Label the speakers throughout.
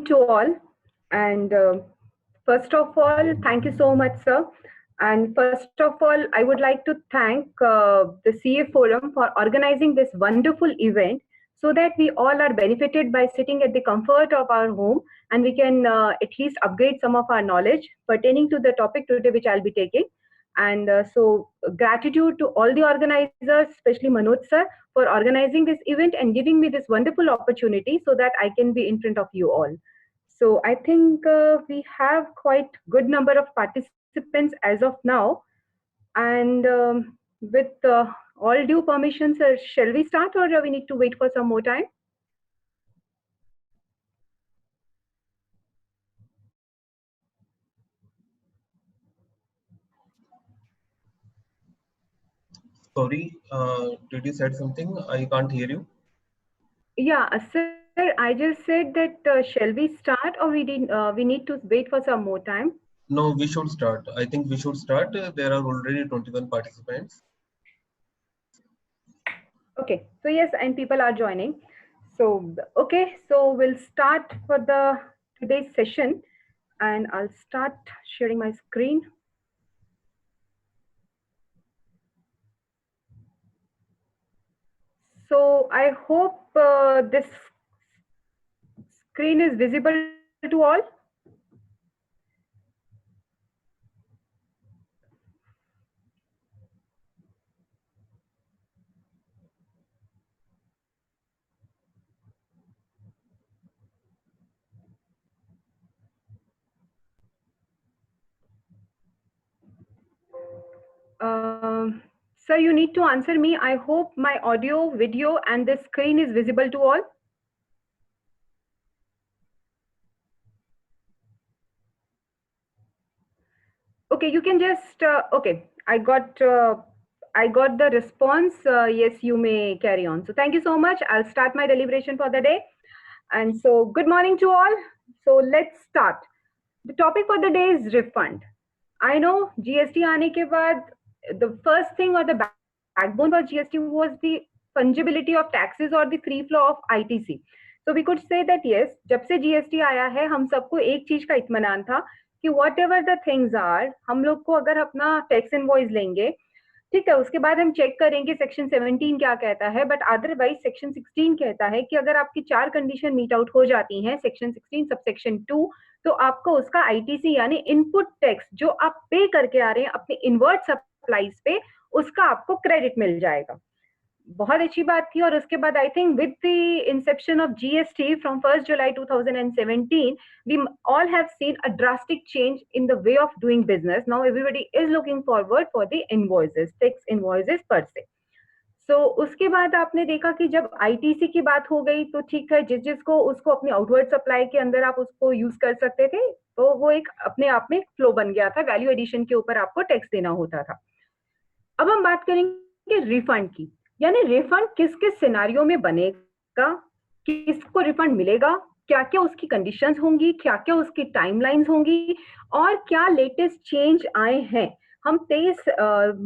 Speaker 1: to all. And first of all, thank you so much, sir. And first of all, I would like to thank the CA Forum for organizing this wonderful event so that we all are benefited by sitting at the comfort of our home and we can at least upgrade some of our knowledge pertaining to the topic today, which I'll be taking. And so gratitude to all the organizers, especially Manoj sir, for organizing this event and giving me this wonderful opportunity so that I can be in front of you all. So I think we have quite good number of participants as of now. And with all due permission, sir, shall we start or we need to wait for some more time?
Speaker 2: Sorry, did you said something? I can't hear you.
Speaker 1: Yeah, sir, I just said that shall we start or we need to wait for some more time?
Speaker 2: No, we should start. I think we should start. There are already 21 participants.
Speaker 1: Okay, so yes, and people are joining. So, okay, so we'll start for the today's session and I'll start sharing my screen. So I hope this screen is visible to all. Sir, you need to answer me. I hope my audio, video, and the screen is visible to all. Okay, you can just, okay, I got the response. Yes, you may carry on. So thank you so much. I'll start my deliberation for the day. And so good morning to all. So let's start. The topic for the day is refund. I know GST आने के बाद the first thing or the backbone for GST was the fungibility of taxes or the free flow of ITC. So we could say that yes, जब से GST आया है हम सबको एक चीज का इत्मीनान था कि whatever the things are, हम लोग को अगर अपना टैक्स इनवॉइस लेंगे, ठीक है, उसके बाद हम चेक करेंगे सेक्शन 17 क्या कहता है, बट अदरवाइज सेक्शन 16 कहता है कि अगर आपकी 4 कंडीशन मीट आउट हो जाती हैं सेक्शन 16 सब सेक्शन 2, तो आपको उसका आईटीसी यानी इनपुट टैक्स जो आप पे करके आ रहे हैं अपने इनवर्ट सप्लाईज पे, उसका आपको क्रेडिट मिल जाएगा. बहुत अच्छी बात थी. और उसके बाद I think with the Inception of GST from 1 July 2017 we all have seen a drastic change in the way of doing business. Now everybody is looking forward for the invoices, tax invoices per se. So उसके बाद आपने देखा कि जब ITC की बात हो गई तो ठीक है, जिस जिसको उसको अपनी आउटवर्ड सप्लाई के अंदर आप उसको यूज कर सकते थे, तो वो एक अपने आप में फ्लो बन गया था, वैल्यू एडिशन के ऊपर आपको टैक्स देना होता था. अब हम बात करेंगे रिफंड की, यानी रिफंड किस किस सिनारियो में बनेगा, किसको रिफंड मिलेगा, क्या क्या उसकी कंडीशंस होंगी, क्या क्या उसकी टाइमलाइंस होंगी और क्या लेटेस्ट चेंज आए हैं. हम 23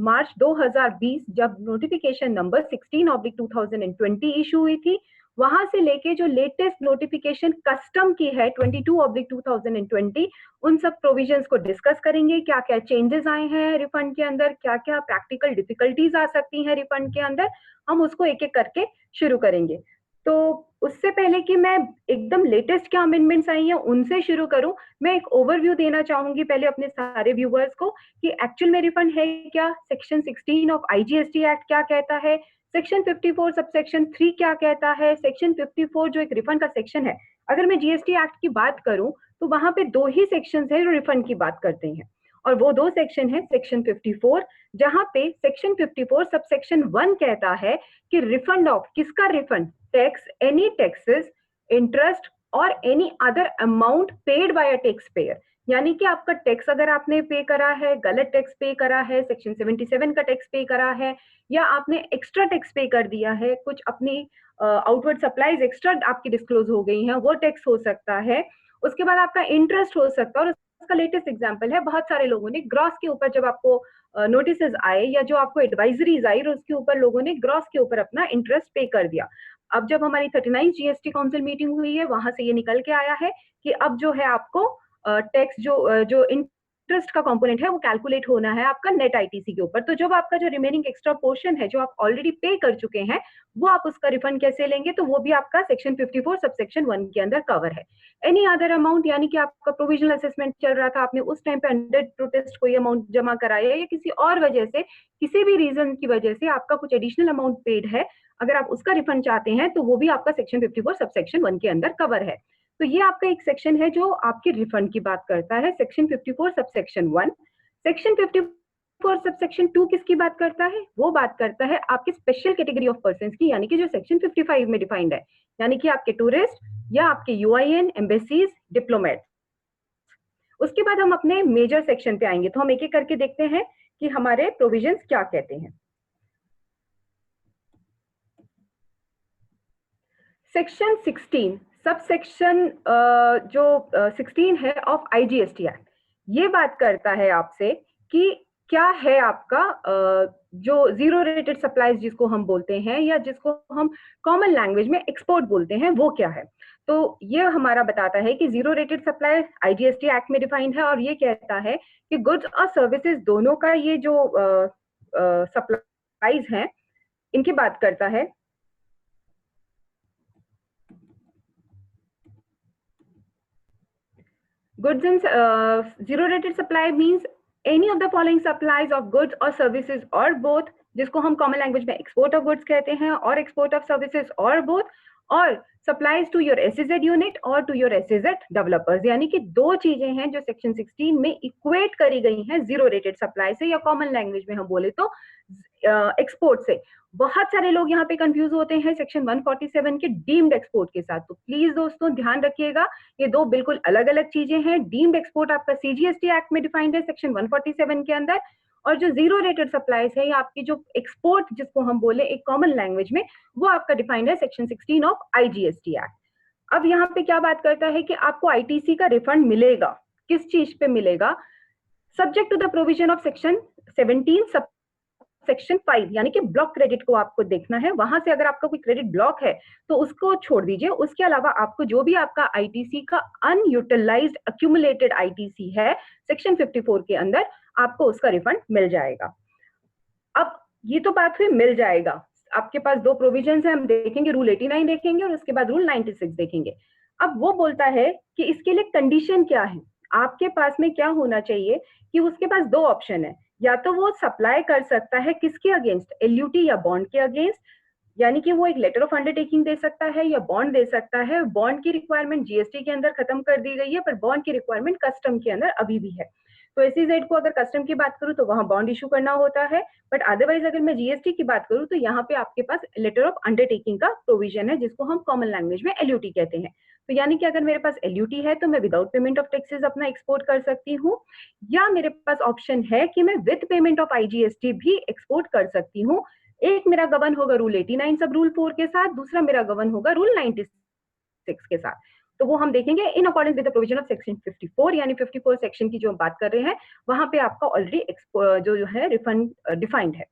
Speaker 1: मार्च 2020 जब नोटिफिकेशन नंबर 16/2020 इशू हुई थी, वहां से लेके जो लेटेस्ट नोटिफिकेशन कस्टम की है 22/2020, उन सब प्रोविजंस को डिस्कस करेंगे. क्या क्या चेंजेस आए हैं रिफंड के अंदर, क्या क्या प्रैक्टिकल डिफिकल्टीज आ सकती हैं रिफंड के अंदर, हम उसको एक एक करके शुरू करेंगे. तो उससे पहले कि मैं एकदम लेटेस्ट क्या अमेंडमेंट्स आई हैं उनसे शुरू करूं, मैं एक ओवरव्यू देना चाहूंगी पहले अपने सारे व्यूअर्स को कि एक्चुअल में रिफंड है क्या, सेक्शन 16 ऑफ आईजीएसटी एक्ट क्या कहता है, सेक्शन 54 सबसेक्शन 3 क्या कहता है. सेक्शन 54 जो एक रिफंड का सेक्शन है, अगर मैं जीएसटी एक्ट की बात करूं तो वहां पे 2 ही सेक्शंस है जो रिफंड की बात करते हैं, और वो 2 सेक्शन है सेक्शन 54, जहां पे सेक्शन 54 सबसेक्शन 1 कहता है कि रिफंड ऑफ किसका refund, tax, any taxes, interest और any other amount paid by a tax payer. यानी कि आपका टैक्स अगर आपने पे करा है, गलत टैक्स पे करा है, सेक्शन 77 का टैक्स पे करा है, या आपने एक्स्ट्रा टैक्स पे कर दिया है, कुछ अपनी आउटवर्ड सप्लाईज एक्स्ट्रा आपकी डिस्क्लोज हो गई हैं, वो टैक्स हो सकता है. उसके बाद आपका इंटरेस्ट हो सकता है, और उसका लेटेस्ट एग्जांपल है, बहुत सारे लोगों ने ग्रॉस के ऊपर जब आपको नोटिस आए या जो आपको एडवाइजरीज आई, उसके ऊपर लोगों ने ग्रॉस के ऊपर अपना इंटरेस्ट पे कर दिया. अब जब हमारी 39 जीएसटी काउंसिल मीटिंग हुई है, वहां से ये निकल के आया है कि अब जो है आपको टैक्स जो इंटरेस्ट का कंपोनेंट है वो कैलकुलेट होना है आपका नेट आईटीसी के ऊपर। तो जब आपका जो रिमेनिंग एक्स्ट्रा पोर्शन है जो आप ऑलरेडी पे कर चुके हैं, वो आप उसका रिफंड कैसे लेंगे, तो वो भी आपका सेक्शन 54 सबसेक्शन 1 के अंदर कवर है। एनी अदर अमाउंट, यानी कि आपका प्रोविजनल असेसमेंट चल रहा था, आपने उस टाइम पे अंडर प्रोटेस्ट कोई अमाउंट जमा कराया या किसी और वजह से, किसी भी रीजन की वजह से आपका कुछ एडिशनल अमाउंट पेड है, अगर आप उसका रिफंड चाहते हैं तो वो भी आपका सेक्शन 54 सबसेक्शन 1 के अंदर कवर है। तो ये आपका एक सेक्शन है जो आपके रिफंड की बात करता है, सेक्शन 54 सबसेक्शन 1। सेक्शन 54 सबसेक्शन 2 किसकी बात करता है, वो बात करता है आपकी स्पेशल कैटेगरी ऑफ पर्संस की, यानी कि जो सेक्शन 55 में डिफाइंड है, यानी कि आपके टूरिस्ट या आपके यूआईएन, एम्बेसीज, डिप्लोमेट। उसके बाद हम अपने मेजर सेक्शन पे आएंगे, तो हम एक एक करके देखते हैं कि हमारे प्रोविजंस क्या कहते हैं। सेक्शन 16 सबसेक्शन जो 16 है ऑफ आईजीएसटी एक्ट, ये बात करता है आपसे कि क्या है आपका जो जीरो रेटेड सप्लाईज जिसको हम बोलते हैं या जिसको हम कॉमन लैंग्वेज में एक्सपोर्ट बोलते हैं, वो क्या है। तो ये हमारा बताता है कि zero rated supply IGST act में डिफाइंड है और ये कहता है कि गुड्स और सर्विसेज दोनों का ये जो सप्लाईज हैं इनकी बात करता है। Goods and zero rated supply means any of the following supplies of goods or services or both, जिसको हम कॉमन लैंग्वेज में एक्सपोर्ट ऑफ गुड्स कहते हैं और एक्सपोर्ट ऑफ सर्विसेज और बोथ, और supplies to your SEZ unit और to your SEZ developers. यानी कि दो चीजें हैं जो सेक्शन 16 में इक्वेट करी गई हैं जीरो रेटेड सप्लाई से, या कॉमन लैंग्वेज में हम बोले तो एक्सपोर्ट से। बहुत सारे लोग यहाँ पे कंफ्यूज होते हैं सेक्शन 147 के डीम्ड एक्सपोर्ट के साथ, तो प्लीज दोस्तों ध्यान रखिएगा, ये दो बिल्कुल अलग अलग चीजें हैं। डीम्ड एक्सपोर्ट आपका सीजीएसटी एक्ट में डिफाइंड है सेक्शन 147 के अंदर, और जो जीरो रेटेड सप्लाईज है या आपकी जो एक्सपोर्ट जिसको हम बोले एक कॉमन लैंग्वेज में, वो आपका डिफाइंड है सेक्शन 16 ऑफ आईजीएसटी एक्ट। अब यहाँ पे क्या बात करता है कि आपको आईटीसी का रिफंड मिलेगा, किस चीज पे मिलेगा, subject to the provision of section 17 sub section 5, यानी कि ब्लॉक क्रेडिट को आपको देखना है। वहां से अगर आपका कोई क्रेडिट ब्लॉक है तो उसको छोड़ दीजिए, उसके अलावा आपको जो भी आपका आईटीसी का अनयूटिलाइज्ड अक्यूमुलेटेड आईटीसी है सेक्शन 54 के अंदर, आपको उसका रिफंड मिल जाएगा। अब ये तो बात हुई मिल जाएगा, आपके पास दो प्रोविजंस है, हम देखेंगे रूल 89 देखेंगे और उसके बाद रूल 96 देखेंगे। अब वो बोलता है कि इसके लिए कंडीशन क्या है, आपके पास में क्या होना चाहिए कि उसके पास दो ऑप्शन है, या तो वो सप्लाई कर सकता है किसके अगेंस्ट, एलयूटी या बॉन्ड के अगेंस्ट, यानी कि वो एक लेटर ऑफ अंडरटेकिंग दे सकता है या बॉन्ड दे सकता है। बॉन्ड की रिक्वायरमेंट जीएसटी के अंदर खत्म कर दी गई है, पर बॉन्ड की रिक्वायरमेंट कस्टम के अंदर अभी भी है। तो एसईजेड को अगर कस्टम की बात करूं तो वहां बॉन्ड इशू करना होता है, बट अदरवाइज अगर मैं जीएसटी की बात करूं तो यहाँ पे आपके पास लेटर ऑफ अंडरटेकिंग का प्रोविजन है, जिसको हम कॉमन लैंग्वेज में एलयूटी कहते हैं। तो यानी कि अगर मेरे पास एलयूटी है तो मैं विदाउट पेमेंट ऑफ टैक्सेस अपना एक्सपोर्ट कर सकती हूँ, या मेरे पास ऑप्शन है कि मैं विद पेमेंट ऑफ आईजीएसटी भी एक्सपोर्ट कर सकती हूँ। एक मेरा गवर्न होगा रूल 89 सब रूल 4 के साथ, दूसरा मेरा गवर्न होगा रूल 96 के साथ। तो वो हम देखेंगे in accordance with the provision of section 54, यानी 54 सेक्शन की जो हम बात कर रहे हैं, वहां पे आपका ऑलरेडी जो है रिफंड डिफाइंड है।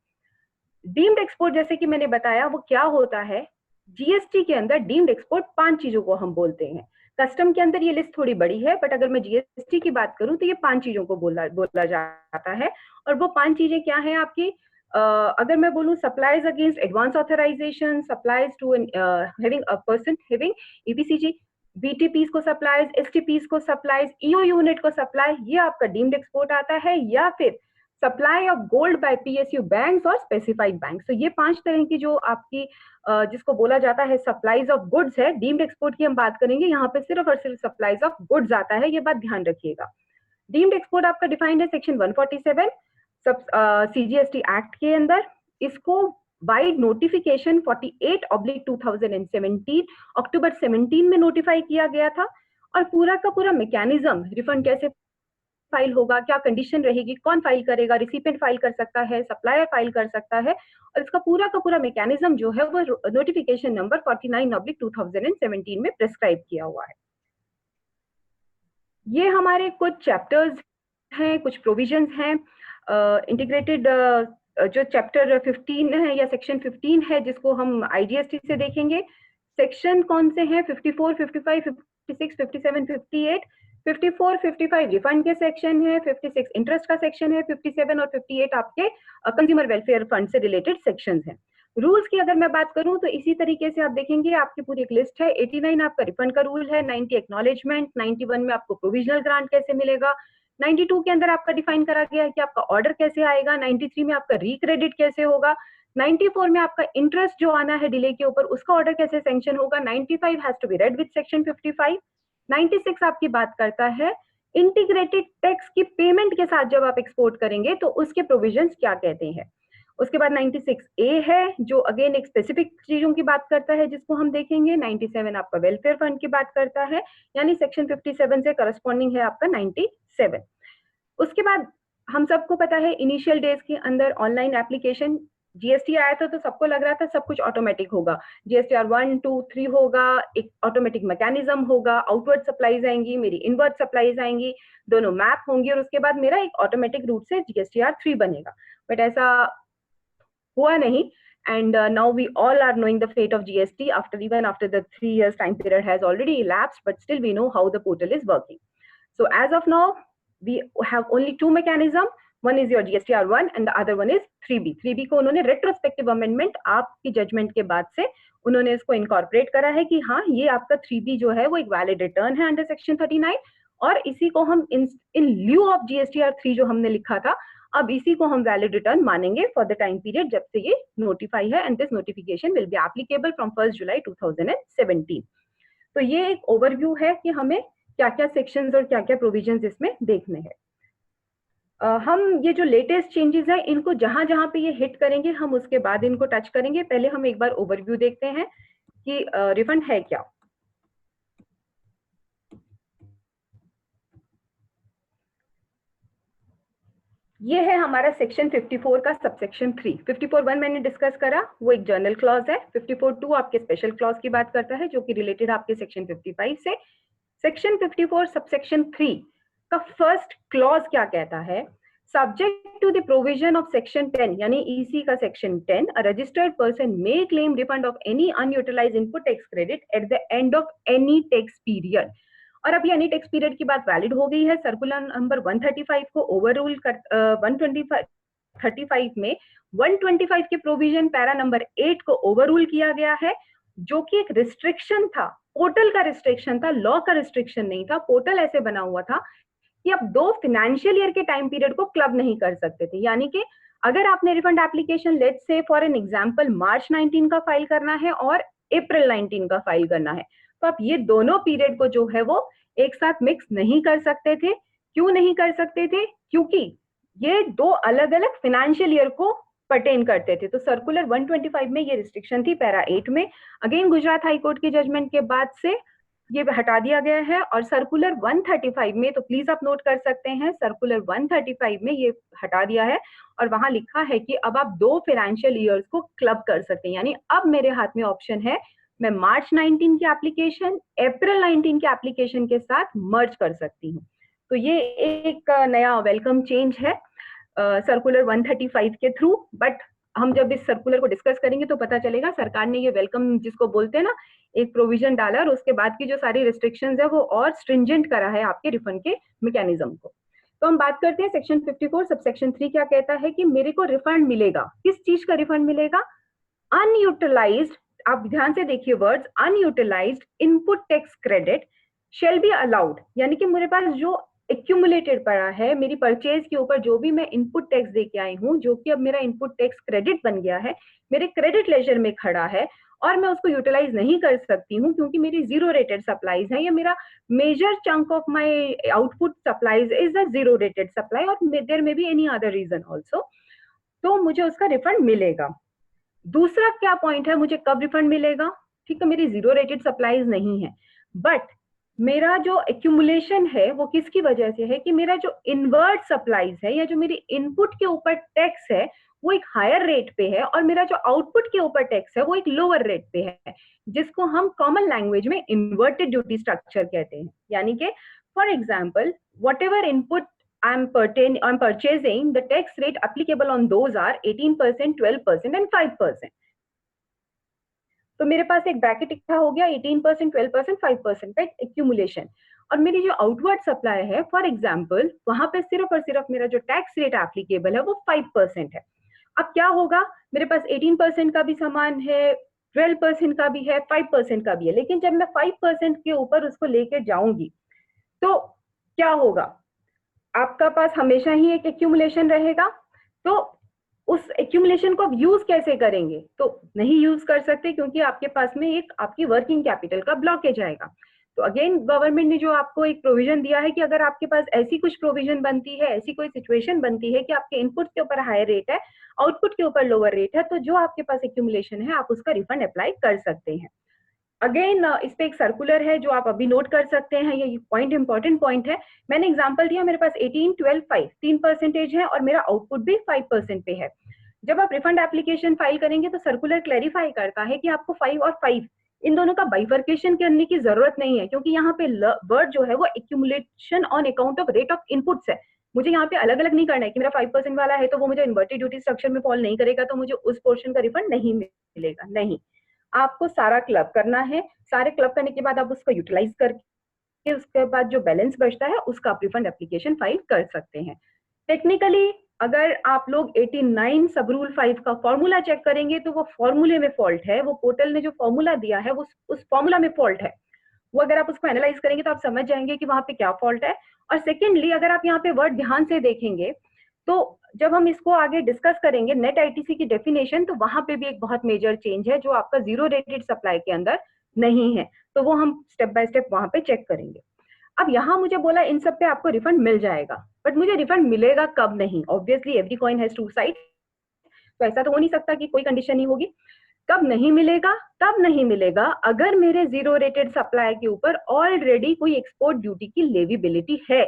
Speaker 1: डीम्ड एक्सपोर्ट जैसे कि मैंने बताया वो क्या होता है, जीएसटी के अंदर डीम्ड एक्सपोर्ट 5 चीजों को हम बोलते हैं। कस्टम के अंदर ये लिस्ट थोड़ी बड़ी है, बट अगर मैं जीएसटी की बात करूं तो ये 5 चीजों को बोला जाता है। और वो 5 चीजें क्या है आपकी, अगर मैं बोलूं supplies against advance authorization, supplies to having a person having EPCG, BTPs को सप्लाईज, एसटीपीस को सप्लाईज, ईओ यूनिट को सप्लाई, ये आपका डीम्ड एक्सपोर्ट आता है। या फिर supply of gold by PSU banks और स्पेसिफाइड बैंक। तो ये 5 तरह की जो आपकी जिसको बोला जाता है सप्लाईज ऑफ गुड्स है। डीम्ड एक्सपोर्ट की हम बात करेंगे, यहाँ पे सिर्फ और सिर्फ सप्लाईज ऑफ गुड्स आता है, ये बात ध्यान रखिएगा। डीम्ड एक्सपोर्ट आपका डिफाइंड है सेक्शन 147 सब सीजीएसटी एक्ट के अंदर। इसको बाय नोटिफिकेशन 48/2017 अक्टूबर 17 में नोटिफाई किया गया था। और पूरा का पूरा मैकेनिज्म, रिफंड कैसे फाइल होगा, क्या कंडीशन रहेगी, कौन फाइल करेगा, रिसिपिएंट फाइल कर सकता है, सप्लायर फाइल कर सकता है, और इसका पूरा का पूरा मैकेनिज्म जो है वो नोटिफिकेशन नंबर 49/2017 में प्रेस्क्राइब किया हुआ है। ये हमारे कुछ चैप्टर्स हैं, कुछ प्रोविजंस हैं। इंटीग्रेटेड जो चैप्टर 15 है या सेक्शन 15 है, जिसको हम आईजीएसटी से देखेंगे, सेक्शन कौन से हैं? 54, 55, 56, 57, 58। 54, 55 रिफंड के सेक्शन है, 56 इंटरेस्ट का सेक्शन है, 57 और 58 आपके कंज्यूमर वेलफेयर फंड से रिलेटेड सेक्शंस हैं। रूल्स की अगर मैं बात करूं तो इसी तरीके से आप देखेंगे, आपकी पूरी एक लिस्ट है। 89 आपका रिफंड का रूल है, 90 एक्नॉलेजमेंट, 91 में आपको प्रोविजनल ग्रांट कैसे मिलेगा, 92 के अंदर आपका डिफाइन करा गया है कि आपका ऑर्डर कैसे आएगा, 93 में आपका रिक्रेडिट कैसे होगा, 94 में आपका इंटरेस्ट जो आना है डिले के ऊपर उसका ऑर्डर कैसे सैंक्शन होगा, 95 has to be read with section 55, 96 आपकी बात करता है इंटीग्रेटेड टैक्स की पेमेंट के साथ जब आप एक्सपोर्ट करेंगे तो उसके प्रोविजंस क्या कहते हैं। उसके बाद 96A है जो अगेन एक स्पेसिफिक चीजों की बात करता है जिसको हम देखेंगे। 97 आपका वेलफेयर फंड की बात करता है, यानी सेक्शन 57 से करस्पॉन्डिंग है आपका 97। उसके बाद हम सबको पता है इनिशियल डेज के अंदर ऑनलाइन एप्लीकेशन, जीएसटी आया था तो सबको लग रहा था सब कुछ ऑटोमेटिक होगा, जीएसटीआर 1, 2, 3 होगा, एक ऑटोमेटिक मैकेनिज्म होगा, आउटवर्ड सप्लाईज आएंगी, मेरी इनवर्ड सप्लाईज आएंगी, दोनों मैप होंगी और उसके बाद मेरा एक ऑटोमेटिक रूट से जीएसटीआर 3 बनेगा। बट ऐसा हुआ नहीं, and now we all are knowing the fate of GST even after the 3 years time period has already elapsed, but still we know how the portal is working. So as of now we have only two mechanism, one is your GSTR 1 and the other one is 3B। 3B को उन्होंने retrospective amendment आपकी judgment के बाद से उन्होंने इसको incorporate करा है कि हाँ ये आपका 3B जो है वो एक valid return है under section 39, और इसी को हम in lieu of GSTR 3 जो हमने लिखा था अब इसी को हम वैलिड रिटर्न मानेंगे फॉर द टाइम पीरियड जब से ये नोटिफाई है, and this notification will be applicable from 1 जुलाई 2017। तो ये एक ओवरव्यू है कि हमें क्या क्या सेक्शंस और क्या क्या प्रोविजंस इसमें देखने हैं। हम ये जो लेटेस्ट चेंजेस है इनको जहां जहां पे ये हिट करेंगे हम उसके बाद इनको टच करेंगे। पहले हम एक बार ओवरव्यू देखते हैं कि रिफंड है क्या। ये है हमारा सेक्शन 54 का सबसेक्शन 3। 54(1) मैंने डिस्कस करा, वो एक जर्नल क्लॉज है। 54(2) आपके स्पेशल क्लॉज की बात करता है जो कि रिलेटेड आपके सेक्शन 55 से। सेक्शन 54 सबसेक्शन 3 का फर्स्ट क्लॉज क्या कहता है? Subject to the provision of section 10 यानी ईसी का section 10, a registered person may claim refund of any unutilized input tax credit at the end of any tax period. और अब any tax period की बात valid हो गई है। Circular number 135 को ओवररूल कर 135 में 125 के प्रोविजन पैरा नंबर 8 को ओवररूल किया गया है, जो कि एक रिस्ट्रिक्शन था, पोर्टल का रिस्ट्रिक्शन था, लॉ का रिस्ट्रिक्शन नहीं था। पोर्टल ऐसे बना हुआ था कि आप 2 फाइनेंशियल ईयर के टाइम पीरियड को क्लब नहीं कर सकते थे। यानी कि अगर आपने refund application let's say for an example March 19 का फाइल करना है और अप्रैल 19 का फाइल करना है, तो आप ये दोनों पीरियड को जो है वो एक साथ मिक्स नहीं कर सकते थे। क्यों नहीं कर सकते थे? क्योंकि ये दो अलग अलग फाइनेंशियल ईयर को पर्टेन करते थे। तो सर्कुलर 125 में ये रिस्ट्रिक्शन थी, पैरा 8 में। अगेन गुजरात हाई कोर्ट की जजमेंट के बाद से ये हटा दिया गया है। और सर्कुलर 135 में, तो प्लीज आप नोट कर सकते हैं, सर्कुलर 135 में ये हटा दिया है और वहां लिखा है कि अब आप 2 फाइनेंशियल ईयर्स को क्लब कर सकते हैं। यानी अब मेरे हाथ में ऑप्शन है, मैं मार्च 19 की एप्लीकेशन अप्रैल 19 के एप्लीकेशन के साथ मर्ज कर सकती हूँ। तो ये एक नया वेलकम चेंज है सर्कुलर 135 के थ्रू। बट हम जब इस सर्कुलर को डिस्कस करेंगे तो पता चलेगा सरकार ने ये वेलकम, जिसको बोलते हैं ना, एक प्रोविजन डाला और उसके बाद की जो सारी रिस्ट्रिक्शंस है वो और स्ट्रिंजेंट करा है आपके रिफंड के मैकेनिज्म को। तो हम बात करते हैं सेक्शन 54 सबसेक्शन 3 क्या कहता है कि मेरे को रिफंड मिलेगा। किस चीज का रिफंड मिलेगा? अनयूटिलाइज्ड, आप ध्यान से देखिए words, unutilised input tax credit shall be allowed. यानी कि मेरे पास जो एक्यूमुलेटेड पड़ा है मेरी परचेज के ऊपर, जो भी मैं इनपुट टैक्स दे के आई हूँ, जो कि अब मेरा इनपुट टैक्स क्रेडिट बन गया है, मेरे क्रेडिट लेजर में खड़ा है और मैं उसको यूटिलाइज नहीं कर सकती हूँ क्योंकि मेरी जीरो रेटेड सप्लाईज है, या मेरा major chunk of my output supplies is a zero rated supply और there may be any other reason also, तो मुझे उसका रिफंड मिलेगा। दूसरा क्या पॉइंट है, मुझे कब रिफंड मिलेगा? ठीक है, मेरी जीरो रेटेड सप्लाईज नहीं है, बट मेरा जो एक्यूमुलेशन है वो किसकी वजह से है कि मेरा जो इनवर्ट सप्लाईज है या जो मेरी इनपुट के ऊपर टैक्स है वो एक हायर रेट पे है और मेरा जो आउटपुट के ऊपर टैक्स है वो एक लोअर रेट पे है, जिसको हम कॉमन लैंग्वेज में इन्वर्टेड ड्यूटी स्ट्रक्चर कहते हैं। यानी कि for example, what ever input I'm purchasing, the tax rate applicable on those are 18%, 12% and 5%. तो मेरे पास एक ब्रैकेट इकट्ठा हो गया 18%, 12%, 5% का एक्यूमुलेशन। और मेरी जो आउटवर्ड सप्लाई है, फॉर एग्जाम्पल, वहां पे सिर्फ और सिर्फ मेरा जो टैक्स रेट एप्लीकेबल है वो 5% है। अब क्या होगा, मेरे पास 18% का भी सामान है, 12% का भी है, 5% का भी है, लेकिन जब मैं 5% के ऊपर उसको लेके जाऊंगी तो क्या होगा, आपका पास हमेशा ही एक एक्यूमुलेशन रहेगा। तो उस एक्यूमुलेशन को आप यूज कैसे करेंगे, तो नहीं यूज कर सकते, क्योंकि आपके पास में एक आपकी वर्किंग कैपिटल का ब्लॉकेज आएगा। तो अगेन गवर्नमेंट ने जो आपको एक प्रोविजन दिया है कि अगर आपके पास ऐसी कुछ प्रोविजन बनती है, ऐसी कोई सिचुएशन बनती है कि आपके इनपुट के ऊपर हायर रेट है, आउटपुट के ऊपर लोअर रेट है, तो जो आपके पास एक्यूमुलेशन है आप उसका रिफंड अप्लाई कर सकते हैं। अगेन इस पे एक सर्कुलर है जो आप अभी नोट कर सकते हैं, ये पॉइंट इंपॉर्टेंट पॉइंट है। मैंने एग्जांपल दिया, मेरे पास 18, 12, 5 3% है और मेरा आउटपुट भी 5% पे है। जब आप रिफंड एप्लीकेशन फाइल करेंगे तो सर्कुलर क्लैरिफाई करता है कि आपको 5 और 5 इन दोनों का बाइफर्केशन करने की जरूरत नहीं है, क्योंकि यहाँ पे वर्ड जो है वो accumulation on account of rate of inputs है। मुझे यहाँ पे अलग अलग नहीं करना है कि मेरा 5% वाला है तो वो मुझे इन्वर्टेड ड्यूटी स्ट्रक्चर में फॉल नहीं करेगा तो मुझे उस पोर्शन का रिफंड नहीं मिलेगा। नहीं, आपको सारा क्लब करना है। सारे क्लब करने के बाद आप उसको यूटिलाइज करके उसके बाद जो बैलेंस बचता है उसका आप रिफंड एप्लीकेशन फाइल कर सकते हैं। टेक्निकली अगर आप लोग 89 सब रूल 5 का फॉर्मूला चेक करेंगे तो वो फॉर्मूले में फॉल्ट है, वो पोर्टल ने जो फॉर्मूला दिया है वो उस फॉर्मूला में फॉल्ट है। वो अगर आप उसको एनालाइज करेंगे तो आप समझ जाएंगे कि वहां पे क्या फॉल्ट है। और सेकेंडली अगर आप यहाँ पे वर्ड ध्यान से देखेंगे तो जब हम इसको आगे डिस्कस करेंगे नेट आईटीसी की डेफिनेशन, तो वहां पे भी एक बहुत मेजर चेंज है जो आपका जीरो रेटेड सप्लाई के अंदर नहीं है। तो वो हम स्टेप बाय स्टेप वहां पे चेक करेंगे। अब यहाँ मुझे बोला इन सब पे आपको रिफंड मिल जाएगा, बट मुझे रिफंड मिलेगा कब नहीं। Obviously every coin has two side, तो ऐसा तो हो नहीं सकता कि कोई कंडीशन नहीं होगी। कब नहीं मिलेगा, तब नहीं मिलेगा अगर मेरे जीरो रेटेड सप्लाई के ऊपर ऑलरेडी कोई एक्सपोर्ट ड्यूटी की लेविबिलिटी है।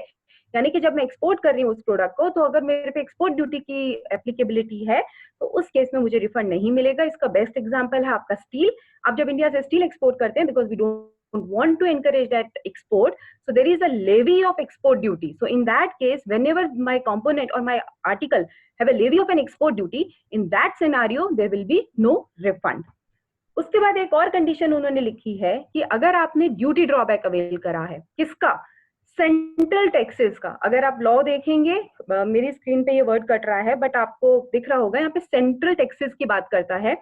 Speaker 1: यानी कि जब मैं एक्सपोर्ट कर रही हूँ उस प्रोडक्ट को, तो अगर मेरे पे एक्सपोर्ट ड्यूटी की एप्लीकेबिलिटी है तो उस केस में मुझे रिफंड नहीं मिलेगा। इसका बेस्ट एग्जांपल है आपका स्टील। आप जब इंडिया से स्टील एक्सपोर्ट करते हैं, because we don't want to encourage that export, so there is a levy of export duty. So in that case, whenever my component or my article have a levy of an export duty, in that scenario there will be no refund. उसके बाद एक और condition उन्होंने लिखी है कि अगर आपने ड्यूटी ड्रॉबैक अवेल करा है, किसका, सेंट्रल टैक्सेस का। अगर आप लॉ देखेंगे, मेरी स्क्रीन पे ये वर्ड कट रहा है बट आपको दिख रहा होगा, यहाँ पे सेंट्रल टैक्सेस की बात करता है।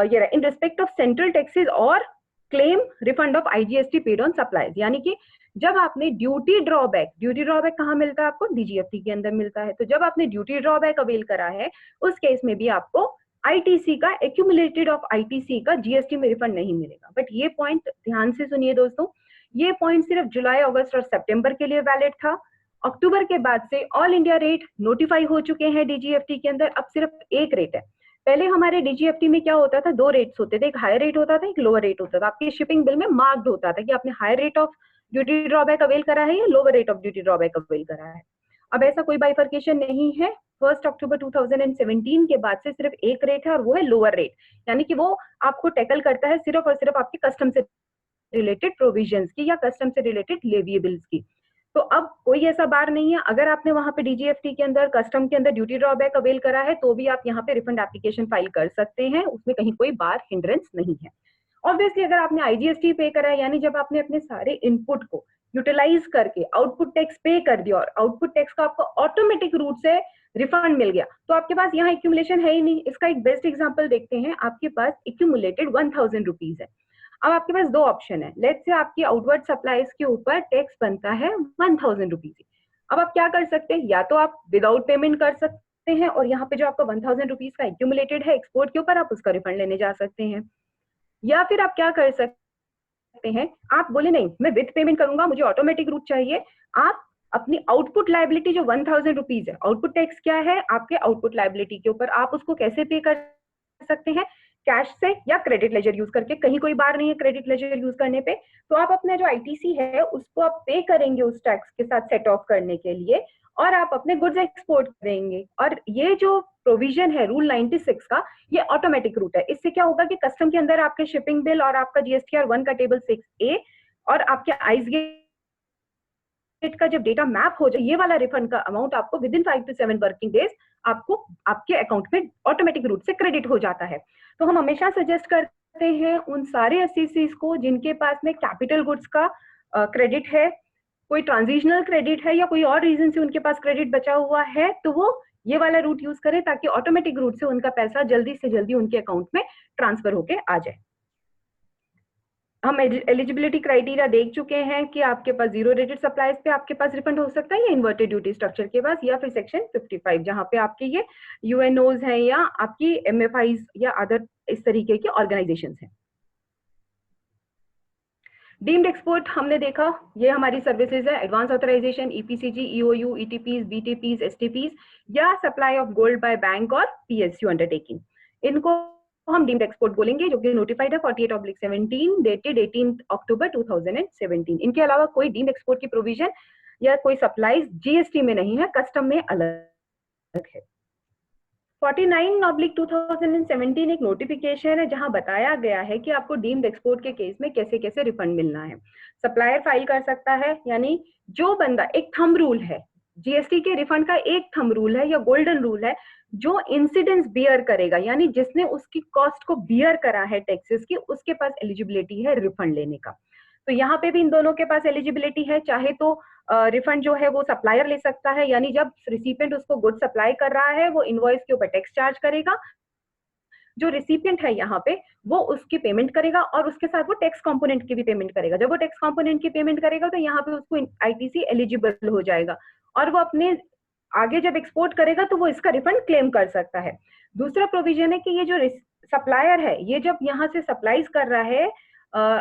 Speaker 1: ये in respect of central taxes और claim refund of IGST paid on supplies. यानी कि जब आपने ड्यूटी ड्रॉबैक कहाँ मिलता है आपको, डीजीएफटी के अंदर मिलता है। तो जब आपने ड्यूटी ड्रॉबैक अवेल करा है उस केस में भी आपको आईटीसी का, एक्यूमुलेटेड ऑफ आईटीसी का जीएसटी में रिफंड नहीं मिलेगा। बट ये पॉइंट ध्यान से सुनिए दोस्तों, ये पॉइंट सिर्फ जुलाई, अगस्त और सितंबर के लिए वैलिड था। अक्टूबर के बाद से ऑल इंडिया रेट नोटिफाई हो चुके हैं डीजीएफटी के अंदर। अब सिर्फ एक रेट है। पहले हमारे डीजीएफटी में क्या होता था, दो रेट्स होते थे, एक हायर रेट होता था, एक लोअर रेट होता था। आपके शिपिंग बिल में मार्क्ड होता था कि आपने higher rate of duty drawback avail करा है या lower rate of duty drawback avail करा है। अब ऐसा कोई बाइफर्केशन नहीं है। 1 अक्टूबर 2017 के बाद से सिर्फ एक रेट है और वो है लोअर रेट। यानी कि वो आपको टैकल करता है सिर्फ और सिर्फ आपके कस्टम से रिलेटेड प्रोविजंस की या कस्टम से रिलेटेड लेविएबल्स की। तो अब कोई ऐसा बार नहीं है, अगर आपने वहां पे डीजीएफटी के अंदर, कस्टम के अंदर ड्यूटी ड्रॉबैक अवेल करा है तो भी आप यहाँ पे रिफंड एप्लीकेशन फाइल कर सकते हैं, उसमें कहीं कोई बार हिंड्रेंस नहीं है। ऑब्वियसली अगर आपने आईजीएसटी पे करा है, यानी जब आपने अपने सारे इनपुट को यूटिलाइज करके आउटपुट टैक्स पे कर दिया और आउटपुट टैक्स का आपको ऑटोमेटिक रूट से रिफंड मिल गया, तो आपके पास यहाँ एक्यूमुलेशन है ही नहीं। इसका एक बेस्ट एग्जांपल देखते हैं। आपके पास एक्यूमुलेटेड 1000 रुपीज है। अब आपके पास दो ऑप्शन है। लेट्स से आपकी आउटवर्ड सप्लाईज के ऊपर टैक्स बनता है 1000 रुपीज। अब आप क्या कर सकते हैं, या तो आप विदाउट पेमेंट कर सकते हैं और यहाँ पे जो आपका 1000 रुपीज का एक्यूमुलेटेड है एक्सपोर्ट के ऊपर, आप उसका रिफंड लेने जा सकते हैं। या फिर आप क्या कर सकते हैं, आप बोले नहीं मैं विद पेमेंट करूंगा, मुझे ऑटोमेटिक रूट चाहिए। आप अपनी आउटपुट लायबिलिटी जो 1000 रुपीज है, आउटपुट टैक्स क्या है आपके आउटपुट लायबिलिटी के ऊपर, आप उसको कैसे पे कर सकते हैं, कैश से या क्रेडिट लेजर यूज करके। कहीं कोई बार नहीं है क्रेडिट लेजर यूज करने पे। तो आप अपना जो आईटीसी है उसको आप पे करेंगे उस टैक्स के साथ सेट ऑफ करने के लिए, और आप अपने गुड्स एक्सपोर्ट करेंगे। और ये जो प्रोविजन है रूल 96 का, ये ऑटोमेटिक रूट है। इससे क्या होगा कि कस्टम के अंदर आपके शिपिंग बिल और आपका जीएसटीआर 1 का टेबल 6A और आपके आइसगेट का जब डेटा मैप हो जाए, ये वाला रिफंड का अमाउंट आपको with in 5 to 7 working days आपको आपके अकाउंट में ऑटोमेटिक रूट से क्रेडिट हो जाता है। तो हम हमेशा सजेस्ट करते करते हैं उन सारे एससीसीज को जिनके पास में कैपिटल गुड्स का क्रेडिट है, कोई ट्रांजिशनल क्रेडिट है या कोई और रीजन से उनके पास क्रेडिट बचा हुआ है, तो वो ये वाला रूट यूज करें ताकि ऑटोमेटिक रूट से उनका पैसा जल्दी से जल्दी उनके अकाउंट में ट्रांसफर होके आ जाए। हम एलिजिबिलिटी क्राइटेरिया देख चुके हैं कि आपके पास जीरो रेटेड सप्लाईज पे आपके पास रिफंड हो सकता है या इन्वर्टेड ड्यूटी स्ट्रक्चर के पास, या फिर सेक्शन 55 जहां पे आपके ये यूएनओज हैं या आपकी एमएफआईज या अदर इस तरीके की ऑर्गेनाइजेशंस हैं। डीम्ड एक्सपोर्ट हमने देखा, ये हमारी सर्विसेज है, एडवांस ऑथराइजेशन, ईपीसीजी, ईओयू, ईटीपीज, बीटीपीज, एसटीपीज या supply of gold by bank और पीएसयू अंडरटेकिंग, इनको हम डीम्ड एक्सपोर्ट बोलेंगे, जो कि नोटिफाइड है 48/17 डेटेड 18 अक्टूबर 2017। इनके अलावा कोई डीम्ड एक्सपोर्ट की प्रोविजन या कोई सप्लाईज जीएसटी में नहीं है, कस्टम में अलग है। 49/2017 एक नोटिफिकेशन है जहां बताया गया है कि आपको डीम्ड एक्सपोर्ट के केस में कैसे कैसे रिफंड मिलना है। सप्लायर फाइल कर सकता है, यानी जो बंदा, एक थंब रूल है जीएसटी के रिफंड का, एक थंब रूल है या गोल्डन रूल है, जो इंसिडेंस बियर करेगा यानी जिसने उसकी कॉस्ट को बियर करा है टैक्सेस की, उसके पास एलिजिबिलिटी है रिफंड लेने का। तो यहाँ पे भी इन दोनों के पास एलिजिबिलिटी है, चाहे तो रिफंड जो है वो सप्लायर ले सकता है, यानी जब रिसिपिएंट उसको गुड सप्लाई कर रहा है वो इनवॉइस के ऊपर टैक्स चार्ज करेगा, जो रिसिपिएंट है यहाँ पे वो उसकी पेमेंट करेगा और उसके साथ वो टैक्स कंपोनेंट की भी पेमेंट करेगा। जब वो टैक्स कंपोनेंट की पेमेंट करेगा तो यहाँ पे उसको आईटीसी एलिजिबल हो जाएगा और वो अपने आगे जब एक्सपोर्ट करेगा तो वो इसका रिफंड क्लेम कर सकता है। दूसरा प्रोविजन है कि ये जो सप्लायर है ये जब यहाँ से सप्लाईज कर रहा है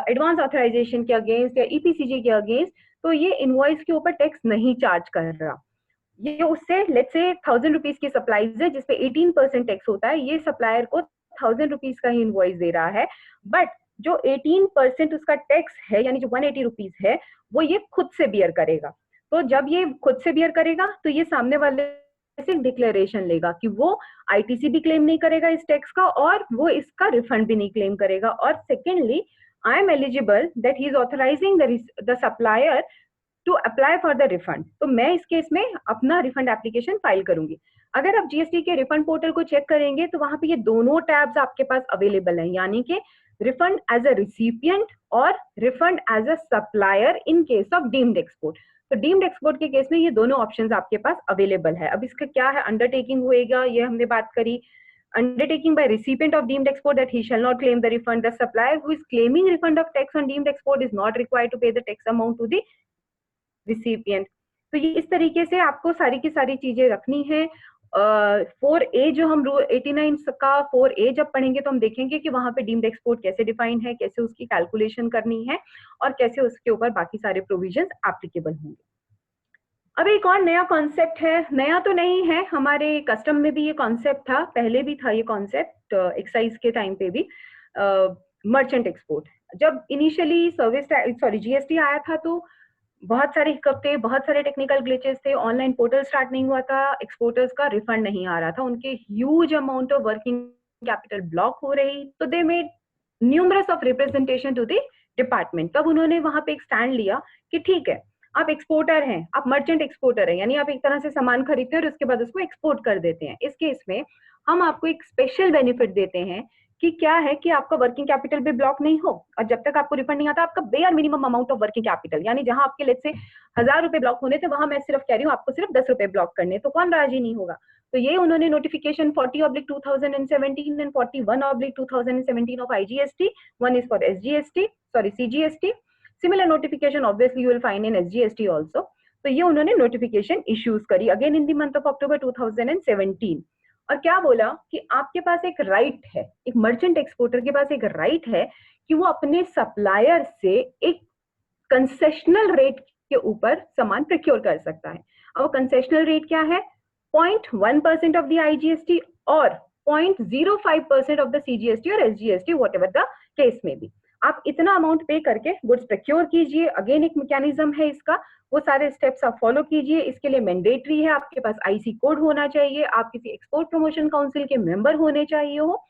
Speaker 1: एडवांस ऑथराइजेशन के अगेंस्ट या ईपीसीजी के अगेंस्ट, तो ये इनवॉइस के ऊपर टैक्स नहीं चार्ज कर रहा। ये उससे लेट्स से 1000 रुपीज की सप्लाईज है जिसपे 18% टैक्स होता है, ये सप्लायर को 1000 रुपीज का ही इनवॉइस दे रहा है, बट जो 18% उसका टैक्स है यानी जो 180 रुपीज है वो ये खुद से बियर करेगा। तो जब ये खुद से बियर करेगा तो ये सामने वाले से डिक्लेरेशन लेगा कि वो आईटीसी भी क्लेम नहीं करेगा इस टैक्स का और वो इसका रिफंड भी नहीं क्लेम करेगा। और secondly, I am eligible that he is authorizing the supplier to apply for the refund. तो मैं इस केस में अपना रिफंड एप्लीकेशन फाइल करूंगी। अगर आप जीएसटी के रिफंड पोर्टल को चेक करेंगे तो वहां पे ये दोनों टैब्स आपके पास अवेलेबल हैं, यानी कि रिफंड एज अ रिसिपिएंट और refund as a supplier in case of deemed export. तो डीम्ड एक्सपोर्ट के केस में ये दोनों ऑप्शंस आपके पास अवेलेबल है। अब इसका क्या है, अंडरटेकिंग होएगा, ये हमने बात करी। Undertaking by recipient of deemed export that he shall not claim the refund. The supplier who is claiming refund of tax on deemed export is not required to pay the tax amount to the recipient. तो ये इस तरीके से आपको सारी की सारी चीजें रखनी है। 4A जो हम 89 का 4A जब पढ़ेंगे तो हम देखेंगे कि वहां पे डीम्ड एक्सपोर्ट कैसे डिफाइन है, कैसे उसकी कैलकुलेशन करनी है और कैसे उसके ऊपर बाकी सारे प्रोविजंस एप्लीकेबल होंगे। अब एक और नया कॉन्सेप्ट है, नया तो नहीं है, हमारे कस्टम में भी ये कॉन्सेप्ट था, पहले भी था ये कॉन्सेप्ट एक्साइज के टाइम पे भी, मर्चेंट एक्सपोर्ट। जब इनिशियली जीएसटी आया था तो बहुत सारे हिकअप थे, बहुत सारे टेक्निकल ग्लिचेस थे, ऑनलाइन पोर्टल स्टार्ट नहीं हुआ था, एक्सपोर्टर्स का रिफंड नहीं आ रहा था, उनके huge amount of working capital block हो रही, तो they made numerous of representation to the department. तब उन्होंने वहां पे एक स्टैंड लिया कि ठीक है, आप एक्सपोर्टर हैं, आप मर्चेंट एक्सपोर्टर हैं, यानी आप एक तरह से सामान खरीदते हैं और उसके बाद उसको एक्सपोर्ट कर देते हैं। इस केस में हम आपको एक स्पेशल बेनिफिट देते हैं कि क्या है कि आपका वर्किंग कैपिटल भी ब्लॉक नहीं हो और जब तक आपको रिफंड नहीं आता आपका bare minimum amount of working capital, यानी जहां आपके लेट्स से 1000 रुपए ब्लॉक होने थे वहां मैं सिर्फ कह रही हूँ आपको सिर्फ 10 रुपए ब्लॉक करने, तो कौन राजी नहीं होगा। तो ये उन्होंने notification 40/2017 and 41/2017 of IGST, one is for SGST, sorry CGST, similar notification obviously you will find in SGST also. तो ये उन्होंने नोटिफिकेशन इश्यूज करी again in the month of October 2017 और क्या बोला कि आपके पास एक राइट है, एक मर्चेंट एक्सपोर्टर के पास एक राइट है कि वो अपने सप्लायर से एक कंसेशनल रेट के ऊपर सामान प्रोक्योर कर सकता है। अब कंसेशनल रेट क्या है, 0.1% ऑफ द आईजीएसटी और 0.05% ऑफ द सीजीएसटी और SGST, what ever the case में भी। आप इतना अमाउंट पे करके गुड्स प्रोक्योर कीजिए। अगेन एक मैकेनिज्म है इसका, वो सारे स्टेप्स आप फॉलो कीजिए। इसके लिए मैंडेटरी है, आपके पास आईसी कोड होना चाहिए, आप किसी एक्सपोर्ट प्रमोशन काउंसिल के मेंबर होने चाहिए हो,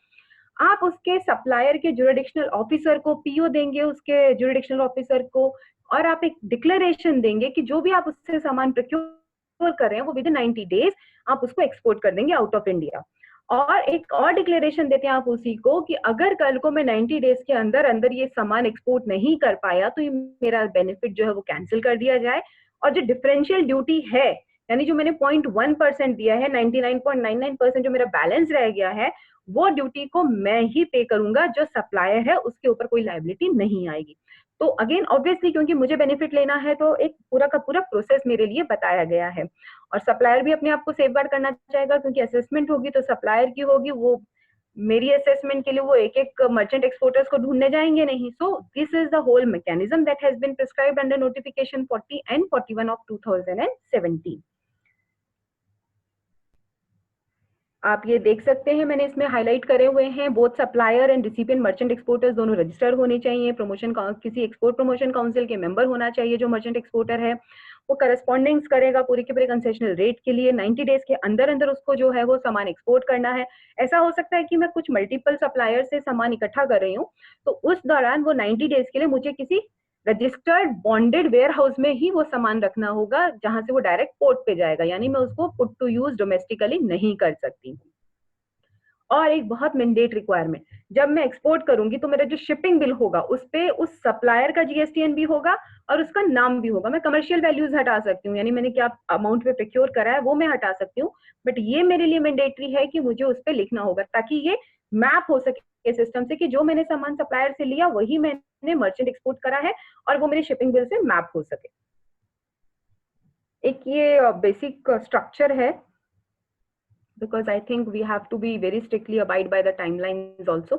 Speaker 1: आप उसके सप्लायर के ज्यूरिडिक्शनल ऑफिसर को पीओ देंगे, उसके ज्यूरिडिक्शनल ऑफिसर को, और आप एक डिक्लेरेशन देंगे कि जो भी आप उससे सामान प्रोक्योर कर रहे हैं वो विद इन 90 डेज आप उसको एक्सपोर्ट कर देंगे आउट ऑफ इंडिया। और एक और डिक्लेरेशन देते हैं आप उसी को कि अगर कल को मैं 90 डेज के अंदर अंदर ये सामान एक्सपोर्ट नहीं कर पाया तो ये मेरा बेनिफिट जो है वो कैंसिल कर दिया जाए, और जो डिफरेंशियल ड्यूटी है यानी जो मैंने 0.1% दिया है, 99.99% जो मेरा बैलेंस रह गया है, वो ड्यूटी को मैं ही पे करूंगा, जो सप्लायर है उसके ऊपर कोई लायबिलिटी नहीं आएगी। तो अगेन ऑब्वियसली क्योंकि मुझे बेनिफिट लेना है तो एक पूरा का पूरा प्रोसेस मेरे लिए बताया गया है, और सप्लायर भी अपने आप को सेफ गार्ड करना चाहेगा क्योंकि असेसमेंट होगी तो सप्लायर की होगी, वो मेरी असेसमेंट के लिए वो एक एक मर्चेंट एक्सपोर्टर्स को ढूंढने जाएंगे नहीं। So this is the whole mechanism that has been prescribed under notification 40 and 41 of 2017। आप ये देख सकते हैं मैंने इसमें हाईलाइट करे हुए हैं, both supplier and recipient merchant exporters दोनों रजिस्टर्ड होने चाहिए, प्रमोशन किसी एक्सपोर्ट प्रमोशन काउंसिल के मेंबर होना चाहिए जो मर्चेंट एक्सपोर्टर है, वो करस्पॉन्डिंग्स करेगा पूरे के पूरे कंसेशनल रेट के लिए, 90 डेज के अंदर अंदर उसको जो है वो सामान एक्सपोर्ट करना है। ऐसा हो सकता है कि मैं कुछ मल्टीपल सप्लायर से सामान इकट्ठा कर रही हूँ, तो उस दौरान वो 90 डेज के लिए मुझे किसी रजिस्टर्ड बॉन्डेड वेयर हाउस में ही वो सामान रखना होगा जहां से वो डायरेक्ट पोर्ट पे जाएगा, यानी मैं उसको पुट टू यूज डोमेस्टिकली नहीं कर सकती। और एक बहुत मैंडेट रिक्वायरमेंट, जब मैं एक्सपोर्ट करूंगी तो मेरा जो शिपिंग बिल होगा उस पे उस सप्लायर का जीएसटीएन भी होगा और उसका नाम भी होगा। मैं कमर्शियल वैल्यूज हटा सकती हूँ, यानी मैंने क्या अमाउंट पे प्रोक्योर करा है वो मैं हटा सकती हूँ, बट ये मेरे लिए मैंडेटरी है कि मुझे उस पे लिखना होगा ताकि ये मैप हो सके सिस्टम से कि जो मैंने सामान सप्लायर से लिया वही मैंने मर्चेंट एक्सपोर्ट करा है और वो मेरे शिपिंग बिल से मैप हो सके। एक ये बेसिक स्ट्रक्चर है, because I think we have to be very strictly abide by the timelines also.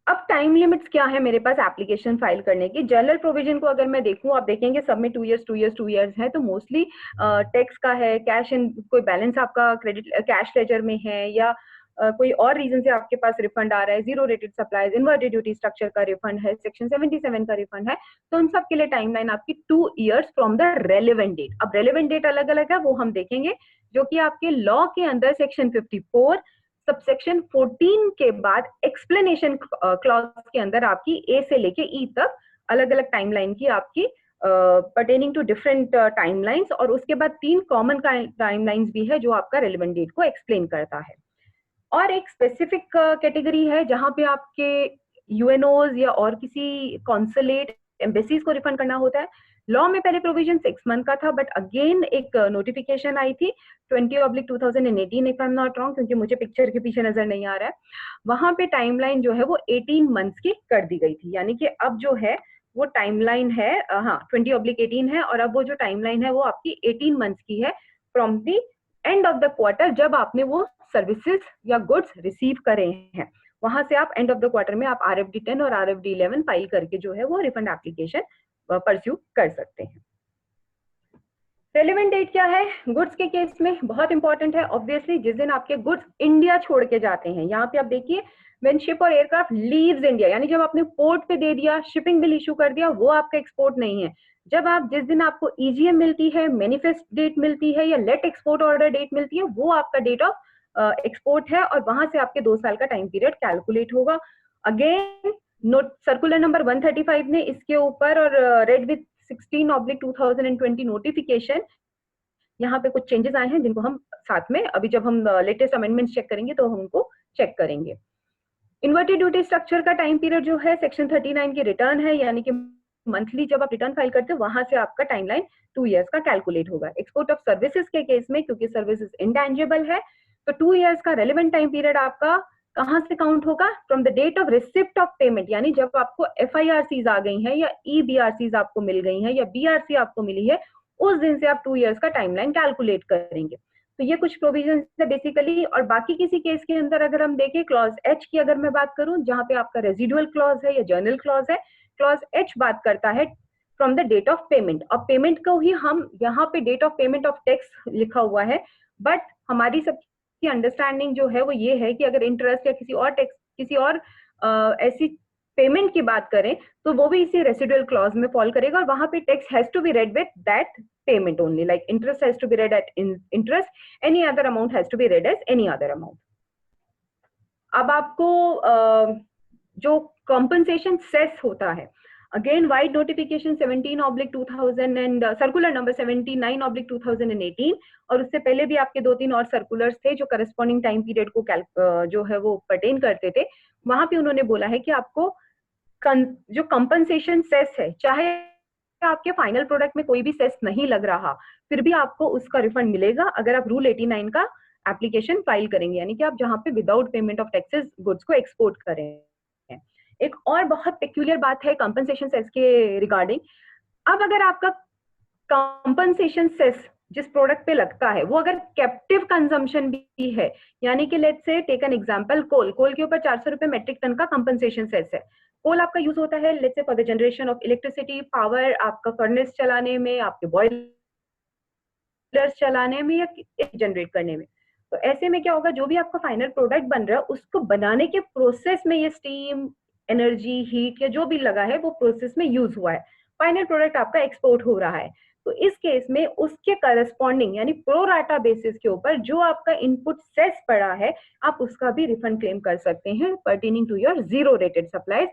Speaker 1: अब टाइम लिमिट्स क्या है मेरे पास एप्लीकेशन फाइल करने की? जनरल प्रोविजन को अगर मैं देखूं, आप देखेंगे सब में 2 years 2 years 2 years है, तो मोस्टली टैक्स का है, कैश इन कोई बैलेंस आपका क्रेडिट कैश लेजर में है, या कोई और रीजन से आपके पास रिफंड आ रहा है, zero rated supplies, inverted duty structure का रिफंड है, सेक्शन 77 का रिफंड है, तो उन सब के लिए टाइमलाइन आपकी 2 years from the relevant date. अब रेलेवेंट डेट अलग अलग है, वो हम देखेंगे, जो कि आपके लॉ के अंदर सेक्शन 54 सबसेक्शन 14 के बाद एक्सप्लेनेशन क्लॉज के अंदर आपकी ए से लेके ई तक अलग अलग टाइमलाइन की आपकी पर्टेनिंग टू डिफरेंट टाइमलाइंस, और उसके बाद 3 कॉमन टाइमलाइंस भी है जो आपका रेलेवेंट डेट को एक्सप्लेन करता है। और एक स्पेसिफिक कैटेगरी है जहां पे आपके यूएनओज या और किसी कॉन्सुलेट एम्बेसीज को रिफंड करना होता है। लॉ में पहले प्रोविजन 6 month का था, बट अगेन एक नोटिफिकेशन आई थी 20/2018 if I am not wrong, क्योंकि मुझे पिक्चर के पीछे नजर नहीं आ रहा है, वहां पे टाइमलाइन जो है वो 18 months की कर दी गई थी, यानी कि अब जो है वो टाइमलाइन है 20/18 है, और अब वो जो टाइमलाइन है वो आपकी 18 months की है from the end of the quarter, जब आपने वो सर्विसेज या गुड्स रिसीव करे हैं, वहां से आप एंड ऑफ द क्वार्टर में आप RFD 10 और RFD 11 फाइल करके जो है वो रिफंड एप्लीकेशन परस्यू कर सकते हैं। रेलेवेंट डेट क्या है गुड्स के केस में? बहुत इंपॉर्टेंट है ऑब्वियसली, जिस दिन आपके गुड्स इंडिया छोड़ के जाते हैं। यहाँ पे आप देखिए, व्हेन शिप और एयरक्राफ्ट लीव्स इंडिया, यानी जब आपने पोर्ट पे दे दिया, शिपिंग बिल इशू कर दिया, वो आपका एक्सपोर्ट नहीं है। जब आप जिस दिन आपको EGM मिलती है, मैनिफेस्ट डेट मिलती है, या लेट एक्सपोर्ट ऑर्डर डेट मिलती है, वो आपका डेट ऑफ एक्सपोर्ट है, और वहां से आपके 2 साल का टाइम पीरियड कैलकुलेट होगा। अगेन नोट सर्कुलर नंबर 135 ने इसके ऊपर, और रेड विथ 16/2020 नोटिफिकेशन, यहाँ पे कुछ चेंजेस आए हैं जिनको हम साथ में अभी जब हम लेटेस्ट अमेंडमेंट्स चेक करेंगे तो हम उनको चेक करेंगे। इन्वर्टेड ड्यूटी स्ट्रक्चर का टाइम पीरियड जो है सेक्शन 39 की रिटर्न है, यानी कि मंथली जब आप रिटर्न फाइल करते हो वहां से आपका टाइमलाइन 2 years का कैलकुलेट होगा। एक्सपोर्ट ऑफ सर्विसेज के केस में, क्योंकि सर्विसेज इंटेंजिबल है, तो 2 years का रेलेवेंट टाइम पीरियड आपका कहां से काउंट होगा? From the date of receipt of payment, यानी जब आपको FIRCs आ गई हैं, या EBRCs आपको मिल गई हैं, या BRC आपको मिली है, उस दिन से आप 2 years का टाइमलाइन कैलकुलेट करेंगे। तो ये कुछ प्रोविजन है बेसिकली। और बाकी किसी केस के अंदर अगर हम देखें, क्लॉज H की अगर मैं बात करूं, जहां पे आपका रेजिडुअल क्लॉज है या जर्नल क्लॉज है, क्लॉज H बात करता है from the date of payment. अब पेमेंट को ही हम यहाँ पे date of payment of tax लिखा हुआ है, बट हमारी सबकी अंडरस्टैंडिंग जो है वो ये है कि अगर इंटरेस्ट या किसी और टैक्स, किसी और ऐसी पेमेंट की बात करें तो वो भी इसी रेसिडुअल क्लॉज में फॉल करेगा, और वहां पे tax has to be read with that payment only, like interest has to be read at interest, any other amount has to be read as any other amount. अब आपको जो compensation cess होता है, again vide notification 17/2000 and circular number 79/2018, और उससे पहले भी आपके 2-3 और सर्कुलर्स थे जो करस्पॉन्डिंग टाइम पीरियड को जो है वो पर्टेन करते थे। वहां पे उन्होंने बोला है कि आपको जो कंपनसेशन सेस है, चाहे आपके फाइनल प्रोडक्ट में कोई भी सेस नहीं लग रहा, फिर भी आपको उसका रिफंड मिलेगा अगर आप रूल 89 का एप्लीकेशन फाइल करेंगे, यानी कि आप जहां पे without payment of taxes goods को एक्सपोर्ट करें। एक और बहुत पेक्यूलियर बात है कंपनसेशन सेस के रिगार्डिंग। अब अगर आपका कंपनसेशन सेस जिस प्रोडक्ट पे लगता है वो अगर कैप्टिव कंजम्पशन भी है, यानी कि let's say take an example, कोल के ऊपर 400 रुपए मेट्रिक टन का कंपनसेशन सेस है। कोल आपका यूज होता है let's say for the generation of electricity power, आपका फर्नेस चलाने में, आपके बॉयलर्स चलाने में, या जनरेट करने में। तो ऐसे में क्या होगा, जो भी आपका फाइनल प्रोडक्ट बन रहा है उसको बनाने के प्रोसेस में ये स्टीम, एनर्जी, हीट या जो भी लगा है वो प्रोसेस में यूज हुआ है, फाइनल प्रोडक्ट आपका एक्सपोर्ट हो रहा है। तो इस केस में उसके करस्पॉन्डिंग यानी प्रो राटा बेसिस के ऊपर जो आपका इनपुट सेस पड़ा है, आप उसका भी रिफंड क्लेम कर सकते हैं pertaining to your zero rated supplies,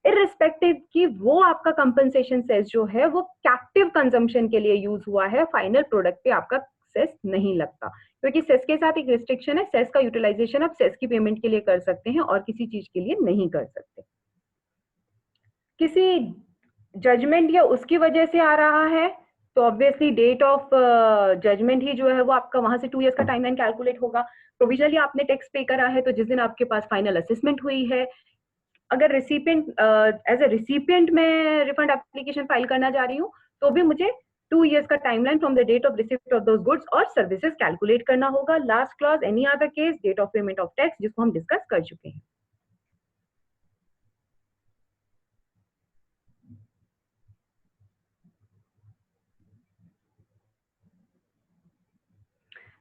Speaker 1: irrespective कि वो आपका कंपनसेशन सेस जो है वो कैप्टिव कंजम्पशन के लिए यूज हुआ है, फाइनल प्रोडक्ट पे आपका सेस नहीं लगता। क्योंकि सेस के साथ एक रिस्ट्रिक्शन है, सेस का यूटिलाइजेशन आप सेस की पेमेंट के लिए कर सकते हैं और किसी चीज के लिए नहीं कर सकते। किसी जजमेंट या उसकी वजह से आ रहा है तो ऑब्वियसली डेट ऑफ जजमेंट ही जो है वो आपका वहां से 2 इयर्स का टाइमलाइन कैलकुलेट होगा। प्रोविजनली आपने टैक्स पे करा है तो जिस दिन आपके पास फाइनल असेसमेंट हुई है, अगर रिसिपिएंट एज ए रिसिपिएंट में रिफंड एप्लीकेशन फाइल करना जा रही हूँ तो भी मुझे 2 इयर्स का timeline from the date of receipt of those goods और सर्विसेज कैलकुलेट करना होगा। Last clause any other case date of payment of tax, जिसको हम डिस्कस कर चुके हैं।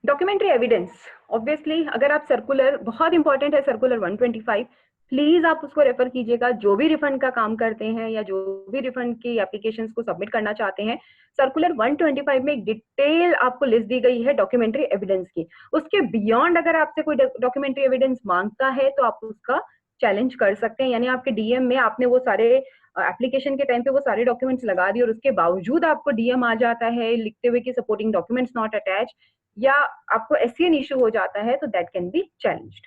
Speaker 1: डॉक्यूमेंट्री एविडेंस, ऑब्वियसली अगर आप सर्कुलर, बहुत इंपॉर्टेंट है सर्कुलर 125, प्लीज आप उसको रेफर कीजिएगा। जो भी रिफंड का काम करते हैं या जो भी रिफंड की एप्लीकेशंस को सबमिट करना चाहते हैं, सर्कुलर 125 में एक डिटेल आपको लिस्ट दी गई है डॉक्यूमेंट्री एविडेंस की। उसके बियॉन्ड अगर आपसे कोई डॉक्यूमेंट्री एविडेंस मांगता है तो आप उसका चैलेंज कर सकते हैं, यानी आपके डीएम में आपने वो सारे एप्लीकेशन के टाइम पे वो सारे डॉक्यूमेंट्स लगा दिए और उसके बावजूद आपको डीएम आ जाता है लिखते हुए कि सपोर्टिंग डॉक्यूमेंट्स नॉट अटैच, या आपको एससीएन इशू हो जाता है, तो that can be challenged.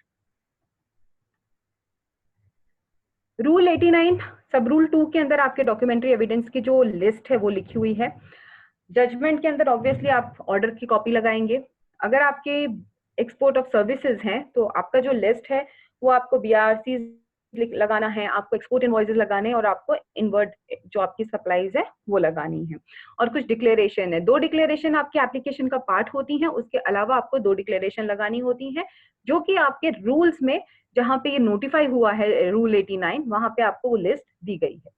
Speaker 1: Rule 89 सब रूल 2 के अंदर आपके डॉक्यूमेंट्री एविडेंस की जो लिस्ट है वो लिखी हुई है। जजमेंट के अंदर ऑब्वियसली आप ऑर्डर की कॉपी लगाएंगे। अगर आपके एक्सपोर्ट ऑफ सर्विसेज हैं तो आपका जो लिस्ट है वो आपको बीआरसी लगाना है, आपको एक्सपोर्ट इनवॉइसेस लगाने हैं और आपको इनवर्ट जो आपकी सप्लाईज है वो लगानी है। और कुछ डिक्लेरेशन है, 2 डिक्लेरेशन आपके एप्लीकेशन का पार्ट होती हैं, उसके अलावा आपको 2 डिक्लेरेशन लगानी होती हैं जो कि आपके रूल्स में जहां पे ये नोटिफाई हुआ है रूल 89 वहां पे आपको वो लिस्ट दी गई है।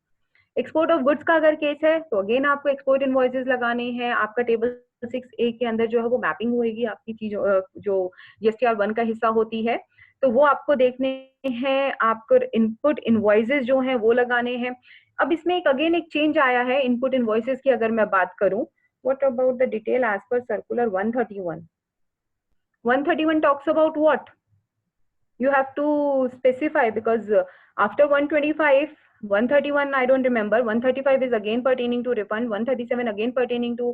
Speaker 1: एक्सपोर्ट ऑफ गुड्स का अगर केस है तो अगेन आपको एक्सपोर्ट इनवॉइसेस लगाने हैं। आपका टेबल 6A के अंदर जो है वो मैपिंग होगी आपकी चीज जो जीएसटीआर 1 का हिस्सा होती है, तो वो आपको देखने हैं। आपको इनपुट इनवॉइसेस जो हैं वो लगाने हैं। अब इसमें एक अगेन एक चेंज आया है इनपुट इनवॉइसेस की अगर मैं बात करूं, what about the detail as per circular 131? 131 talks about what? You have to specify because after 125, 131 I don't remember, 135 is again pertaining to refund, 137 again pertaining to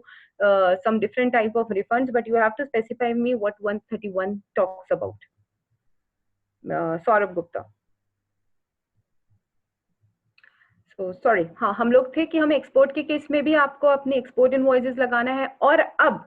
Speaker 1: some different type of refunds, but you have to specify me what 131 talks about. Saurabh Gupta. तो sorry, हाँ हम लोग थे कि हमें export के case में भी आपको अपने एक्सपोर्ट इनवॉइसेस लगाना है और अब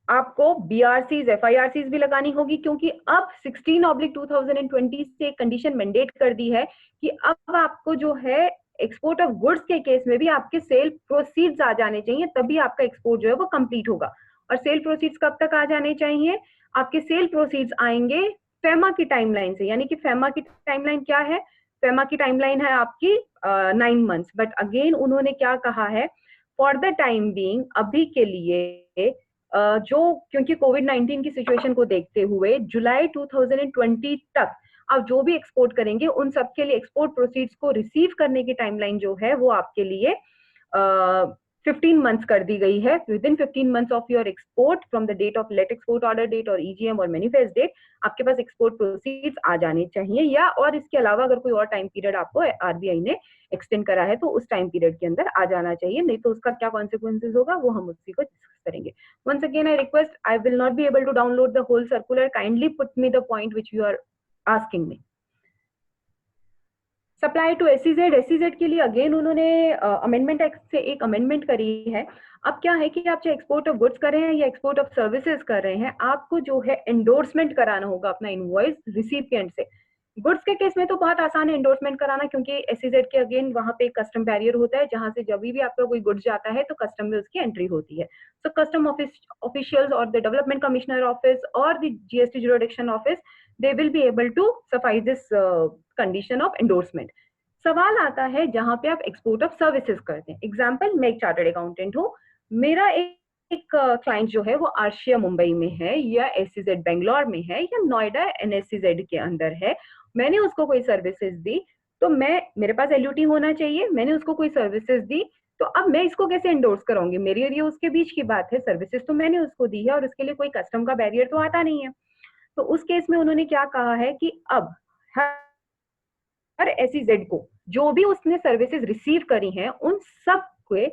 Speaker 1: आपको बीआरसीज एफआईआरसीज भी लगानी होगी, क्योंकि अब 16/2020 से कंडीशन मैंडेट कर दी है कि अब आपको जो है एक्सपोर्ट ऑफ गुड्स के केस में भी आपके सेल प्रोसीड्स आ जाने चाहिए, तभी आपका एक्सपोर्ट जो है वो कंप्लीट होगा। और सेल प्रोसीड्स कब तक आ जाने चाहिए? आपके सेल प्रोसीड्स आएंगे फेमा की टाइमलाइन से, यानी कि फेमा की टाइमलाइन क्या है? फेमा की टाइमलाइन है आपकी 9 मंथ्स, बट अगेन उन्होंने क्या कहा है, फॉर द टाइम बीइंग अभी के लिए जो क्योंकि कोविड-19 की सिचुएशन को देखते हुए जुलाई 2020 तक आप जो भी एक्सपोर्ट करेंगे उन सब के लिए एक्सपोर्ट प्रोसीड्स को रिसीव करने की टाइमलाइन जो है वो आपके लिए 15 months कर दी गई है. Within 15 months of your export from the date of let export order date और EGM और manifest date आपके पास export proceeds आ जाने चाहिए, या और इसके अलावा अगर कोई और टाइम पीरियड आपको RBI ने एक्सटेंड करा है तो उस टाइम पीरियड के अंदर आ जाना चाहिए, नहीं तो उसका क्या कॉन्सिक्वेंसेज होगा वो हम उसी को डिस्कस करेंगे. Once again I request, I will not be able to download the whole circular. Kindly put me the point which you are asking me. Supply to SEZ, SEZ के लिए अगेन उन्होंने amendment act से एक amendment करी है. अब क्या है कि आप चाहे एक्सपोर्ट ऑफ गुड्स कर रहे हैं या एक्सपोर्ट ऑफ सर्विसेज कर रहे हैं, आपको जो है एंडोर्समेंट कराना होगा अपना इनवॉइस रिसिपिएंट से. गुड्स के केस में तो बहुत आसान है एंडोर्समेंट कराना, क्योंकि एसईजेड के अगेन वहां पे एक कस्टम बैरियर होता है जहां से जब भी आपका कोई गुड्स जाता है तो कस्टम में उसकी एंट्री होती है. सो कस्टम ऑफिशियल्स और द डेवलपमेंट कमिश्नर ऑफिस और the GST jurisdiction office, they will be able to suffice this condition of endorsement. सवाल आता है जहां पे आप एक्सपोर्ट ऑफ सर्विसेज करते हैं. एग्जांपल, मैं एक चार्टर्ड अकाउंटेंट हूँ, मेरा एक क्लाइंट जो है वो आर्शिया मुंबई में है या एसईजेड बेंगलोर में है या नोएडा एनएसईजेड के अंदर है. मैंने उसको कोई सर्विसेज दी तो मेरे पास एलयूटी होना चाहिए, मैंने उसको कोई सर्विसेज दी, तो अब मैं इसको कैसे एंडोर्स कराऊंगी? मेरी और ये उसके बीच की बात है, सर्विसेज तो मैंने उसको दी है और उसके लिए कोई कस्टम का बैरियर तो आता नहीं है. तो उस केस में उन्होंने क्या कहा है कि अब हर एसईजेड को जो भी उसने सर्विसेज रिसीव करी हैं उन सब के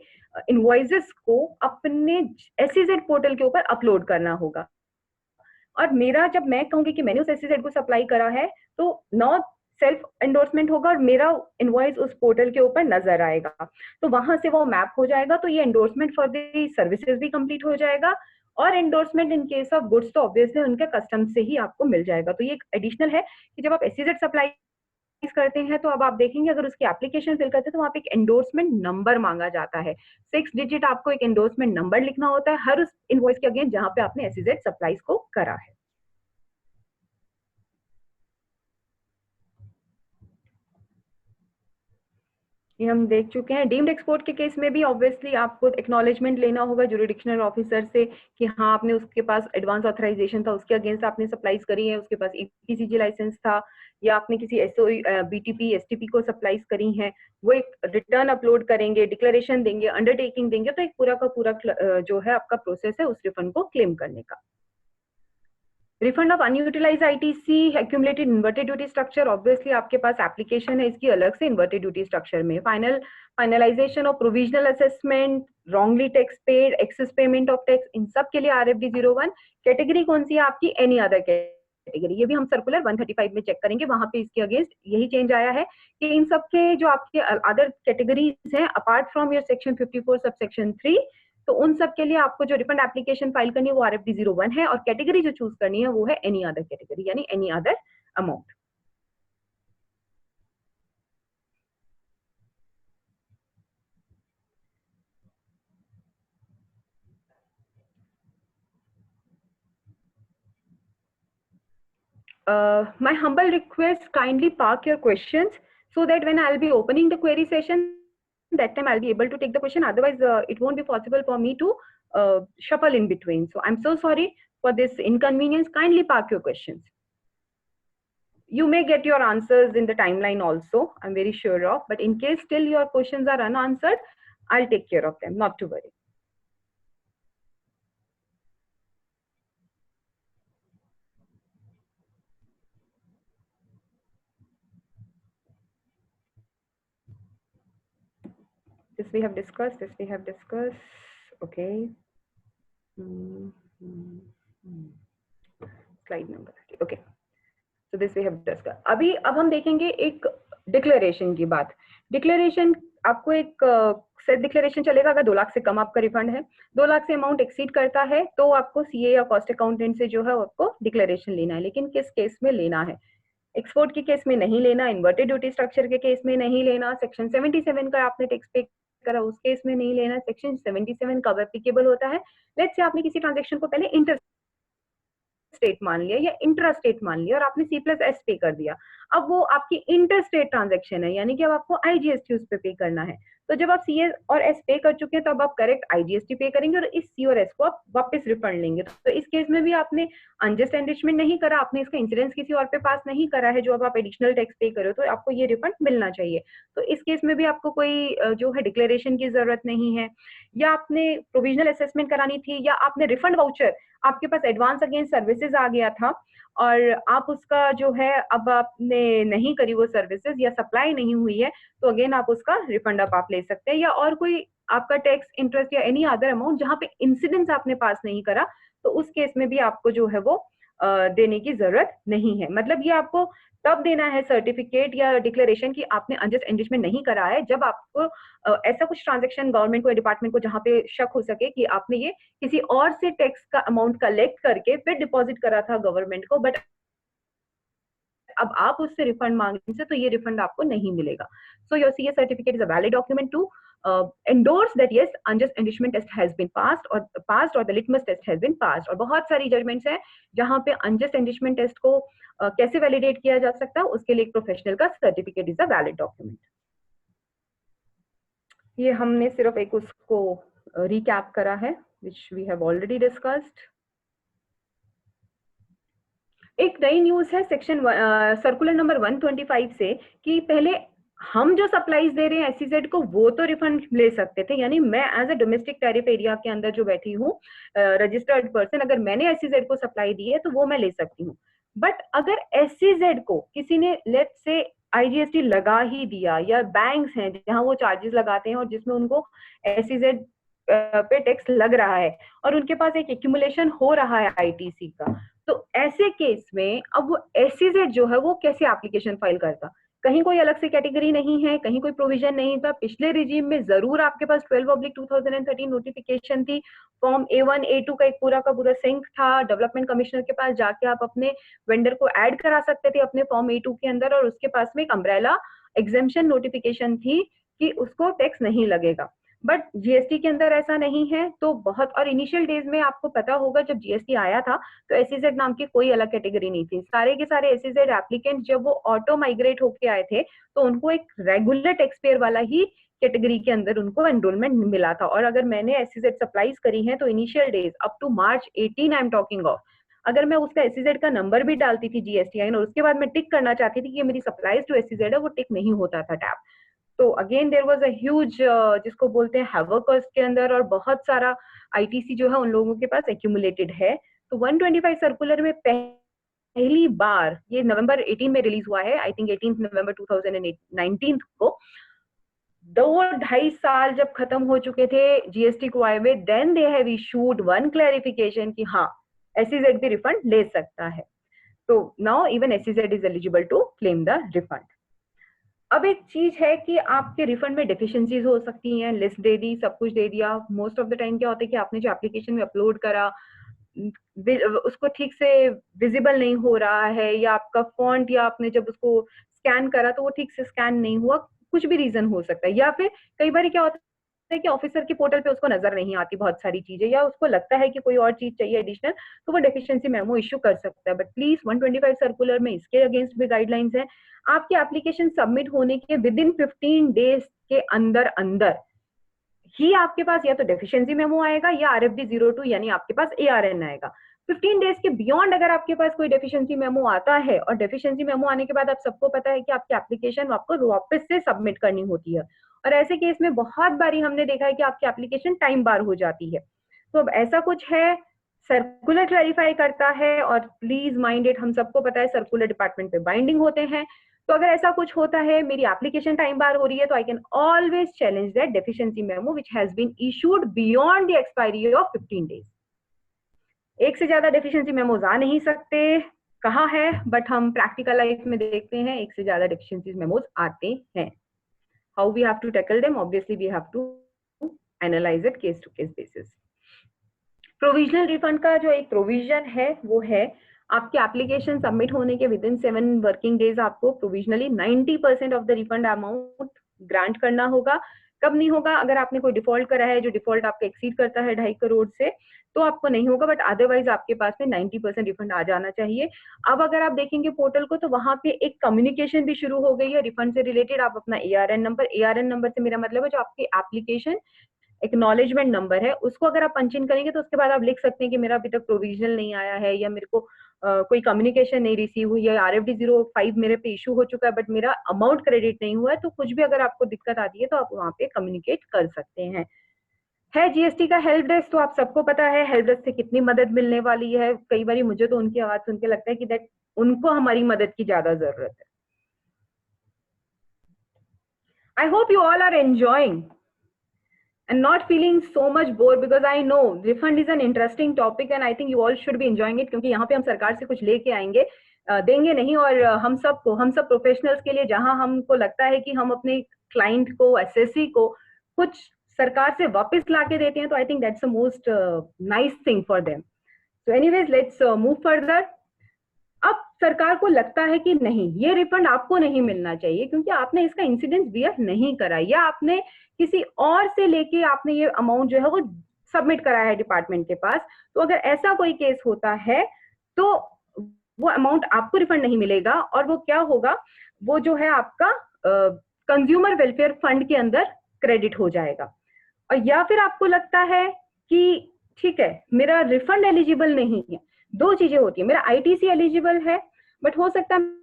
Speaker 1: इनवॉइसेस को अपने एसईजेड पोर्टल के ऊपर अपलोड करना होगा. और मेरा जब मैं कहूंगी कि मैंने उस एसईजेड को सप्लाई करा है तो नॉट सेल्फ एंडोर्समेंट होगा और मेरा इनवॉइस उस पोर्टल के ऊपर नजर आएगा, तो वहां से वो मैप हो जाएगा. तो ये एंडोर्समेंट फॉर दी सर्विसेज भी कंप्लीट हो जाएगा और endorsement in case of goods तो ऑब्वियसली उनके कस्टम से ही आपको मिल जाएगा. तो ये एक एडिशनल है कि जब आप एसईजेड सप्लाई करते हैं तो अब आप देखेंगे अगर उसकी एप्लीकेशन फिल करते हैं तो वहां पे एक एंडोर्समेंट नंबर मांगा जाता है. 6 डिजिट आपको एक एंडोर्समेंट नंबर लिखना होता है हर उस इनवॉइस के अगेंस्ट जहां पे आपने एसईजेड सप्लाईज को करा है. ये हम देख चुके हैं. डीम्ड एक्सपोर्ट के केस में भी ऑब्वियसली आपको एक्नॉलेजमेंट लेना होगा जुरिडिक्शनल ऑफिसर से कि हाँ आपने उसके पास एडवांस ऑथराइजेशन था, उसके अगेंस्ट आपने सप्लाईज करी है, उसके पास ईपीसीजी लाइसेंस था या आपने किसी एसओई बीटीपी एसटीपी को सप्लाईज करी हैं. वो एक रिटर्न अपलोड करेंगे, डिक्लेरेशन देंगे, अंडरटेकिंग देंगे, तो एक पूरा का पूरा जो है आपका प्रोसेस है उस रिफंड को क्लेम करने का. Refund of unutilise ITC accumulated inverted duty structure, obviously आपके पास एप्लीकेशन है इसकी अलग से इन्वर्टेड ड्यूटी स्ट्रक्चर में. Finalisation of provisional assessment, wrongly tax paid, excess payment of tax, इन सब के लिए RFD 01. कैटेगरी कौन सी है आपकी? Any other category. ये भी हम सर्कुलर 135 में चेक करेंगे, वहां पे इसके अगेंस्ट यही चेंज आया है कि इन सब के जो आपके अदर कैटेगरीज हैं apart from your section 54 sub section 3, तो उन सब के लिए आपको जो रिफंड एप्लीकेशन फाइल करनी है वो RFD 01 है और कैटेगरी जो चूज करनी है वो है एनी अदर कैटेगरी यानी any other amount. My humble request, kindly park your questions so that when I'll be opening the query session, that time I'll be able to take the question. Otherwise, it won't be possible for me to shuffle in between. So I'm so sorry for this inconvenience. Kindly park your questions. You may get your answers in the timeline also, I'm very sure of. But in case still your questions are unanswered, I'll take care of them, not to worry. This we have discussed, this we have discussed. Okay. Slide number 30. Okay. So this we have discussed. अभी अब हम देखेंगे एक declaration की बात. Declaration आपको एक set declaration चलेगा अगर 2 लाख से कम आपका रिफंड है. 2 लाख से अमाउंट एक्सीड करता है तो आपको सीए या कॉस्ट अकाउंटेंट से जो है आपको डिक्लेरेशन लेना है. लेकिन किस केस में लेना है? एक्सपोर्ट के केस में नहीं लेना, इन्वर्टेड ड्यूटी स्ट्रक्चर के केस में नहीं लेना, सेक्शन 77 का आपने टैक्स पे करा उस केस में नहीं लेना. सेक्शन 77 कब एप्लीकेबल होता है? लेट्स से आपने किसी ट्रांजैक्शन को पहले इंटर स्टेट मान लिया या इंट्रा स्टेट मान लिया और आपने C+S पे कर दिया. अब वो आपकी इंटर स्टेट ट्रांजैक्शन है यानी कि अब आपको IGST उस पे करना है. तो जब आप सी और एस पे कर चुके हैं तो अब आप करेक्ट IGST पे करेंगे और इस सी और एस को आप वापस रिफंड लेंगे। तो इस केस में भी आपने अनजस्ट एनरिचमेंट नहीं करा, आपने इसका इंसिडेंस किसी और पे पास नहीं करा है, जो अब आप एडिशनल टैक्स पे करो तो आपको ये रिफंड मिलना चाहिए। तो इस केस में भी आपको कोई जो है डिक्लेरेशन की जरूरत नहीं है, या आपने प्रोविजनल असेसमेंट करानी थी, या आपने रिफंड वाउचर, आपके पास एडवांस अगेंस्ट सर्विसेज आ गया था और आप उसका जो है अब आपने नहीं करी वो सर्विसेज या सप्लाई नहीं हुई है, तो अगेन आप उसका रिफंड आप ले सकते हैं। या और कोई आपका टैक्स, इंटरेस्ट या एनी अदर अमाउंट जहां पे इंसिडेंस आपने पास नहीं करा, तो उस केस में भी आपको जो है वो देने की जरूरत नहीं है। मतलब ये आपको तब देना है सर्टिफिकेट या डिक्लेरेशन कि आपने अनजस्ट एनरिचमेंट नहीं करा है, जब आपको ऐसा कुछ ट्रांजैक्शन गवर्नमेंट को या डिपार्टमेंट को जहां पे शक हो सके कि आपने ये किसी और से टैक्स का अमाउंट कलेक्ट करके फिर डिपॉजिट करा था गवर्नमेंट को, बट अब आप उससे रिफंड मांगने से तो ये रिफंड आपको नहीं मिलेगा। So your CA certificate is a valid document to endorse that yes, unjust enrichment test has been passed or the litmus test has been passed। और बहुत सारी जजमेंट्स हैं जहां पे unjust enrichment test को कैसे वैलिडेट किया जा सकता है, उसके लिए एक प्रोफेशनल का certificate is a valid document. ये हमने सिर्फ एक उसको रिकैप करा है which we have already discussed. एक नई न्यूज है सेक्शन सर्कुलर नंबर 125 से कि पहले हम जो सप्लाईज दे रहे हैं SEZ को वो तो रिफंड ले सकते थे, यानी मैं as a domestic tariff area के अंदर जो बैठी हूँ रजिस्टर्ड पर्सन, अगर मैंने SEZ को सप्लाई दी है तो वो मैं ले सकती हूँ। बट अगर SEZ को किसी ने लेट्स से IGST लगा ही दिया, या बैंक्स हैं जहां वो चार्जेस लगाते हैं और जिसमें उनको SEZ पे टैक्स लग रहा है और उनके पास एक एक्यूमुलेशन हो रहा है ITC का, तो ऐसे केस में अब वो SEZ जो है वो कैसे एप्लीकेशन फाइल करता? कहीं कोई अलग से कैटेगरी नहीं है, कहीं कोई प्रोविजन नहीं था। पिछले रिजीम में जरूर आपके पास 12/2013 नोटिफिकेशन थी, फॉर्म A1 A2 का एक पूरा का पूरा सिंक था, डेवलपमेंट कमिश्नर के पास जाके आप अपने वेंडर को ऐड करा सकते थे अपने फॉर्म A2 के अंदर, और उसके पास में एक अम्ब्रेला एग्जेम्पशन नोटिफिकेशन थी कि उसको टैक्स नहीं लगेगा। बट GST के अंदर ऐसा नहीं है। तो बहुत, और इनिशियल डेज में आपको पता होगा जब GST आया था तो SEZ नाम की कोई अलग कैटेगरी नहीं थी। सारे के सारे SEZ एप्लीकेंट जब वो ऑटो माइग्रेट होके आए थे तो उनको एक रेगुलर टैक्स पेयर वाला ही कैटेगरी के अंदर उनको एनरोलमेंट मिला था। और अगर मैंने SEZ सप्लाईज करी है तो initial days up to March 18 I am talking of, अगर मैं उसका SEZ का नंबर भी डालती थी GSTIN और उसके बाद मैं टिक करना चाहती थी कि मेरी सप्लाईज टू SEZ है, वो टिक नहीं होता था टैब। तो again there was a huge जिसको बोलते हैं हैवक के अंदर, और बहुत सारा ITC जो है उन लोगों के पास एक्यूमुलेटेड है। तो 125 सर्कुलर में पहली बार ये नवंबर 18 में रिलीज हुआ है, आई थिंक 18 नवंबर 2019 को। 2-2.5 साल जब खत्म हो चुके थे GST को आए हुए, then they have issued one clarification कि हाँ SEZ भी रिफंड ले सकता है। तो now even SEZ is eligible to claim the refund. अब एक चीज है कि आपके रिफंड में डेफिशिएंसीज हो सकती हैं, लिस्ट दे दी, सब कुछ दे दिया। मोस्ट ऑफ द टाइम क्या होता है कि आपने जो एप्लीकेशन में अपलोड करा उसको ठीक से विजिबल नहीं हो रहा है, या आपका फॉन्ट, या आपने जब उसको स्कैन करा तो वो ठीक से स्कैन नहीं हुआ, कुछ भी रीजन हो सकता है। या फिर कई बार क्या होता है कि ऑफिसर के पोर्टल पे उसको नजर नहीं आती बहुत सारी चीजें, या उसको लगता है कि कोई और चीज चाहिए एडिशनल, तो वो डेफिशिएंसी मेमो इश्यू कर सकता है। बट प्लीज 125 सर्कुलर में इसके अगेंस्ट भी गाइडलाइंस है। आपकी एप्लीकेशन सबमिट होने के विदिन 15 डेज के अंदर अंदर ही आपके पास या तो डेफिशिएंसी मेमो आएगा या RFD 02 यानी आपके पास ARN आएगा। 15 डेज के बियॉन्ड अगर आपके पास कोई डेफिशिएंसी मेमो आता है, और डेफिशिएंसी मेमो आने के बाद आप सबको पता है कि आपकी एप्लीकेशन आपको वापस से सबमिट करनी होती है, और ऐसे केस में बहुत बारी हमने देखा है कि आपकी एप्लीकेशन टाइम बार हो जाती है। तो अब ऐसा कुछ है, सर्कुलर क्लैरिफाई करता है, और प्लीज माइंड इट, हम सबको पता है सर्कुलर डिपार्टमेंट पे बाइंडिंग होते हैं। तो अगर ऐसा कुछ होता है, मेरी एप्लीकेशन टाइम बार हो रही है, तो I can always challenge that deficiency memo which has been issued beyond the expiry of 15 days. एक से ज्यादा डेफिशिएंसी मेमोज आ नहीं सकते, कहा है, बट हम प्रैक्टिकल लाइफ में देखते हैं एक से ज्यादा डेफिशिएंसी मेमोज आते हैं। How we have to tackle them? Obviously we have to analyze it case to case basis. Provisional refund का जो एक प्रोविजन है वो है, आपकी एप्लीकेशन सबमिट होने के विदिन 7 वर्किंग डेज आपको provisionally 90% of the refund amount grant करना होगा। कब नहीं होगा? अगर आपने कोई डिफॉल्ट करा है, जो डिफॉल्ट आपका एक्सीड करता है 2.5 करोड़ से, तो आपको नहीं होगा, बट अदरवाइज आपके पास में 90% रिफंड आ जाना चाहिए। अब अगर आप देखेंगे पोर्टल को, तो वहां पे एक कम्युनिकेशन भी शुरू हो गई है रिफंड से रिलेटेड। आप अपना ARN नंबर से मेरा मतलब है जो आपकी एप्लीकेशन एक्नॉलेजमेंट नंबर है, उसको अगर आप पंच इन करेंगे तो उसके बाद आप लिख सकते हैं कि मेरा अभी तक प्रोविजनल नहीं आया है, या मेरे को कोई कम्युनिकेशन नहीं रिसीव हुई है, RFD 05 मेरे पे इशू हो चुका है बट मेरा अमाउंट क्रेडिट नहीं हुआ है। तो कुछ भी अगर आपको दिक्कत आती है तो आप वहां पे कम्युनिकेट कर सकते हैं। है जीएसटी का हेल्प डेस्क, तो आप सबको पता है हेल्प डेस्क से कितनी मदद मिलने वाली है। कई बार मुझे तो उनकी आवाज सुन के लगता है कि दैट उनको हमारी मदद की ज्यादा जरूरत है। I hope you all are enjoying and not feeling so much bored, because I know refund is an interesting topic and I think you all should be enjoying it, क्योंकि यहाँ पे हम सरकार से कुछ लेके आएंगे, देंगे नहीं। और हम सब प्रोफेशनल्स के लिए जहां हमको लगता है कि हम अपने क्लाइंट को, एसएससी को कुछ सरकार से वापस ला के देते हैं, तो I think that's the most nice thing for them. So anyways, let's move further. अब सरकार को लगता है कि नहीं, ये रिफंड आपको नहीं मिलना चाहिए क्योंकि आपने इसका इंसिडेंस बियर नहीं करा, या आपने किसी और से लेके आपने ये अमाउंट जो है वो सबमिट कराया है डिपार्टमेंट के पास। तो अगर ऐसा कोई केस होता है तो वो अमाउंट आपको रिफंड नहीं मिलेगा, और वो क्या होगा, वो जो है आपका कंज्यूमर वेलफेयर फंड के अंदर क्रेडिट हो जाएगा। और या फिर आपको लगता है कि ठीक है मेरा रिफंड एलिजिबल नहीं है, दो चीजें होती है, मेरा आईटीसी एलिजिबल है बट हो सकता है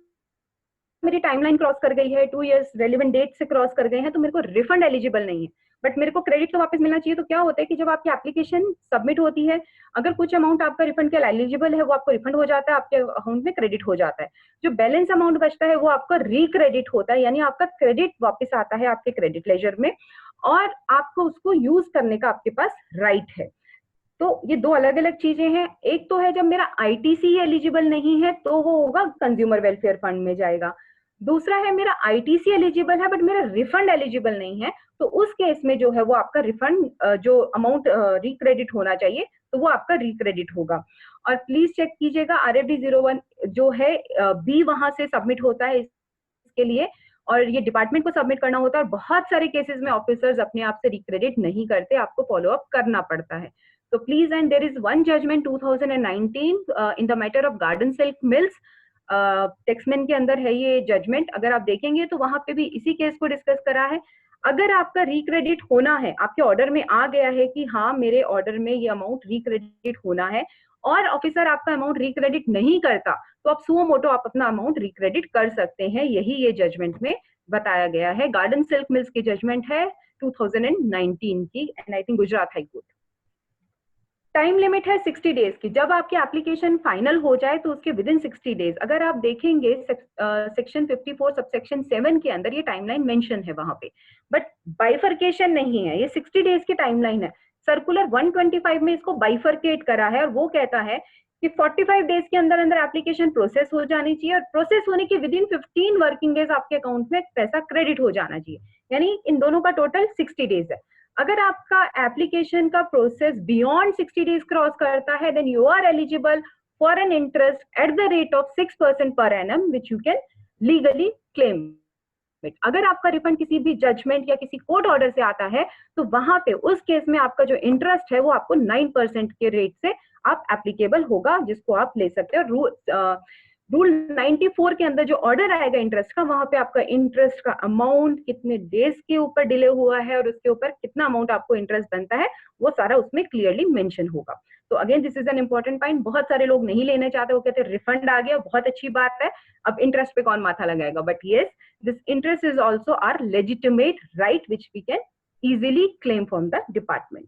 Speaker 1: मेरी टाइमलाइन क्रॉस कर गई है, 2 इयर्स रेलिवेंट डेट से क्रॉस कर गए हैं, तो मेरे को रिफंड एलिजिबल नहीं है बट मेरे को क्रेडिट तो वापस मिलना चाहिए। तो क्या होता है कि जब आपकी एप्लीकेशन सबमिट होती है, अगर कुछ अमाउंट आपका रिफंड के लिए एलिजिबल है वो आपको रिफंड हो जाता है, आपके अकाउंट में क्रेडिट हो जाता है। जो बैलेंस अमाउंट बचता है वो आपका रिक्रेडिट होता है, यानी आपका क्रेडिट वापस आता है आपके क्रेडिट लेजर में, और आपको उसको यूज करने का आपके पास राइट है। तो ये दो अलग अलग चीजें हैं। एक तो है जब मेरा आईटीसी एलिजिबल नहीं है तो वो होगा कंज्यूमर वेलफेयर फंड में जाएगा। दूसरा है मेरा आईटीसी एलिजिबल है बट मेरा रिफंड एलिजिबल नहीं है, तो उस केस में जो है वो आपका रिफंड जो अमाउंट रिक्रेडिट होना चाहिए तो वो आपका रिक्रेडिट होगा। और प्लीज चेक कीजिएगा RFD 01 जो है बी वहां से सबमिट होता है इसके लिए, और ये डिपार्टमेंट को सबमिट करना होता है। और बहुत सारे केसेस में ऑफिसर्स अपने आप से रिक्रेडिट नहीं करते, आपको फॉलो अप करना पड़ता है। So please, and there is one judgment 2019 in the matter of Garden Silk Mills, टेक्समेन के अंदर है ये जजमेंट। अगर आप देखेंगे तो वहां पे भी इसी केस को डिस्कस करा है। अगर आपका रिक्रेडिट होना है, आपके ऑर्डर में आ गया है कि हाँ मेरे ऑर्डर में ये अमाउंट रिक्रेडिट होना है, और ऑफिसर आपका अमाउंट रिक्रेडिट नहीं करता, तो आप सुओ मोटो आप अपना अमाउंट रिक्रेडिट कर सकते हैं। यही ये जजमेंट में बताया गया है। गार्डन सिल्क मिल्स की जजमेंट है 2019 की, and I think Gujarat high court. Time limit है 60 डेज की। जब आपकी एप्लीकेशन फाइनल हो जाए तो उसके विद इन 60 डेज, अगर आप देखेंगे सेक्शन 54 सबसेक्शन 7 के अंदर ये टाइमलाइन मेंशन है वहां पे, बट बाइफर्केशन नहीं है, ये 60 डेज की टाइमलाइन है। सर्कुलर 125 में इसको बाइफर्केट करा है, और वो कहता है कि 45 डेज के अंदर अंदर एप्लीकेशन प्रोसेस हो जानी चाहिए, और प्रोसेस होने के विद इन 15 वर्किंग डेज आपके अकाउंट में पैसा क्रेडिट हो जाना चाहिए, यानी इन दोनों का टोटल 60 डेज है। अगर आपका एप्लीकेशन का प्रोसेस बियॉन्ड 60 डेज क्रॉस करता है, then you are eligible for an interest at the rate of 6% per annum which you can legally claim it. अगर आपका रिफंड किसी भी जजमेंट या किसी कोर्ट ऑर्डर से आता है तो वहां पे उस केस में आपका जो इंटरेस्ट है वो आपको 9% के रेट से आप एप्लीकेबल होगा, जिसको आप ले सकते हो। रूल 94 के अंदर जो ऑर्डर आएगा इंटरेस्ट का, वहां पे आपका इंटरेस्ट का अमाउंट कितने डेज के ऊपर डिले हुआ है और उसके ऊपर कितना अमाउंट आपको इंटरेस्ट बनता है वो सारा उसमें क्लियरली मेंशन होगा। तो again this is an important point. बहुत सारे लोग नहीं लेने चाहते, वो कहते हैं रिफंड आ गया बहुत अच्छी बात है, अब इंटरेस्ट पे कौन माथा लगाएगा। But yes, this interest is also are legitimate right which we can easily claim from the department.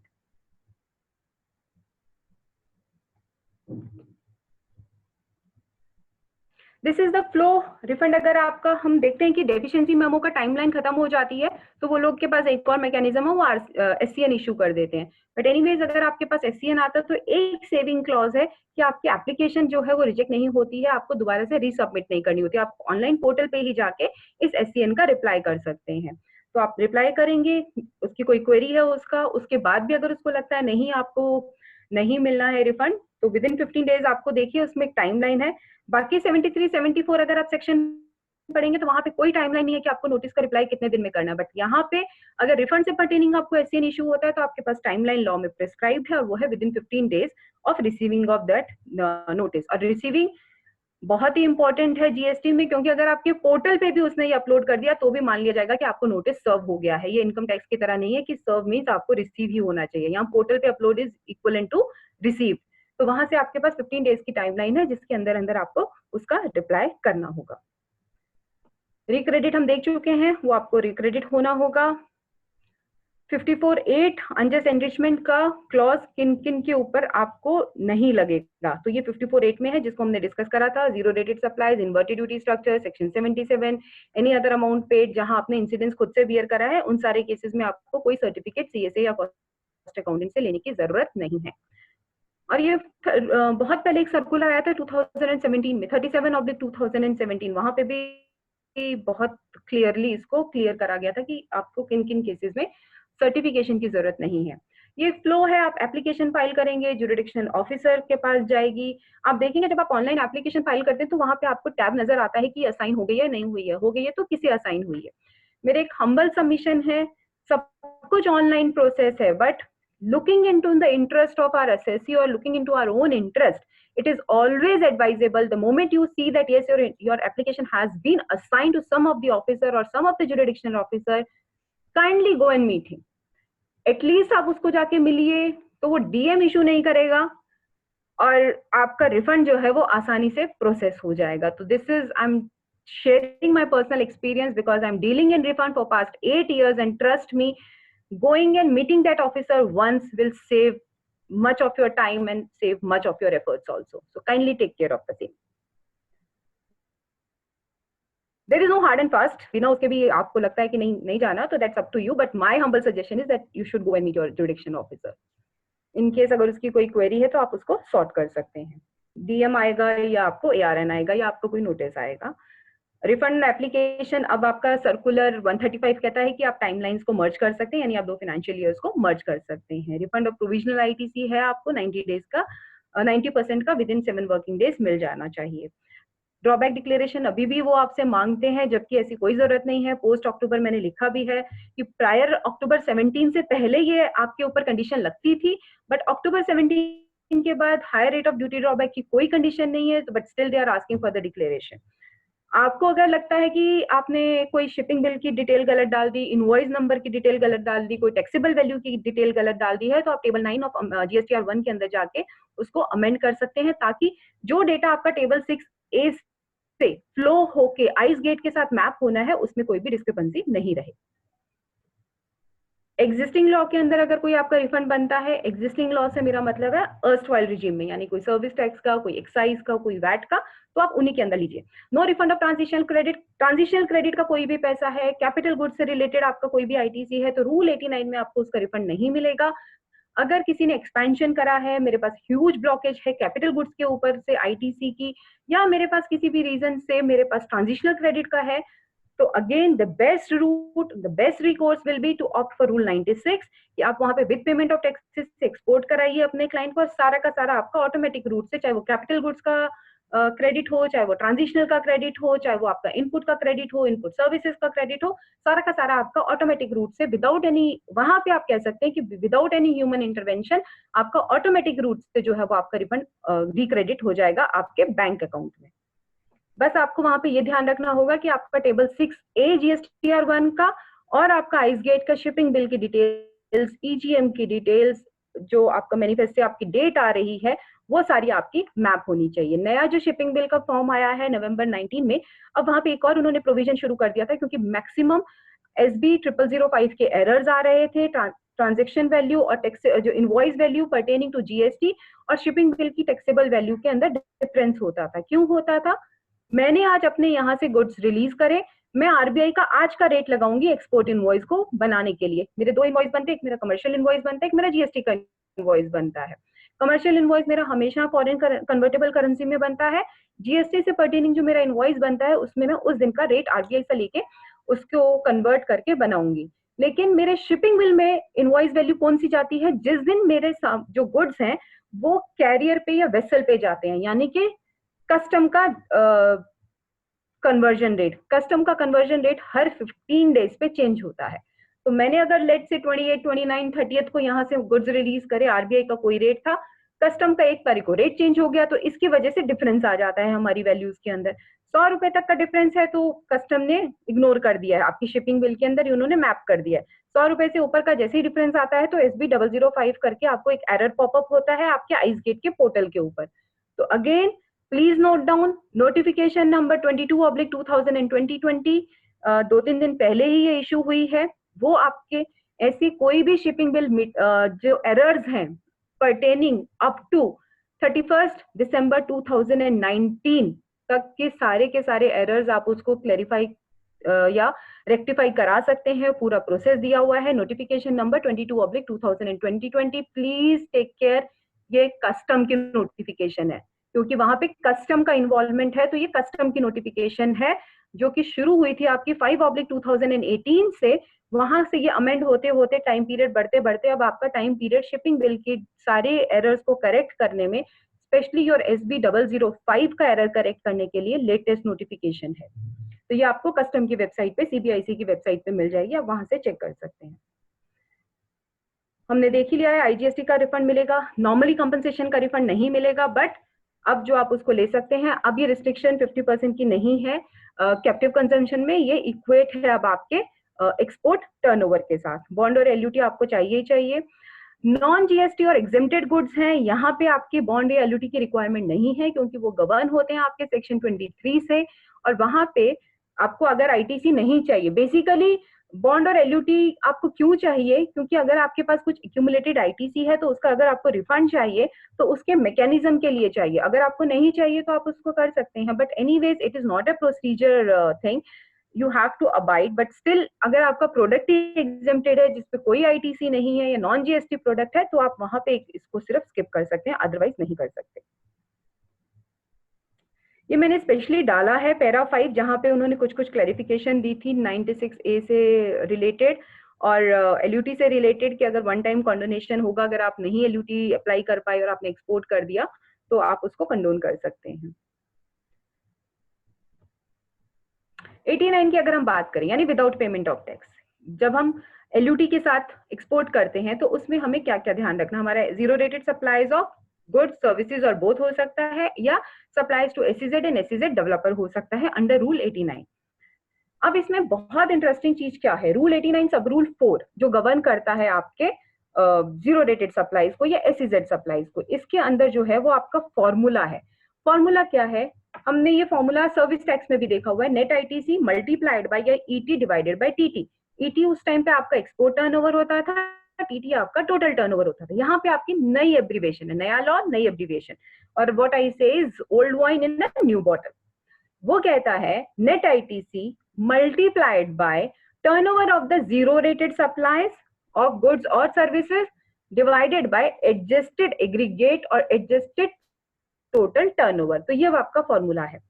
Speaker 1: This is the flow refund. अगर आपका हम देखते हैं कि डेफिशिएंसी मेमो का टाइमलाइन खत्म हो जाती है तो वो लोग के पास एक और मैकेनिज्म है, वो SCN इशू कर देते हैं। बट एनीवेज अगर आपके पास SCN आता है तो एक सेविंग क्लॉज है कि आपकी एप्लीकेशन जो है वो रिजेक्ट नहीं होती है, आपको दोबारा से रीसबमिट नहीं करनी होती, आप ऑनलाइन पोर्टल पे ही जाके इस SCN का रिप्लाई कर सकते हैं। तो आप रिप्लाई करेंगे, उसकी कोई क्वेरी है उसका, उसके बाद भी अगर उसको लगता है नहीं आपको नहीं मिलना है रिफंड, तो विद इन 15 डेज आपको देखिए उसमें एक टाइमलाइन है। बाकी 73, 74 अगर आप सेक्शन पढ़ेंगे तो वहां पे कोई टाइमलाइन नहीं है कि आपको नोटिस का रिप्लाई कितने दिन में करना है, बट यहाँ पे अगर रिफंड से पर्टेनिंग आपको एससीएन इशू होता है तो आपके पास टाइमलाइन लॉ में प्रिस्क्राइब्ड है और वो है with in 15 days of receiving of that notice. और रिसीविंग बहुत ही इंपॉर्टेंट है जीएसटी में, क्योंकि अगर आपके पोर्टल पे भी उसने ये अपलोड कर दिया तो भी मान लिया जाएगा कि आपको नोटिस सर्व हो गया है। ये इनकम टैक्स की तरह नहीं है कि सर्व मीन्स आपको रिसीव ही होना चाहिए, यहाँ पोर्टल पे upload is equivalent to receive. तो वहां से आपके पास 15 डेज की टाइमलाइन है जिसके अंदर अंदर आपको उसका रिप्लाई करना होगा। रिक्रेडिट हम देख चुके हैं, वो आपको रिक्रेडिट होना होगा। 54(8) अनजस्ट एनरिचमेंट का क्लॉज किन किन के ऊपर आपको नहीं लगेगा, तो ये 54(8) में है जिसको हमने डिस्कस करा था। Zero rated supplies, inverted duty structure, section 77, any other amount paid जहां आपने इंसिडेंस खुद से बियर करा है, उन सारे केसेस में आपको कोई सर्टिफिकेट सीएसए या कॉस्ट अकाउंटिंग से लेने की जरूरत नहीं है। और ये बहुत पहले एक सर्कुलर आया था 2017 में, 37/2017, वहां पे भी बहुत क्लियरली इसको क्लियर करा गया था कि आपको किन किन केसेस में सर्टिफिकेशन की जरूरत नहीं है। ये फ्लो है, आप एप्लीकेशन फाइल करेंगे, जुरिडिक्शनल ऑफिसर के पास जाएगी। आप देखेंगे जब आप ऑनलाइन एप्लीकेशन फाइल करते हैं तो वहां पे आपको टैब नजर आता है कि असाइन हो गई है, नहीं हुई है, हो गई है तो किसे असाइन हुई है। मेरे एक हम्बल सबमिशन है, सब कुछ ऑनलाइन प्रोसेस है, but looking into the interest of our assessee or looking into our own interest, it is always advisable the moment you see that yes your application has been assigned to some of the officer or some of the jurisdictional officer, kindly go and meet him. at least आप उसको जाके मिलिए तो वो DM issue नहीं करेगा और आपका रिफंड जो है वो आसानी से प्रोसेस हो जाएगा। तो this is I am sharing my personal experience because I'm dealing in refund for past 8 years, and trust me, going and meeting that officer once will save much of your time and save much of your efforts also. So kindly take care of the same. There is no hard and fast. बिना उसके भी आपको लगता है कि नहीं जाना तो that's up to you. But my humble suggestion is that you should go and meet your jurisdiction officer. In case अगर उसकी कोई query है तो आप उसको sort कर सकते हैं। DM आएगा या आपको ARN आएगा या आपको कोई नोटिस आएगा। रिफंड एप्लीकेशन, अब आपका सर्कुलर 135 कहता है कि आप टाइमलाइंस को मर्ज कर सकते हैं, यानी आप 2 फाइनेंशियल ईयर्स को मर्ज कर सकते हैं। रिफंड ऑफ प्रोविजनल आईटीसी है, आपको 90 डेज का 90% का विद इन 7 वर्किंग डेज मिल जाना चाहिए। ड्रॉबैक डिक्लेरेशन अभी भी वो आपसे मांगते हैं, जबकि ऐसी कोई जरूरत नहीं है। पोस्ट अक्टूबर मैंने लिखा भी है कि प्रायर अक्टूबर 17 से पहले ये आपके ऊपर कंडीशन लगती थी, बट अक्टूबर 17 के बाद higher rate of duty drawback की कोई कंडीशन नहीं है, but still they are asking for the declaration. आपको अगर लगता है कि आपने कोई शिपिंग बिल की डिटेल गलत डाल दी, इनवॉइस नंबर की डिटेल गलत डाल दी, कोई टैक्सेबल वैल्यू की डिटेल गलत डाल दी है, तो आप टेबल 9 ऑफ जीएसटीआर 1 के अंदर जाके उसको अमेंड कर सकते हैं, ताकि जो डेटा आपका टेबल 6A से फ्लो होके आइस गेट के साथ मैप होना है उसमें कोई भी डिस्क्रिपेंसी नहीं रहे। एग्जिस्टिंग लॉ के अंदर अगर कोई आपका रिफंड बनता है, एग्जिस्टिंग लॉ से मेरा मतलब है अर्स्टवाइल रिजीम में, यानी कोई सर्विस टैक्स का, कोई एक्साइज का, कोई वैट का, तो आप उन्हीं के अंदर लीजिए। No refund of transitional credit, transitional credit का कोई भी पैसा है, कैपिटल गुड्स से रिलेटेड आपका कोई भी आईटीसी है, तो रूल 89 में आपको उसका रिफंड नहीं मिलेगा। अगर किसी ने एक्सपेंशन करा है, मेरे पास ह्यूज ब्लॉकेज है कैपिटल गुड्स के ऊपर से आईटीसी की, या मेरे पास किसी भी रीजन से मेरे पास ट्रांजिशनल क्रेडिट का है, तो again the best route, the best recourse will be to opt for rule 96 कि आप वहां पे विद पेमेंट ऑफ टैक्सेस से एक्सपोर्ट कराइए अपने क्लाइंट को, सारा का सारा आपका ऑटोमेटिक रूट से, चाहे वो कैपिटल गुड्स का क्रेडिट हो, चाहे वो ट्रांजिशनल का क्रेडिट हो, चाहे वो आपका इनपुट का क्रेडिट हो, इनपुट सर्विसेज का क्रेडिट हो, सारा का सारा आपका ऑटोमेटिक रूट से विदाउट एनी, वहां पे आप कह सकते हैं कि विदाउट एनी ह्यूमन इंटरवेंशन आपका ऑटोमेटिक रूट से जो है वो आपका रिफंड रिक्रेडिट हो जाएगा आपके बैंक अकाउंट में। बस आपको वहां पे ये ध्यान रखना होगा कि आपका टेबल 6A जीएसटीआर 1 का और आपका आइस गेट का शिपिंग बिल की डिटेल्स, ईजीएम की डिटेल्स, जो आपका मैनिफेस्ट से आपकी डेट आ रही है, वो सारी आपकी मैप होनी चाहिए। नया जो शिपिंग बिल का फॉर्म आया है नवंबर 19 में, अब वहां पे एक और उन्होंने प्रोविजन शुरू कर दिया था, क्योंकि मैक्सिमम SB 0005 के एरर्स आ रहे थे, ट्रांजेक्शन वैल्यू और टैक्स जो invoice value pertaining to GST और शिपिंग बिल की टैक्सेबल वैल्यू के अंदर डिफरेंस होता था। क्यों होता था? मैंने आज अपने यहाँ से गुड्स रिलीज करे, मैं आरबीआई का आज का रेट लगाऊंगी एक्सपोर्ट इनवॉइस को बनाने के लिए। मेरे 2 इनवॉइस बनते हैं, एक मेरा कमर्शियल इनवॉइस बनता है, एक मेरा जीएसटी का इनवॉइस बनता है। कमर्शियल इनवॉइस मेरा हमेशा फॉरेन कन्वर्टेबल करेंसी में बनता है। जीएसटी से पर्टेनिंग जो मेरा इनवॉइस बनता है उसमें मैं उस दिन का रेट आरबीआई से लेके उसको कन्वर्ट करके बनाऊंगी। लेकिन मेरे शिपिंग बिल में इनवॉइस वैल्यू कौन सी जाती है? जिस दिन मेरे जो गुड्स हैं वो कैरियर पे या वेसल पे जाते हैं, यानी कि कस्टम का कन्वर्जन रेट, कस्टम का कन्वर्जन रेट हर 15 डेज पे चेंज होता है। तो मैंने अगर लेट से 28, 29, 30 को यहाँ से गुड्स रिलीज करे, आरबीआई का कोई रेट था, कस्टम का 1 तारीख को रेट चेंज हो गया, तो इसकी वजह से डिफरेंस आ जाता है हमारी वैल्यूज के अंदर। 100 रुपए तक का डिफरेंस है तो कस्टम ने इग्नोर कर दिया है, आपकी शिपिंग बिल के अंदर उन्होंने मैप कर दिया है। 100 रुपए से ऊपर का जैसे ही डिफरेंस आता है तो SB 005 करके आपको एक एरर पॉपअप होता है आपके आइस गेट के पोर्टल के ऊपर। तो again please note down, notification number 22/2020, 2-3 दिन पहले ही ये इशू हुई है। वो आपके ऐसी कोई भी शिपिंग बिल जो एरर्स हैं परटेनिंग अप टू 31 दिसंबर 2019 तक के सारे एरर्स आप उसको क्लैरिफाई या रेक्टिफाई करा सकते हैं। पूरा प्रोसेस दिया हुआ है, notification number 22/2020। Please take care, ये कस्टम की नोटिफिकेशन है क्योंकि वहां पे कस्टम का इन्वॉल्वमेंट है, तो ये कस्टम की नोटिफिकेशन है जो कि शुरू हुई थी आपकी 5/2018 से। वहां से ये अमेंड होते होते टाइम पीरियड बढ़ते बढ़ते अब आपका टाइम पीरियड शिपिंग बिल के सारे एरर्स को करेक्ट करने में, स्पेशली योर SB 005 का एरर करेक्ट करने के लिए लेटेस्ट नोटिफिकेशन है। तो ये आपको कस्टम की वेबसाइट पे, CBIC की वेबसाइट पे मिल जाएगी, आप वहां से चेक कर सकते हैं। हमने देख ही लिया है IGST का रिफंड मिलेगा, नॉर्मली कंपनसेशन का रिफंड नहीं मिलेगा, बट अब जो आप उसको ले सकते हैं। अब ये रिस्ट्रिक्शन 50% की नहीं है, कैप्टिव कंजम्पशन में ये इक्वेट है अब आपके एक्सपोर्ट टर्नओवर के साथ। बॉन्ड और LUT आपको चाहिए ही चाहिए। नॉन GST और एग्जेम्प्टेड गुड्स हैं, यहाँ पे आपके बॉन्ड या LUT की रिक्वायरमेंट नहीं है क्योंकि वो गवर्न होते हैं आपके सेक्शन 23 से, और वहां पे आपको अगर ITC नहीं चाहिए। बेसिकली बॉन्ड और LUT आपको क्यों चाहिए, क्योंकि अगर आपके पास कुछ एक्यूमुलेटेड ITC है तो उसका अगर आपको रिफंड चाहिए तो उसके मैकेनिज्म के लिए चाहिए। अगर आपको नहीं चाहिए तो आप उसको कर सकते हैं, but anyways it is not a procedure thing, you have to abide. But still अगर आपका प्रोडक्ट ही एग्जेम्प्टेड है जिसपे कोई ITC नहीं है या नॉन GST प्रोडक्ट है तो आप वहां पे इसको सिर्फ स्किप कर सकते हैं, अदरवाइज नहीं कर सकते। ये मैंने स्पेशली डाला है पैरा 5 जहां पे उन्होंने कुछ कुछ क्लैरिफिकेशन दी थी 96A से रिलेटेड और LUT से रिलेटेड कि अगर वन टाइम कंडोनेशन होगा, अगर आप नहीं LUT अप्लाई कर पाए और आपने एक्सपोर्ट कर दिया तो आप उसको कंडोन कर सकते हैं। 89 की अगर हम बात करें, यानी विदाउट पेमेंट ऑफ टैक्स, जब हम LUT के साथ एक्सपोर्ट करते हैं तो उसमें हमें क्या क्या ध्यान रखना, हमारा zero rated supplies of goods services और बोथ हो सकता है, या supplies to SEZ and SEZ developer हो सकता है अंडर रूल 89। अब इसमें बहुत इंटरेस्टिंग चीज क्या है, रूल 89 सब रूल 4 जो गवर्न करता है आपके जीरो रेटेड सप्लाईज को या SEZ सप्लाईज को, इसके अंदर जो है वो आपका फॉर्मूला है। फॉर्मूला क्या है, हमने ये फॉर्मूला सर्विस टैक्स में भी देखा हुआ है, नेट ITC मल्टीप्लाइड बाय या ET divided by TT। ET उस टाइम पे आपका एक्सपोर्ट टर्नओवर होता था, TT आपका टोटल टर्नओवर होता था। यहाँ पे आपकी नई एब्रीवेशन है, नया लॉ नई एब्रीवेशन, और what I say is old wine in a new bottle. वो कहता है net ITC multiplied by turnover of the zero rated supplies of goods और services divided by adjusted aggregate और एडजस्टेड टोटल टर्नओवर। तो ये आपका formula है।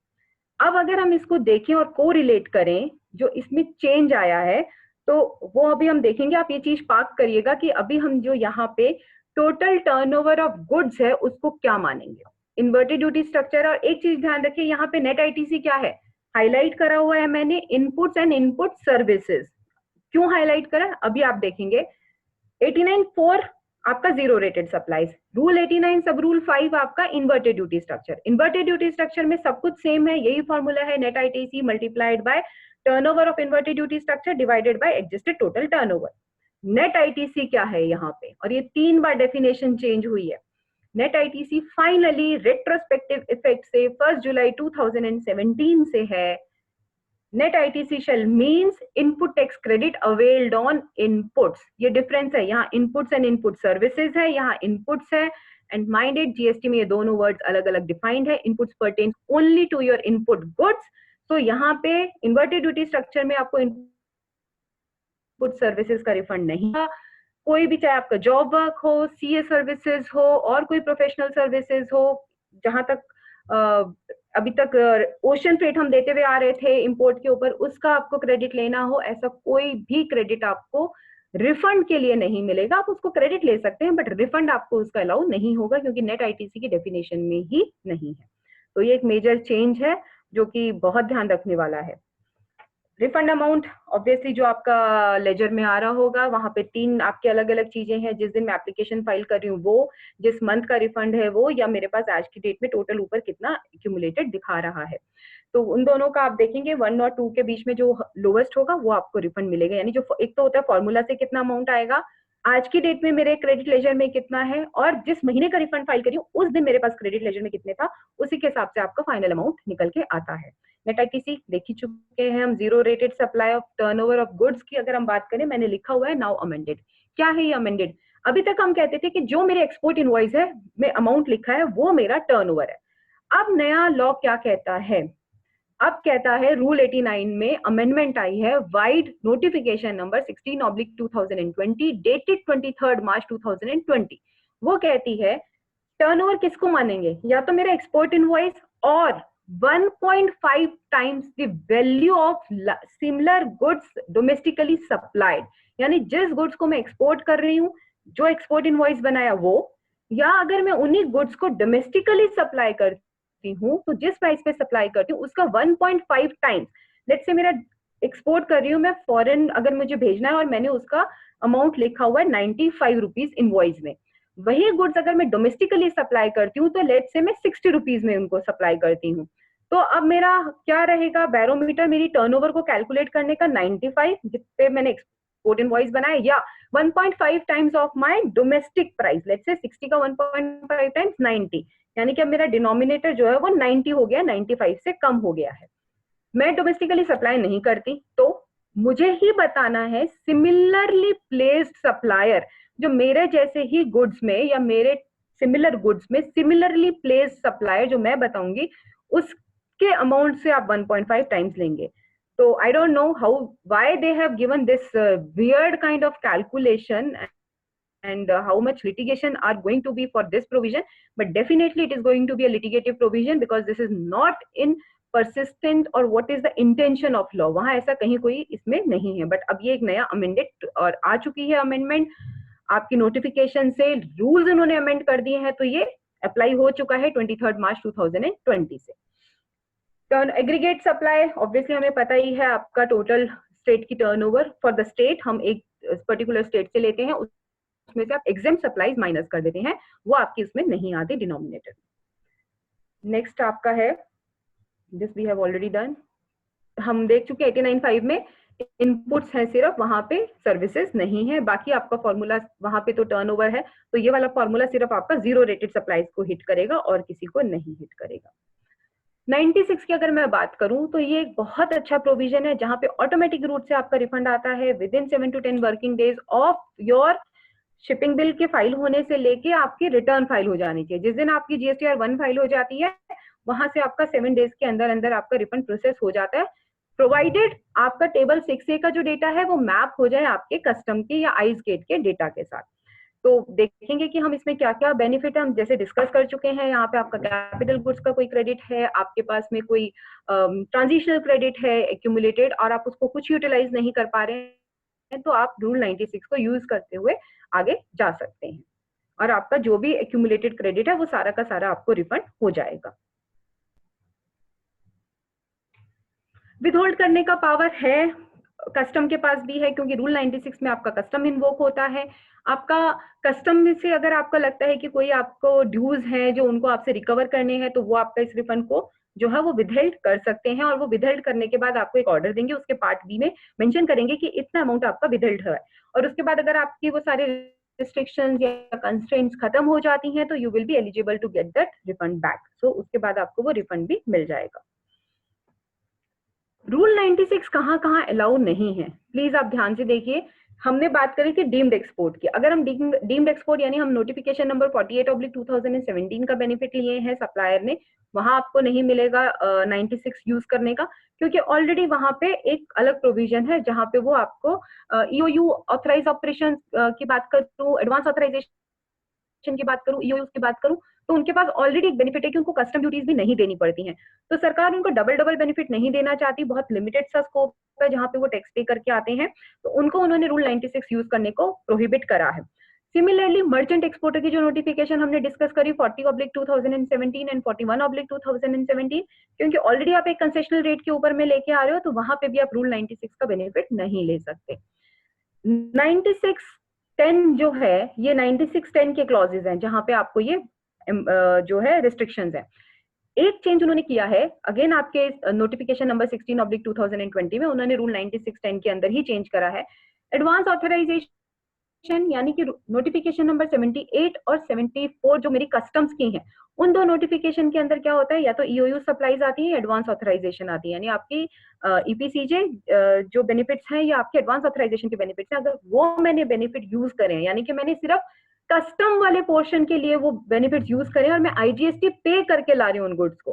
Speaker 1: अब अगर हम इसको देखें और को रिलेट करें जो इसमें चेंज आया है, तो वो अभी हम देखेंगे। आप ये चीज पार्क करिएगा कि अभी हम जो यहाँ पे टोटल टर्नओवर ऑफ गुड्स है उसको क्या मानेंगे, इन्वर्टेड ड्यूटी स्ट्रक्चर। और एक चीज ध्यान रखिए, यहाँ पे नेट ITC क्या है, हाईलाइट करा हुआ है मैंने, इनपुट्स एंड इनपुट सर्विसेज। क्यों हाईलाइट करा अभी आप देखेंगे। 89(4) आपका जीरो रेटेड सप्लाईज, रूल 89 सब रूल 5 आपका inverted duty structure. Inverted duty structure में सब कुछ सेम है, यही फॉर्मूला है, net ITC multiplied by turnover of inverted duty structure divided by adjusted total turnover. Net ITC क्या है यहाँ पे, और ये 3 बार डेफिनेशन चेंज हुई है। Net ITC finally retrospective effect से 1 जुलाई 2017 से है। Net ITC shall means input tax credit availed on inputs। ये डिफरेंस है, यहाँ inputs and input services है, यहाँ inputs है। एंड माइंडेड GST में ये दोनों वर्ड्स अलग अलग डिफाइंड है। inputs pertain only to your input goods। तो यहाँ पे इन्वर्टेड ड्यूटी स्ट्रक्चर में आपको इनपुट सर्विसेज का रिफंड नहीं है। कोई भी, चाहे आपका जॉब वर्क हो, CA सर्विसेज हो और कोई प्रोफेशनल सर्विसेज हो, जहां तक अभी तक ओशन फ्रेट हम देते हुए आ रहे थे इंपोर्ट के ऊपर, उसका आपको क्रेडिट लेना हो, ऐसा कोई भी क्रेडिट आपको रिफंड के लिए नहीं मिलेगा। आप उसको क्रेडिट ले सकते हैं बट रिफंड आपको उसका अलाउ नहीं होगा क्योंकि नेट ITC की डेफिनेशन में ही नहीं है। तो ये एक मेजर चेंज है। जो कि बहुत ध्यान रखने वाला है। रिफंड अमाउंट ऑब्वियसली जो आपका लेजर में आ रहा होगा, वहां पे 3 आपके अलग अलग चीजें हैं, जिस दिन मैं एप्लीकेशन फाइल कर रही हूँ वो, जिस मंथ का रिफंड है वो, या मेरे पास आज की डेट में टोटल ऊपर कितना एक्यूमुलेटेड दिखा रहा है। तो उन दोनों का आप देखेंगे 1 और 2 के बीच में जो लोवेस्ट होगा वो आपको रिफंड मिलेगा। यानी जो एक तो होता है फॉर्मूला से कितना अमाउंट आएगा, आज की डेट में मेरे क्रेडिट लेजर में कितना है, और जिस महीने का रिफंड फाइल करी हूँ उस दिन मेरे पास क्रेडिट लेजर में कितने था, उसी के हिसाब से आपका फाइनल अमाउंट निकल के आता है। नेट आईटीसी देख ही चुके हैं हम। Zero rated supply of turnover of goods की अगर हम बात करें, मैंने लिखा हुआ है नाउ अमेंडेड। क्या है ये अमेंडेड? अभी तक हम कहते थे कि जो मेरे एक्सपोर्ट इनवॉइस है में अमाउंट लिखा है वो मेरा टर्नओवर है। अब नया लॉ क्या कहता है? अब कहता है रूल 89 में अमेंडमेंट आई है, वाइड नोटिफिकेशन नंबर 16/2020 डेटेड 23 मार्च 2020। वो कहती है टर्नओवर किसको मानेंगे, या तो मेरा एक्सपोर्ट इनवॉइस और 1.5 times the value of similar goods domestically supplied. यानी जिस गुड्स को मैं एक्सपोर्ट कर रही हूँ, जो एक्सपोर्ट इनवॉइस बनाया वो, या अगर मैं उन्हीं गुड्स को डोमेस्टिकली सप्लाई करती हूँ तो जिस प्राइस पे सप्लाई करती हूँ उसका 1.5 टाइम्स। लेट्स से मेरा एक्सपोर्ट कर रही हूँ मैं फॉरेन, अगर मुझे भेजना है और मैंने उसका अमाउंट लिखा हुआ है 95 रुपीज इनवॉइस में, वही गुड्स अगर मैं डोमेस्टिकली सप्लाई करती हूँ तो लेट्स से मैं 60 रुपीज में उनको सप्लाई करती हूँ। तो अब मेरा क्या रहेगा बैरोमीटर, मेरी टर्नओवर को कैलकुलेट करने का 95 जितने मैंने एक्सपोर्ट इनवॉइस बनाया, या 1.5 times of my domestic price, let's say 60 का 1.5 टाइम्स 90, यानी कि अब मेरा डिनोमिनेटर जो है वो 90 हो गया, 95 से कम हो गया है। मैं डोमेस्टिकली सप्लाई नहीं करती तो मुझे ही बताना है सिमिलरली प्लेस्ड सप्लायर, जो मेरे जैसे ही गुड्स में या मेरे सिमिलर गुड्स में सिमिलरली प्लेस्ड सप्लायर जो मैं बताऊंगी उसके अमाउंट से आप 1.5 टाइम्स लेंगे। तो आई don't know how why they have given this weird kind of calculation and how much litigation are going to be for this provision, but definitely it is going to be a litigative provision because this is not in persistent or what is the intention of law, वहां ऐसा कहीं कोई इसमें नहीं है। But अब ये एक नया अमेंडेड और आ चुकी है अमेंडमेंट, आपकी नोटिफिकेशन से रूल्स उन्होंने अमेंड कर दिए हैं, तो ये अप्लाई हो चुका है 23 मार्च 2020 से। टर्न एग्रीगेट सप्लाई ऑब्वियसली हमें पता ही है, आपका टोटल स्टेट की टर्नओवर फॉर द स्टेट हम एक पर्टिकुलर स्टेट से लेते हैं, उसमें से आप एग्जेम्प्ट सप्लाईज माइनस कर देते हैं, वो आपकी इसमें नहीं आती डिनोमिनेटर। नेक्स्ट आपका है this we have already done, हम देख चुके 89.5 में इनपुट्स हैं सिर्फ, वहां पे सर्विसेज नहीं है, बाकी आपका फॉर्मूला वहां पे तो टर्नओवर है, तो ये वाला फॉर्मूला सिर्फ आपका जीरो रेटेड सप्लाईज को हिट करेगा और किसी को नहीं हिट करेगा। 96 की अगर मैं बात करूं तो ये एक बहुत अच्छा प्रोविजन है जहां पे ऑटोमेटिक रूट से आपका रिफंड आता है with in 7 to 10 working days of your shipping bill के फाइल होने से लेके आपकी रिटर्न फाइल हो जानी चाहिए। जिस दिन आपकी जीएसटीआर 1 फाइल हो जाती है वहां से आपका 7 डेज के अंदर अंदर आपका रिफंड प्रोसेस हो जाता है, प्रोवाइडेड आपका टेबल 6A का जो डेटा है वो मैप हो जाए आपके कस्टम के या आइस गेट के डेटा के साथ। तो देखेंगे कि हम इसमें क्या क्या बेनिफिट है, हम जैसे डिस्कस कर चुके हैं, यहाँ पे आपका कैपिटल गुड्स का कोई क्रेडिट है, आपके पास में कोई ट्रांजिशनल क्रेडिट है एक्यूमुलेटेड और आप उसको कुछ यूटिलाइज नहीं कर पा रहे हैं, तो आप रूल 96 को यूज करते हुए आगे जा सकते हैं और आपका जो भी एक्यूमुलेटेड क्रेडिट है वो सारा का सारा आपको रिफंड हो जाएगा। विथहोल्ड करने का पावर है कस्टम के पास भी है, क्योंकि रूल 96 में आपका कस्टम इन्वोक होता है। आपका कस्टम में से अगर आपको लगता है कि कोई आपको ड्यूज हैं जो उनको आपसे रिकवर करने हैं, तो वो आपका इस रिफंड को जो है वो विदहेल्ड कर सकते हैं, और वो विदहेल्ड करने के बाद आपको एक ऑर्डर देंगे, उसके पार्ट बी में मेंशन करेंगे कि इतना अमाउंट आपका विदहेल्ड है, और उसके बाद अगर आपकी वो सारे रिस्ट्रिक्शंस या कंस्ट्रेंट्स खत्म हो जाती हैं तो you will be eligible to get that refund back. So उसके बाद आपको वो रिफंड भी मिल जाएगा। रूल 96 कहाँ कहाँ अलाउ नहीं है, प्लीज आप ध्यान से देखिए। हमने बात करी थी डीम्ड एक्सपोर्ट की, अगर हम डीम्ड एक्सपोर्ट यानी हम नोटिफिकेशन नंबर 48/2017 का बेनिफिट लिए हैं सप्लायर ने, वहां आपको नहीं मिलेगा 96 यूज करने का, क्योंकि ऑलरेडी वहां पे एक अलग प्रोविजन है जहां पे वो आपको ईओयू ऑथराइज ऑपरेशन की बात करूं, एडवांस ऑथराइजेशन की बात करूं, ईओयू की बात करूं, तो उनके पास ऑलरेडी एक बेनिफिट है कि उनको कस्टम ड्यूटीज भी नहीं देनी पड़ती हैं। तो सरकार उनको डबल डबल बेनिफिट नहीं देना चाहती, बहुत लिमिटेड सा स्कोप है जहां पे वो टैक्स पे करके आते हैं, तो उनको उन्होंने रूल 96 यूज करने को प्रोहिबिट करा है। सिमिलरली मर्चेंट एक्सपोर्टर की जो नोटिफिकेशन हमने डिस्कस करी 40/2017 एंड 41/2017, क्योंकि ऑलरेडी आप एक कंसेशनल रेट के ऊपर में लेके आ रहे हो, तो वहां पे भी आप रूल 96 का बेनिफिट नहीं ले सकते। 9610 जो है, ये 9610 के क्लॉजेज हैं जहां पे आपको ये जो है रिस्ट्रिक्शंस है। एक चेंज उन्होंने किया है, अगेन आपके नोटिफिकेशन नंबर 16/2020 में उन्होंने रूल 9610 के अंदर ही चेंज करा है। एडवांस ऑथराइजेशन यानी कि नोटिफिकेशन नंबर 78 और 74 जो मेरी कस्टम्स की हैं, उन दो नोटिफिकेशन के अंदर क्या होता है, या तो ईओयू सप्लाईज आती है, एडवांस ऑथराइजेशन आती है, यानी आपकी ईपीसीजे जो बेनिफिट्स हैं या आपके एडवांस ऑथराइजेशन के बेनिफिट्स हैं, अगर वो मैंने बेनिफिट यूज करें, यानी कि मैंने सिर्फ कस्टम वाले पोर्शन के लिए वो बेनिफिट यूज करें और मैं आईजीएसटी पे करके ला रही हूँ उन गुड्स को,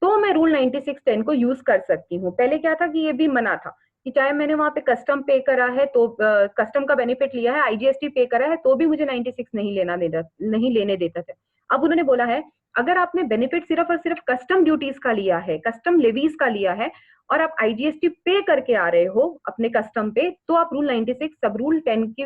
Speaker 1: तो मैं रूल 9610 को यूज कर सकती हूँ। पहले क्या था कि ये भी मना था कि चाहे मैंने वहां पे कस्टम पे करा है तो कस्टम का बेनिफिट लिया है, आईजीएसटी पे करा है, तो भी मुझे 96 नहीं लेने देता था। अब उन्होंने बोला है अगर आपने बेनिफिट सिर्फ और सिर्फ कस्टम ड्यूटीज का लिया है, कस्टम लेवीज का लिया है, और आप आईजीएसटी पे करके आ रहे हो अपने कस्टम पे, तो आप रूल 96 सब रूल 10 के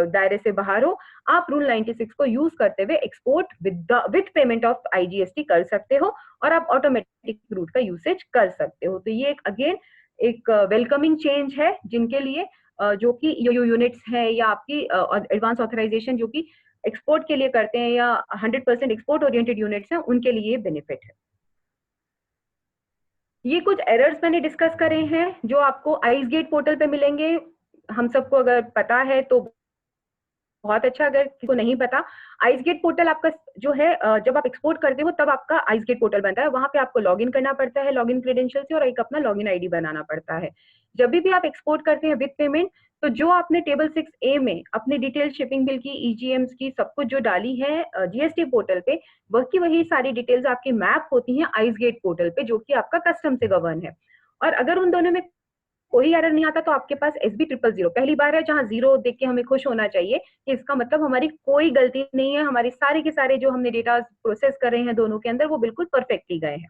Speaker 1: दायरे से बाहर हो। आप रूल 96 को यूज करते हुए export with payment of IGST कर सकते हो और आप ऑटोमेटिक रूट का यूसेज कर सकते हो। तो ये एक अगेन एक वेलकमिंग चेंज है जिनके लिए जो कि ईओयू यूनिट्स है या आपकी एडवांस ऑथराइजेशन जो कि एक्सपोर्ट के लिए करते हैं या 100% एक्सपोर्ट ओरिएंटेड यूनिट्स हैं, उनके लिए बेनिफिट है। ये कुछ एरर्स मैंने डिस्कस करे हैं जो आपको आइस गेट पोर्टल पे मिलेंगे। हम सबको अगर पता है तो बहुत अच्छा, अगर किसी को नहीं पता, आइस गेट पोर्टल आपका जो है जब आप एक्सपोर्ट करते हो तब आपका आइस गेट पोर्टल बनता है। वहां पे आपको लॉगिन करना पड़ता है लॉगिन क्रेडेंशियल से, और एक अपना लॉगिन आईडी बनाना पड़ता है। जब भी आप एक्सपोर्ट करते हैं विद पेमेंट, तो जो आपने टेबल 6A में अपनी डिटेल शिपिंग बिल की, ईजीएम्स की, सब कुछ जो डाली है जीएसटी पोर्टल पे, वही सारी डिटेल्स आपकी मैप होती हैं आइस गेट पोर्टल पे, जो कि आपका कस्टम से गवर्न है। और अगर उन दोनों में कोई एरर नहीं आता तो आपके पास SB000 पहली बार है जहां जीरो देख के हमें खुश होना चाहिए कि इसका मतलब हमारी कोई गलती नहीं है, हमारी सारे के सारे जो हमने डेटा प्रोसेस कर रहे हैं दोनों के अंदर वो बिल्कुल परफेक्टली गए हैं।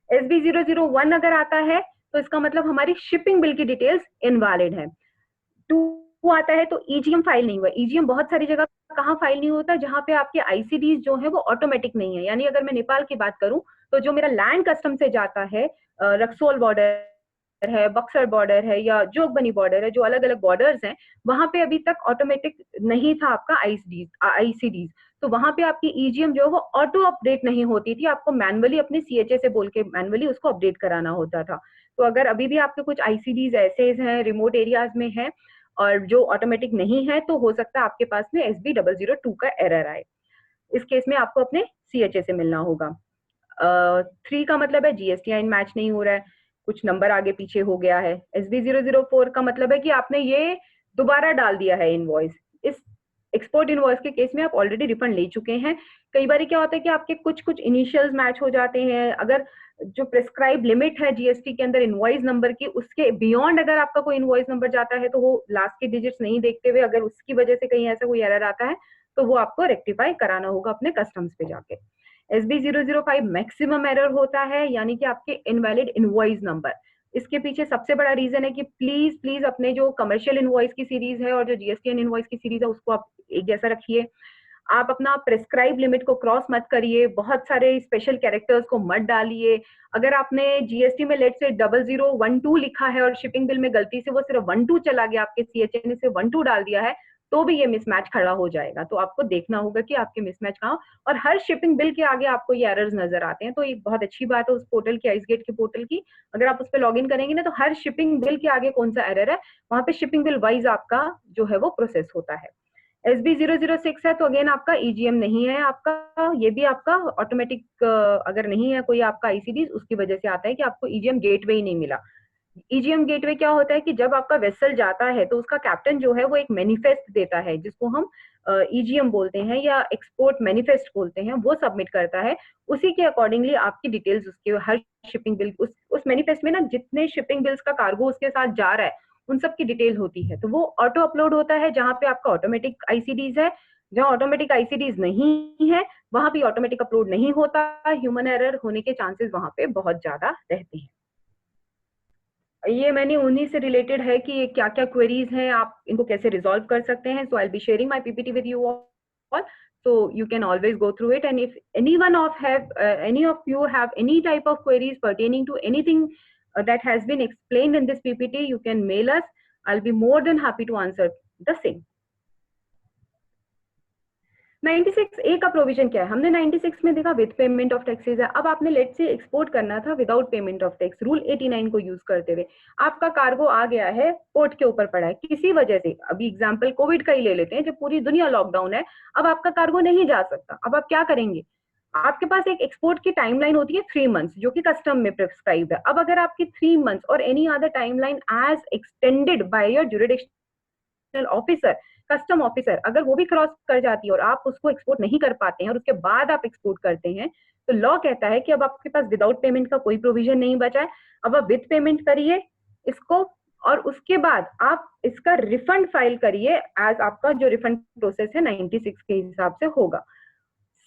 Speaker 1: SB001 अगर आता है तो इसका मतलब हमारी शिपिंग बिल की डिटेल्स इनवैलिड है। 2 आता है तो ईजीएम फाइल नहीं हुआ। ईजीएम बहुत सारी जगह कहाँ फाइल नहीं होता, जहां पे आपके आईसीडीज जो है वो ऑटोमेटिक नहीं है। यानी अगर मैं नेपाल की बात करूं तो जो मेरा लैंड कस्टम से जाता है, रक्सोल बॉर्डर है, बक्सर बॉर्डर है या जोगबनी बॉर्डर है, जो अलग अलग बॉर्डर्स हैं, वहां पे अभी तक ऑटोमेटिक नहीं था आपका आईसीडीज। तो वहां पे आपकी ईजीएम जो है वो ऑटो अपडेट नहीं होती थी, आपको मैनुअली अपने सीएचए से बोल के मैनुअली उसको अपडेट कराना होता था। तो अगर अभी भी आपके कुछ आईसीडीज ऐसे हैं रिमोट एरियाज में हैं और जो ऑटोमेटिक नहीं है, तो हो सकता है आपके पास में SB002 का एरर आए। इस केस में आपको अपने सीएचए से मिलना होगा। 3 का मतलब है जीएसटी मैच नहीं हो रहा है, कुछ नंबर आगे पीछे हो गया है। SB004 का मतलब है कि आपने ये दोबारा डाल दिया है इनवॉइस। इस एक्सपोर्ट इनवॉइस के केस में आप ऑलरेडी रिफंड ले चुके हैं। कई बार क्या होता है कि आपके कुछ इनिशियल्स मैच हो जाते हैं। अगर जो प्रिस्क्राइब लिमिट है जीएसटी के अंदर इनवॉइस नंबर की, उसके बियॉन्ड अगर आपका कोई इनवॉइस नंबर जाता है तो वो लास्ट के डिजिट्स नहीं देखते हुए, अगर उसकी वजह से कहीं ऐसा कोई एरर आता है तो वो आपको रेक्टिफाई कराना होगा अपने कस्टम्स पे जाके। SB005 मैक्सिमम एरर होता है, यानी कि आपके इनवैलिड इनवॉइस नंबर। इसके पीछे सबसे बड़ा रीजन है कि प्लीज प्लीज अपने जो कमर्शियल इनवॉइस की सीरीज है और जो जीएसटीएन इनवॉइस की सीरीज है उसको आप एक जैसा रखिए। आप अपना प्रेस्क्राइब लिमिट को क्रॉस मत करिए, बहुत सारे स्पेशल कैरेक्टर्स को मत डालिए। अगर आपने जीएसटी में लेट से 0012 लिखा है और शिपिंग बिल में गलती से वो सिर्फ 12 चला गया, आपके सीएचए ने सिर्फ 12 डाल दिया है, तो भी ये मिसमैच खड़ा हो जाएगा। तो आपको देखना होगा कि आपके मिसमैच कहाँ, और हर शिपिंग बिल के आगे आपको ये एरर्स नजर आते हैं। तो ये बहुत अच्छी बात है उस पोर्टल की, आइसगेट के पोर्टल की। अगर आप उस पर लॉग इन करेंगे ना, तो हर शिपिंग बिल के आगे कौन सा एरर है, वहां पे शिपिंग बिल वाइज आपका जो है वो प्रोसेस होता है। SB006 है तो अगेन आपका ईजीएम नहीं है आपका, ये भी आपका ऑटोमेटिक अगर नहीं है कोई आपका आईसीडी, उसकी वजह से आता है कि आपको ईजीएम गेटवे ही नहीं मिला। ईजीएम गेटवे क्या होता है कि जब आपका वेसल जाता है तो उसका कैप्टन जो है वो एक मैनिफेस्ट देता है, जिसको हम ईजीएम बोलते हैं या एक्सपोर्ट मैनिफेस्ट बोलते हैं, वो सबमिट करता है। उसी के अकॉर्डिंगली आपकी डिटेल्स उसके हर शिपिंग बिल उस मैनिफेस्ट में ना, जितने शिपिंग बिल्स का कार्गो उसके साथ जा रहा है उन सब की डिटेल होती है। तो वो ऑटो अपलोड होता है जहां पे आपका ऑटोमेटिक आईसीडीज है। जहां ऑटोमेटिक आईसीडीज नहीं है वहां भी ऑटोमेटिक अपलोड नहीं होता, ह्यूमन एरर होने के चांसेस वहां पे बहुत ज्यादा रहते हैं। ये मैंने उन्हीं से रिलेटेड है कि ये क्या क्या क्वेरीज हैं, आप इनको कैसे रिजॉल्व कर सकते हैं. So I will be sharing my PPT with you all, so you can always go through it, and if any of you have any type of queries pertaining to anything that has been explained in this ppt, you can mail us. I'll be more than happy to answer the same. 96A का provision क्या है? हमने 96 में देखा with payment of taxes है. अब आपने late से एक्सपोर्ट करना था without payment of tax, rule 89 को यूज करते हुए. आपका कार्गो आ गया है, पोर्ट के ऊपर पड़ा है किसी वजह से. अभी एग्जांपल कोविड का ही ले लेते हैं, जब पूरी दुनिया लॉकडाउन है, अब आपका कार्गो नहीं जा सकता. अब आप क्या करेंगे? आपके पास एक एक्सपोर्ट की टाइमलाइन होती है 3 मंथ्स, जो कि कस्टम में प्रिस्क्राइब्ड है. अब अगर आपकी 3 मंथ्स और any other timeline as extended by your jurisdictional officer, custom officer, अगर वो भी क्रॉस कर जाती है और आप उसको एक्सपोर्ट नहीं कर पाते हैं और उसके बाद आप एक्सपोर्ट करते हैं, तो लॉ कहता है कि अब आपके पास विदाउट पेमेंट का कोई प्रोविजन नहीं बचा है. अब आप विद पेमेंट करिए इसको, और उसके बाद आप इसका रिफंड फाइल करिए, एज आपका जो रिफंड प्रोसेस है 96 के हिसाब से होगा.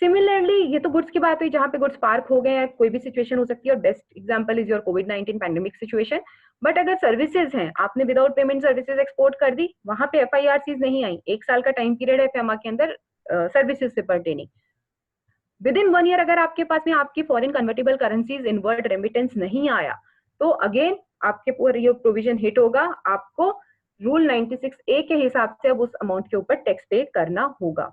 Speaker 1: सिमिलरली, ये तो गुड्स की बात हुई जहां पे गुड्स पार्क हो गए हैं, कोई भी सिचुएशन हो सकती है, और best example is your covid pandemic situation. But अगर सर्विसेज हैं, आपने विदाउट पेमेंट सर्विसेज एक्सपोर्ट कर दी, वहां पे एफआईआरसीज नहीं आई, 1 साल का टाइम पीरियड है FEMA के अंदर सर्विसेज से पर्टेनिंग. विद इन 1 ईयर अगर आपके पास में आपकी foreign convertible currencies inward remittance नहीं आया, तो अगेन आपके पूरा ये प्रोविजन हिट होगा. आपको रूल 96A के हिसाब से अब उस अमाउंट के ऊपर टैक्स पे करना होगा.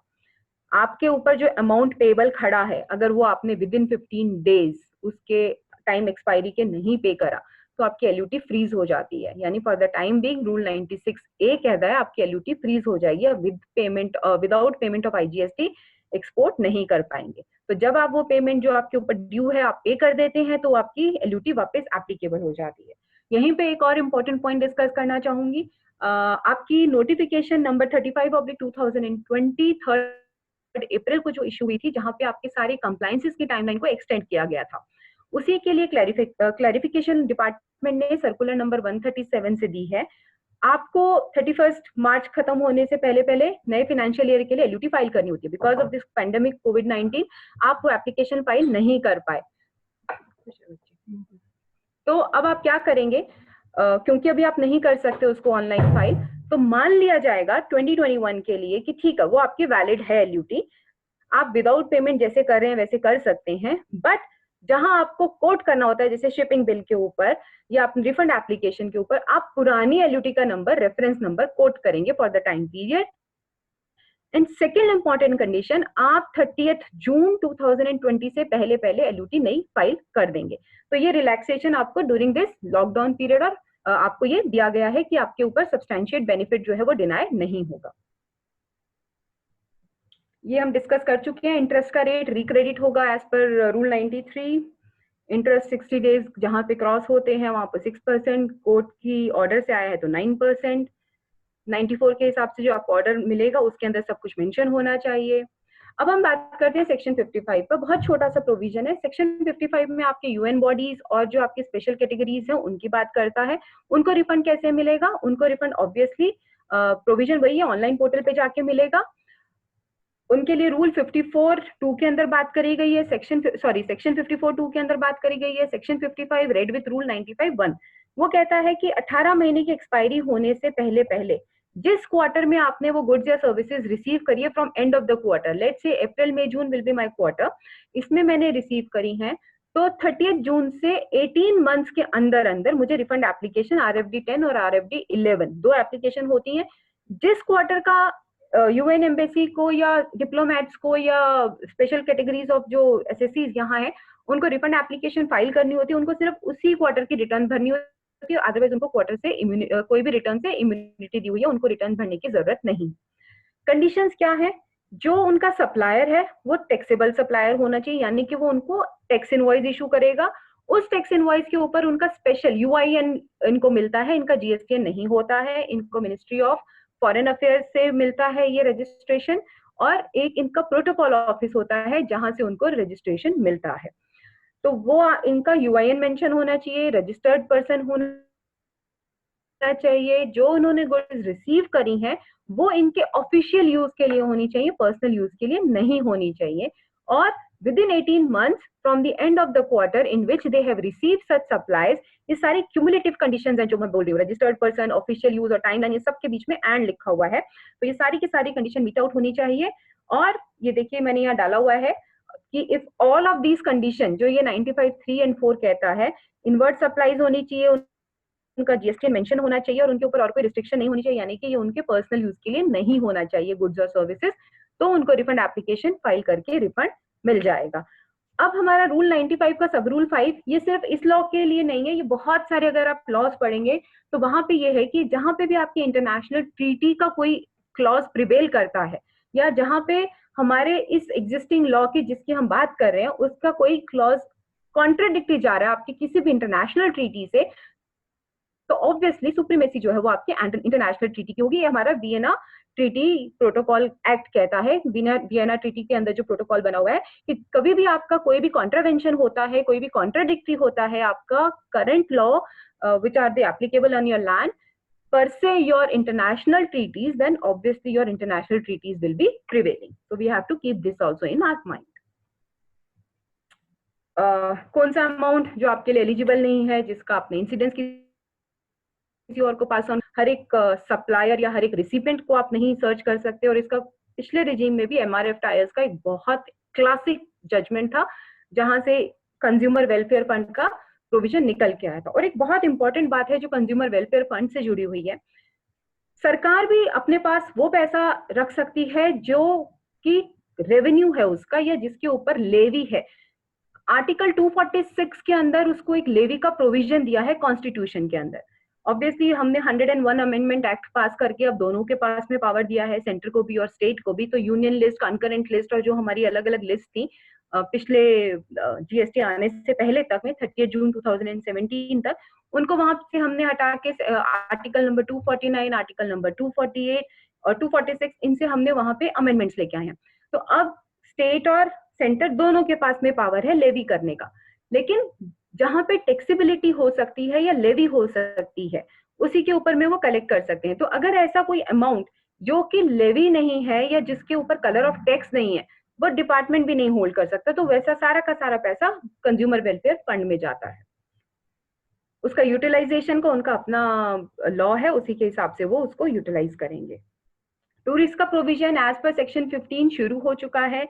Speaker 1: आपके ऊपर जो अमाउंट पेबल खड़ा है, अगर वो आपने विद इन 15 डेज उसके टाइम एक्सपायरी के नहीं पे करा, तो आपकी एलयूटी फ्रीज हो जाती है. यानी for the time being rule 96A कहता है आपकी एलयूटी फ्रीज हो जाएगी, with payment without payment of IGST export नहीं कर पाएंगे. तो जब आप वो पेमेंट जो आपके ऊपर ड्यू है आप पे कर देते हैं, तो आपकी एलयूटी वापस एप्लीकेबल हो जाती है. यहीं पे एक और इम्पोर्टेंट पॉइंट डिस्कस करना चाहूंगी. आपकी नोटिफिकेशन नंबर 35/2020 3 अप्रैल को जो इशू हुई थी, जहां पे आपके सारे कंप्लायंसेस की टाइमलाइन को एक्सटेंड किया गया था, उसी के लिए क्लैरिफिकेशन डिपार्टमेंट ने सर्कुलर नंबर 137 से दी है. आपको 31 मार्च खत्म होने से पहले पहले नए फाइनेंशियल ईयर के लिए एलयूटी फाइल करनी होती है. बिकॉज ऑफ दिस पैंडेमिक कोविड-19 आप वो एप्लीकेशन फाइल नहीं कर पाए. तो अब आप क्या करेंगे? क्योंकि अभी आप नहीं कर सकते उसको ऑनलाइन फाइल, तो मान लिया जाएगा 2021 के लिए कि ठीक है, वो आपकी वैलिड है एलयूटी, आप विदाउट पेमेंट जैसे कर रहे हैं वैसे कर सकते हैं. बट जहां आपको कोट करना होता है, जैसे शिपिंग बिल के ऊपर या रिफंड एप्लीकेशन के ऊपर, आप पुरानी एलयूटी का नंबर, रेफरेंस नंबर कोट करेंगे for the time period. And second important condition, आप 30 जून 2020 से पहले पहले एलयूटी नई फाइल कर देंगे. तो ये रिलैक्सेशन आपको ड्यूरिंग दिस लॉकडाउन पीरियड और आपको ये दिया गया है कि आपके ऊपर सब्सटैंशिएट बेनिफिट जो है वो डिनाई नहीं होगा. ये हम डिस्कस कर चुके हैं. इंटरेस्ट का रेट रिक्रेडिट होगा as per rule 93. Interest 60 days जहां पे क्रॉस होते हैं वहां पर 6%, कोर्ट की ऑर्डर से आया है तो 9%. 94 के हिसाब से जो आपको ऑर्डर मिलेगा उसके अंदर सब कुछ मेंशन होना चाहिए. अब हम बात करते हैं सेक्शन 55 पर. बहुत छोटा सा प्रोविजन है. सेक्शन 55 में आपके यूएन बॉडीज और जो आपकी स्पेशल कैटेगरीज हैं उनकी बात करता है. उनको रिफंड कैसे मिलेगा? उनको रिफंड ऑब्वियसली प्रोविजन वही है, ऑनलाइन पोर्टल पे जाके मिलेगा. उनके लिए रूल 54(2) के अंदर बात करी गई है. सेक्शन 54(2) के अंदर बात करी गई है. सेक्शन 55 रेड विथ रूल 95(1) वो कहता है कि 18 महीने की एक्सपायरी होने से पहले पहले जिस क्वार्टर में आपने वो गुड्स या सर्विसेज रिसीव करी है from end of the quarter, let's say April May June will be my quarter, इसमें मैंने रिसीव करी हैं, तो 30 जून से 18 मंथ्स के अंदर अंदर मुझे रिफंड एप्लीकेशन RFD 10 और RFD 11 दो एप्लीकेशन होती हैं. जिस क्वार्टर का यूएन एम्बेसी को या डिप्लोमेट्स को या स्पेशल कैटेगरीज ऑफ जो SSCs यहाँ है उनको रिफंड एप्लीकेशन फाइल करनी होती है, उनको सिर्फ उसी क्वार्टर की रिटर्न भरनी होती है. अदरवाइज उनको क्वार्टर से कोई भी रिटर्न से इम्यूनिटी दी हुई है, उनको रिटर्न भरने की जरूरत नहीं. कंडीशंस क्या है? जो उनका सप्लायर है वो टैक्सेबल सप्लायर होना चाहिए, यानी कि वो उनको टैक्स इनवॉइस इशू करेगा. उस टैक्स इनवॉइस के ऊपर उनका स्पेशल UIN इनको मिलता है, इनका GSTN नहीं होता है. इनको मिनिस्ट्री ऑफ फॉरेन अफेयर्स से मिलता है ये रजिस्ट्रेशन, और एक इनका प्रोटोकॉल ऑफिस होता है जहां से उनको रजिस्ट्रेशन मिलता है. तो वो इनका UIN मेंशन होना चाहिए, रजिस्टर्ड पर्सन होना चाहिए. जो उन्होंने गुड्स रिसीव करी हैं वो इनके ऑफिशियल यूज के लिए होनी चाहिए, पर्सनल यूज के लिए नहीं होनी चाहिए. और within 18 months from the end of the quarter in which they have received such supplies. ये सारी cumulative conditions हैं जो मैं बोल रही हूँ, registered person, official use और timeline, ये सब के बीच में and लिखा हुआ है, तो ये सारी की सारी condition meet out होनी चाहिए। और ये देखिए मैंने यहाँ डाला हुआ है कि if all of these condition जो ये 95(3) and 4 कहता है, inward supplies होनी चाहिए, उनका जीएसटी मेंशन होना चाहिए और उनके ऊपर और कोई रिस्ट्रिक्शन नहीं होनी चाहिए, यानी कि ये उनके पर्सनल यूज के लिए नहीं होना चाहिए गुड्स और सर्विसेज, तो उनको रिफंड एप्लीकेशन फाइल करके रिफंड मिल जाएगा। अब हमारा रूल 95 का सब रूल 5 ये सिर्फ इस लॉ के लिए नहीं है, ये बहुत सारे अगर आप लॉज पढ़ेंगे तो वहां पे ये है कि जहां पे भी आपकी इंटरनेशनल ट्रीटी का कोई क्लॉज प्रिवेल करता है या जहां पे हमारे इस एग्जिस्टिंग लॉ की जिसकी हम बात कर रहे हैं उसका कोई क्लॉज कॉन्ट्राडिक्टरी जा रहा है आपकी किसी भी इंटरनेशनल ट्रीटी से, तो ऑब्वियसली सुप्रीमेसी जो है वो आपके इंटरनेशनल ट्रीटी की होगी। ये हमारा वियना ट्रीटी प्रोटोकॉल एक्ट कहता है, वियना ट्रीटी के अंदर जो प्रोटोकॉल बना हुआ है कि कभी भी आपका कोई भी कॉन्ट्रावेंशन होता है, कोई भी कॉन्ट्राडिक्टरी होता है आपका current law which are the applicable on your land per se your international treaties, then obviously your international treaties will be prevailing. So we have to keep this also in our mind. कौन सा amount जो आपके लिए eligible नहीं है, जिसका आपने incidence किसी और को पास ऑन, हर एक सप्लायर या हर एक रिसिपेंट को आप नहीं सर्च कर सकते। और इसका पिछले रिजीम में भी एमआरएफ टायर्स का एक बहुत क्लासिक जजमेंट था जहां से कंज्यूमर वेलफेयर फंड का प्रोविजन निकल के आया था। और एक बहुत इंपॉर्टेंट बात है जो कंज्यूमर वेलफेयर फंड से जुड़ी हुई है, सरकार भी अपने पास वो पैसा रख सकती है जो कि रेवेन्यू है उसका या जिसके ऊपर लेवी है। आर्टिकल 246 के अंदर उसको एक लेवी का प्रोविजन दिया है कॉन्स्टिट्यूशन के अंदर। ऑब्वियसली हमने 101 अमेंडमेंट एक्ट पास करके अब दोनों के पास में पावर दिया है, सेंटर को भी और स्टेट को भी। तो यूनियन लिस्ट, कंकरेंट लिस्ट और जो हमारी अलग अलग लिस्ट थी पिछले जीएसटी आने से पहले तक में 30 जून 2017 तक, उनको वहां से हमने हटा के आर्टिकल नंबर 249, आर्टिकल नंबर 248 और 246 इनसे हमने वहां पे अमेंडमेंट्स लेके आए हैं। तो अब स्टेट और सेंटर दोनों के पास में पावर है लेवी करने का, लेकिन जहां पे टैक्सेबिलिटी हो सकती है या लेवी हो सकती है उसी के ऊपर में वो कलेक्ट कर सकते हैं। तो अगर ऐसा कोई अमाउंट जो कि लेवी नहीं है या जिसके ऊपर कलर ऑफ टैक्स नहीं है वो डिपार्टमेंट भी नहीं होल्ड कर सकता, तो वैसा सारा का सारा पैसा कंज्यूमर वेलफेयर फंड में जाता है। उसका यूटिलाइजेशन का उनका अपना लॉ है, उसी के हिसाब से वो उसको यूटिलाइज करेंगे। टूरिस्ट का प्रोविजन एज पर सेक्शन 15 शुरू हो चुका है।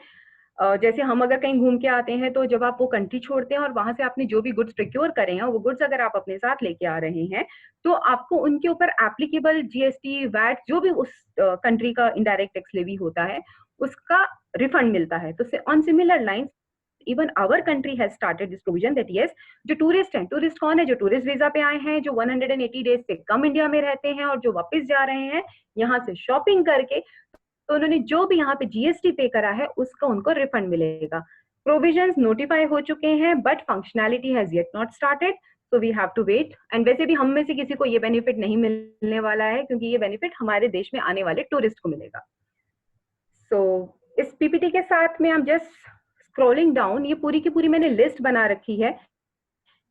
Speaker 1: जैसे हम अगर कहीं घूम के आते हैं तो जब आप वो कंट्री छोड़ते हैं और वहां से आपने जो भी गुड्स प्रोक्योर करे हैं वो गुड्स अगर आप अपने साथ लेके आ रहे हैं तो आपको उनके ऊपर एप्लीकेबल जीएसटी, वैट, जो भी उस कंट्री का इनडायरेक्ट टैक्स लेवी होता है उसका रिफंड मिलता है। तो on similar lines even our country has started this provision that yes, जो टूरिस्ट हैं, टूरिस्ट कौन है? जो टूरिस्ट वीजा पे आए हैं, जो 180 डेज से कम इंडिया में रहते हैं और जो वापस जा रहे हैं यहाँ से शॉपिंग करके, तो उन्होंने जो भी यहाँ पे जीएसटी पे करा है उसका उनको रिफंड मिलेगा। प्रोविजंस नोटिफाई हो चुके हैं but functionality has yet not started, so we have to wait. And वैसे भी हम में से किसी को ये बेनिफिट नहीं मिलने वाला है क्योंकि ये बेनिफिट हमारे देश में आने वाले टूरिस्ट को मिलेगा। सो इस पीपीटी के साथ में हम जस्ट स्क्रॉलिंग डाउन, ये पूरी की पूरी मैंने लिस्ट बना रखी है।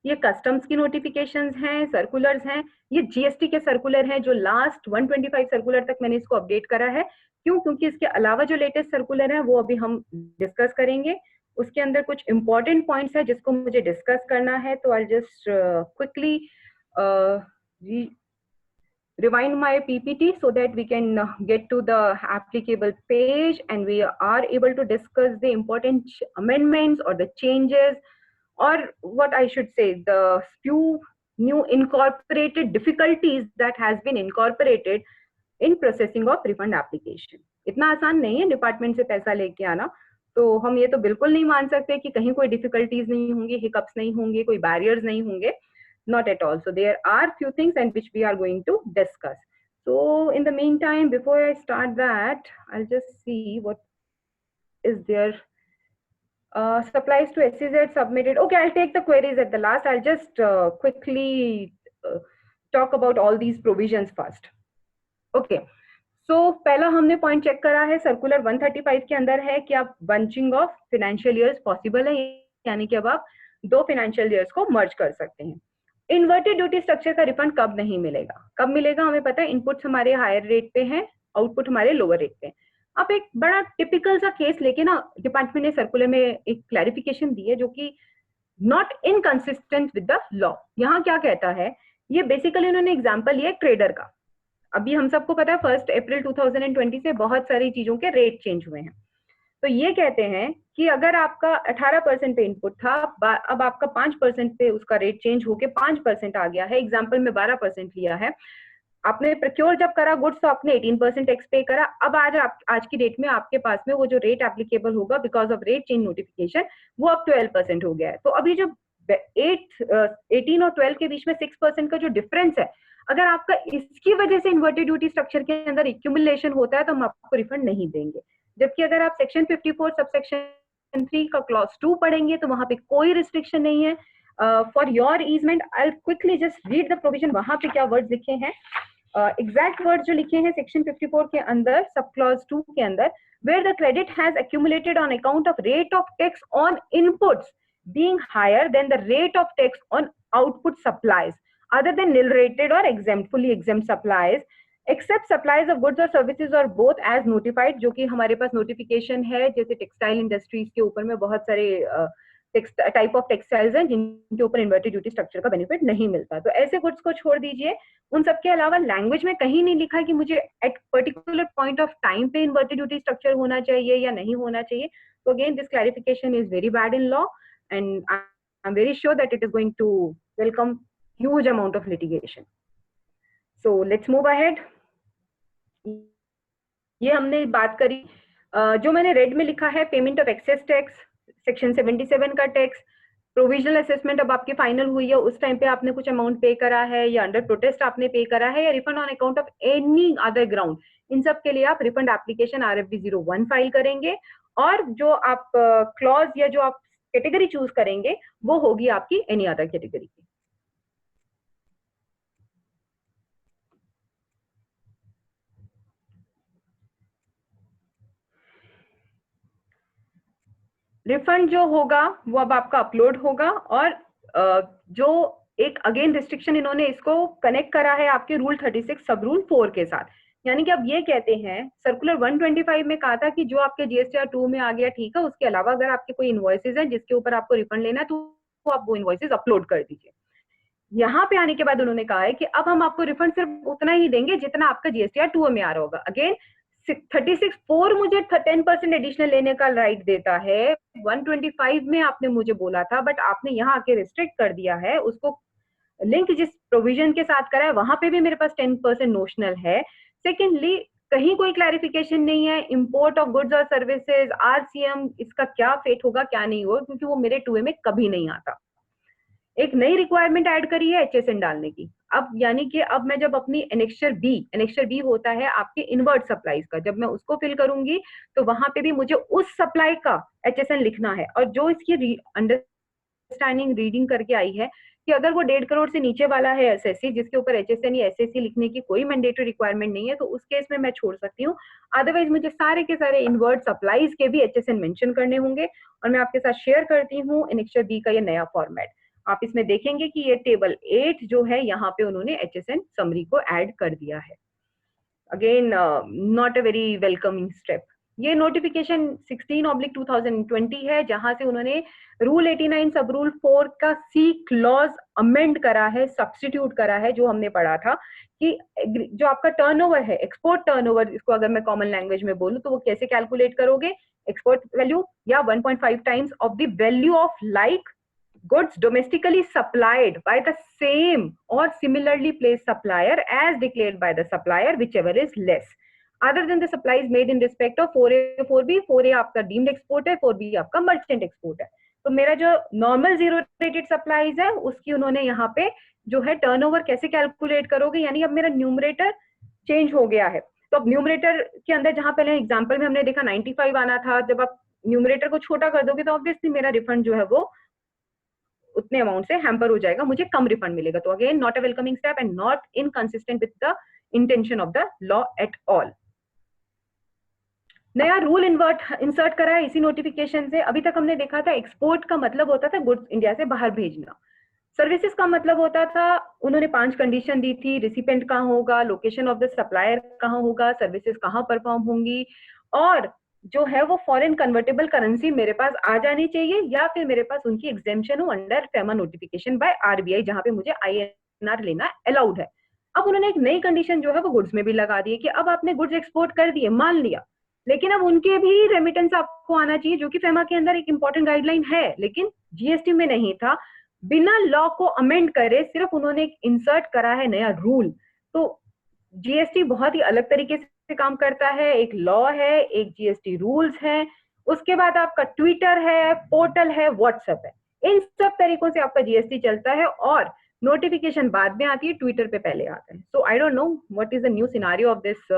Speaker 1: ये कस्टम्स की नोटिफिकेशंस हैं, सर्कुलर्स हैं, ये जीएसटी के सर्कुलर हैं जो लास्ट 125 सर्कुलर तक मैंने इसको अपडेट करा है। क्यों? क्योंकि इसके अलावा जो लेटेस्ट सर्कुलर है वो अभी हम डिस्कस करेंगे। उसके अंदर कुछ इंपॉर्टेंट पॉइंट्स है जिसको मुझे डिस्कस करना है, तो I just quickly rewind my PPT so that we can get to the applicable page and we are able to discuss the important amendments or the changes, or what I should say, the few new incorporated difficulties that has been incorporated in processing of refund application. इतना आसान नहीं है department से पैसा लेके आना, तो हम ये तो बिल्कुल नहीं मान सकते कि कहीं कोई डिफिकल्टीज नहीं होंगी, हिकअप्स नहीं होंगे, कोई बैरियर्स नहीं होंगे, not at all. So there are few things and which we are going to discuss. So in the meantime, before I start that, I'll just see what is there. Supplies to SEZ submitted. Okay, I'll take the queries at the last. I'll just quickly talk about all these provisions first. Okay. So पहला हमने point check करा है, circular 135 के अंदर है कि आप bunching of financial years possible है, यानी कि अब आप 2 फाइनेंशियल ईयर्स को मर्ज कर सकते हैं। इन्वर्टेड ड्यूटी स्ट्रक्चर का रिफंड कब नहीं मिलेगा? कब मिलेगा हमें पता है, इनपुट्स हमारे हायर रेट पे हैं, आउटपुट हमारे लोअर रेट पे। आप एक बड़ा टिपिकल सा केस लेके ना, डिपार्टमेंट ने सर्कुलर में एक क्लैरिफिकेशन दी है जो कि not inconsistent with the law. यहाँ क्या कहता है, ये बेसिकली उन्होंने एग्जांपल लिया ट्रेडर का। अभी हम सबको पता है 1 अप्रैल 2020 से बहुत सारी चीजों के रेट चेंज हुए हैं। तो ये कहते हैं कि अगर आपका 18% पे इनपुट था, अब आपका 5% पे उसका रेट चेंज होके 5% आ गया है, एग्जाम्पल में 12% लिया है, आपने प्रोक्योर जब करा गुड्स तो आपने 18% टैक्स पे करा। अब आज की डेट में आपके पास में वो जो रेट एप्लीकेबल होगा because of rate change notification, वो अब 12% हो गया है। तो अभी जब 18 और 12 के बीच में 6% का जो डिफरेंस है, अगर आपका इसकी वजह से इन्वर्टेड ड्यूटी स्ट्रक्चर के अंदर एक्यूमुलेशन होता है तो हम आपको रिफंड नहीं देंगे। जबकि अगर आप सेक्शन 54 सबसेक्शन 3 का क्लॉज 2 पढ़ेंगे तो वहां पे कोई रिस्ट्रिक्शन नहीं है। For your easement I quickly just read the provision, वहां पे क्या वर्ड्स लिखे हैं, एग्जैक्ट वर्ड जो लिखे हैं सेक्शन 54 के अंदर सब क्लॉज 2 के अंदर, where the credit has accumulated on account of rate of tax on inputs being higher than the rate of tax on output supplies other than nil rated or exempt fully exempt supplies except supplies of goods or services or both as notified, जो कि हमारे पास notification है। जैसे textile industries के ऊपर में बहुत सारे टाइप ऑफ टेक्सटाइल्स हैं जिनके ऊपर इन्वर्टेड ड्यूटी स्ट्रक्चर का बेनिफिट नहीं मिलता, तो ऐसे गुड्स को छोड़ दीजिए। उन सबके अलावा लैंग्वेज में कहीं नहीं लिखा कि मुझे at particular point of time पे इन्वर्टेड ड्यूटी स्ट्रक्चर होना चाहिए या नहीं होना चाहिए। तो again this clarification is very bad in law and I am very sure that it is going to welcome huge amount of litigation. So let's move ahead. ये हमने बात करी, जो मैंने रेड में लिखा है payment of excess tax, section 77 का टैक्स, प्रोविजनल असेसमेंट अब आपकी फाइनल हुई है, उस टाइम पे आपने कुछ अमाउंट पे करा है या अंडर प्रोटेस्ट आपने पे करा है या refund on account of any other ground, इन सब के लिए आप रिफंड एप्लीकेशन RFB 01 फाइल करेंगे और जो आप क्लॉज या जो आप कैटेगरी चूज करेंगे वो होगी आपकी एनी अदर कैटेगरी की। रिफंड जो होगा वो अब आपका अपलोड होगा और जो एक अगेन रिस्ट्रिक्शन इन्होंने इसको कनेक्ट करा है आपके रूल 36 सब रूल 4 के साथ। यानी कि अब ये कहते हैं, सर्कुलर 125 में कहा था कि जो आपके GSTR 2 में आ गया ठीक है, उसके अलावा अगर आपके कोई इनवॉइसेज हैं जिसके ऊपर आपको रिफंड लेना है तो आप वो इनवॉइसेज अपलोड कर दीजिए। यहाँ पे आने के बाद उन्होंने कहा है कि अब हम आपको रिफंड सिर्फ उतना ही देंगे जितना आपका GSTR 2 में आ रहा होगा। अगेन 36(4) मुझे 10% एडिशनल लेने का राइट देता है, 125 में आपने मुझे बोला था, बट आपने यहाँ आके रिस्ट्रिक्ट कर दिया है उसको। लिंक जिस प्रोविजन के साथ करा है वहां पे भी मेरे पास 10% नोशनल है। सेकेंडली कहीं कोई क्लैरिफिकेशन नहीं है इंपोर्ट ऑफ गुड्स और सर्विसेज RCM, इसका क्या फेट होगा क्या नहीं होगा, क्योंकि वो मेरे 2A में कभी नहीं आता। एक नई रिक्वायरमेंट ऐड करी है HSN डालने की। अब यानी कि अब मैं जब अपनी एनेक्चर बी होता है आपके इनवर्ट सप्लाईज का, जब मैं उसको फिल करूंगी तो वहां पे भी मुझे उस सप्लाई का HSN लिखना है। और जो इसकी अंडरस्टैंडिंग रीडिंग करके आई है कि अगर वो 1.5 करोड़ से नीचे वाला है SSC जिसके ऊपर HSN या SSC लिखने की कोई मैंडेटरी रिक्वायरमेंट नहीं है, तो उस केस में मैं छोड़ सकती हूँ। अदरवाइज मुझे सारे के सारे इनवर्ट सप्लाईज के भी HSN मेंशन करने होंगे। और मैं आपके साथ शेयर करती हूँ एनेक्चर बी का ये नया फॉर्मेट। आप इसमें देखेंगे कि ये टेबल 8 जो है यहाँ पे उन्होंने HSN समरी को ऐड कर दिया है। Again not a very welcoming step. ये नोटिफिकेशन 16/2020 है जहां से उन्होंने रूल 89 सब रूल 4 का C क्लॉज अमेंड करा है, सब्स्टिट्यूट करा है, जो हमने पढ़ा था कि जो आपका टर्नओवर है, एक्सपोर्ट टर्नओवर, इसको अगर मैं कॉमन लैंग्वेज में बोलूं तो वो कैसे कैलकुलेट करोगे, एक्सपोर्ट वैल्यू या 1.5 times of the value of like goods domestically supplied by the same or similarly placed supplier as declared by the supplier, whichever is less, other than the supplies made in respect of 4A 4B। 4A आपका deemed export है, 4B आपका merchant export है। तो मेरा जो normal zero rated supplies है उसकी उन्होंने यहाँ पे जो है टर्नओवर कैसे कैलकुलेट करोगे, यानी अब मेरा न्यूमरेटर चेंज हो गया है। तो अब न्यूमरेटर के अंदर जहां पहले एग्जाम्पल में हमने देखा 95 आना था, जब आप न्यूमरेटर को छोटा कर दोगे तो ऑब्वियसली मेरा रिफंड जो है वो उतने अमाउंट से हैम्पर हो जाएगा, मुझे कम रिफंड मिलेगा। तो again not a welcoming step and not inconsistent with the intention of the law at all. नया रूल इंसर्ट करा है इसी नोटिफिकेशन से। अभी तक हमने देखा था एक्सपोर्ट का मतलब होता था गुड्स इंडिया से बाहर भेजना, सर्विसेज का मतलब होता था, उन्होंने 5 कंडीशन दी थी, रिसिपेंट कहाँ होगा, लोकेशन ऑफ द सप्लायर कहाँ होगा, सर्विसेज कहाँ परफॉर्म होंगी, और जो है वो फॉरेन कन्वर्टेबल करेंसी मेरे पास आ जानी चाहिए, या फिर मेरे पास उनकी एग्जेम्पशन हो under FEMA notification by RBI, जहां पे मुझे INR लेना अलाउड है। अब उन्होंने एक नई कंडीशन जो है वो गुड्स में भी लगा दी है कि अब आपने गुड्स एक्सपोर्ट कर दिए, मान लिया, लेकिन अब उनके भी रेमिटेंस आपको आना चाहिए, जो कि फेमा के अंदर एक इंपॉर्टेंट गाइडलाइन है, लेकिन जीएसटी में नहीं था। बिना लॉ को अमेंड करे सिर्फ उन्होंने एक इंसर्ट करा है नया रूल। तो जीएसटी बहुत ही अलग तरीके से काम करता है, एक लॉ है, एक जीएसटी रूल्स है, उसके बाद आपका ट्विटर है, पोर्टल है, व्हाट्सएप है, इन सब तरीकों से आपका जीएसटी चलता है, और नोटिफिकेशन बाद में आती है, ट्विटर पे पहले आता है। So I don't know what is the new scenario of this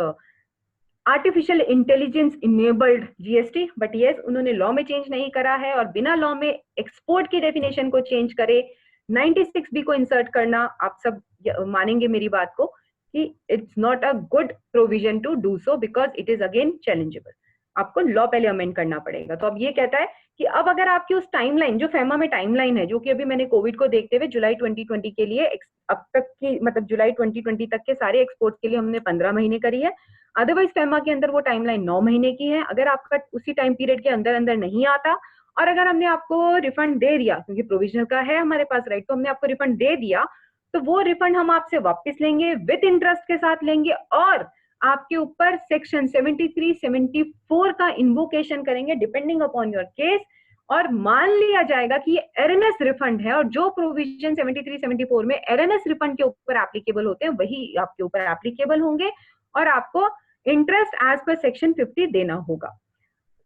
Speaker 1: artificial intelligence enabled GST, but yes, उन्होंने लॉ में चेंज नहीं करा है, और बिना लॉ में एक्सपोर्ट की डेफिनेशन को चेंज करे 96B को इंसर्ट करना, आप सब मानेंगे मेरी बात को कि it's not a good provision to do so, because it is again challengeable. आपको लॉ पहले अमेंड करना पड़ेगा। तो अब ये कहता है कि अब अगर आपकी उस टाइमलाइन, जो फेमा में टाइमलाइन है, जो कि अभी मैंने कोविड को देखते हुए जुलाई 2020 के लिए अब तक की, मतलब जुलाई 2020 तक के सारे एक्सपोर्ट के लिए हमने 15 महीने करी है, अदरवाइज फेमा के अंदर वो टाइमलाइन 9 महीने की है। अगर आपका उसी टाइम पीरियड के अंदर अंदर नहीं आता, और अगर हमने आपको रिफंड दे दिया, क्योंकि प्रोविजनल का है हमारे पास राइट, तो हमने आपको रिफंड दे दिया, तो वो रिफंड हम आपसे वापस लेंगे, विद इंटरेस्ट के साथ लेंगे, और आपके ऊपर सेक्शन 73, 74 का इन्वोकेशन करेंगे डिपेंडिंग अपॉन योर केस, और मान लिया जाएगा कि ये एरएनएस रिफंड है, और जो प्रोविजन 73, 74 में एरएनएस रिफंड के ऊपर एप्लीकेबल होते हैं वही आपके ऊपर एप्लीकेबल होंगे, और आपको इंटरेस्ट एज पर सेक्शन 50 देना होगा।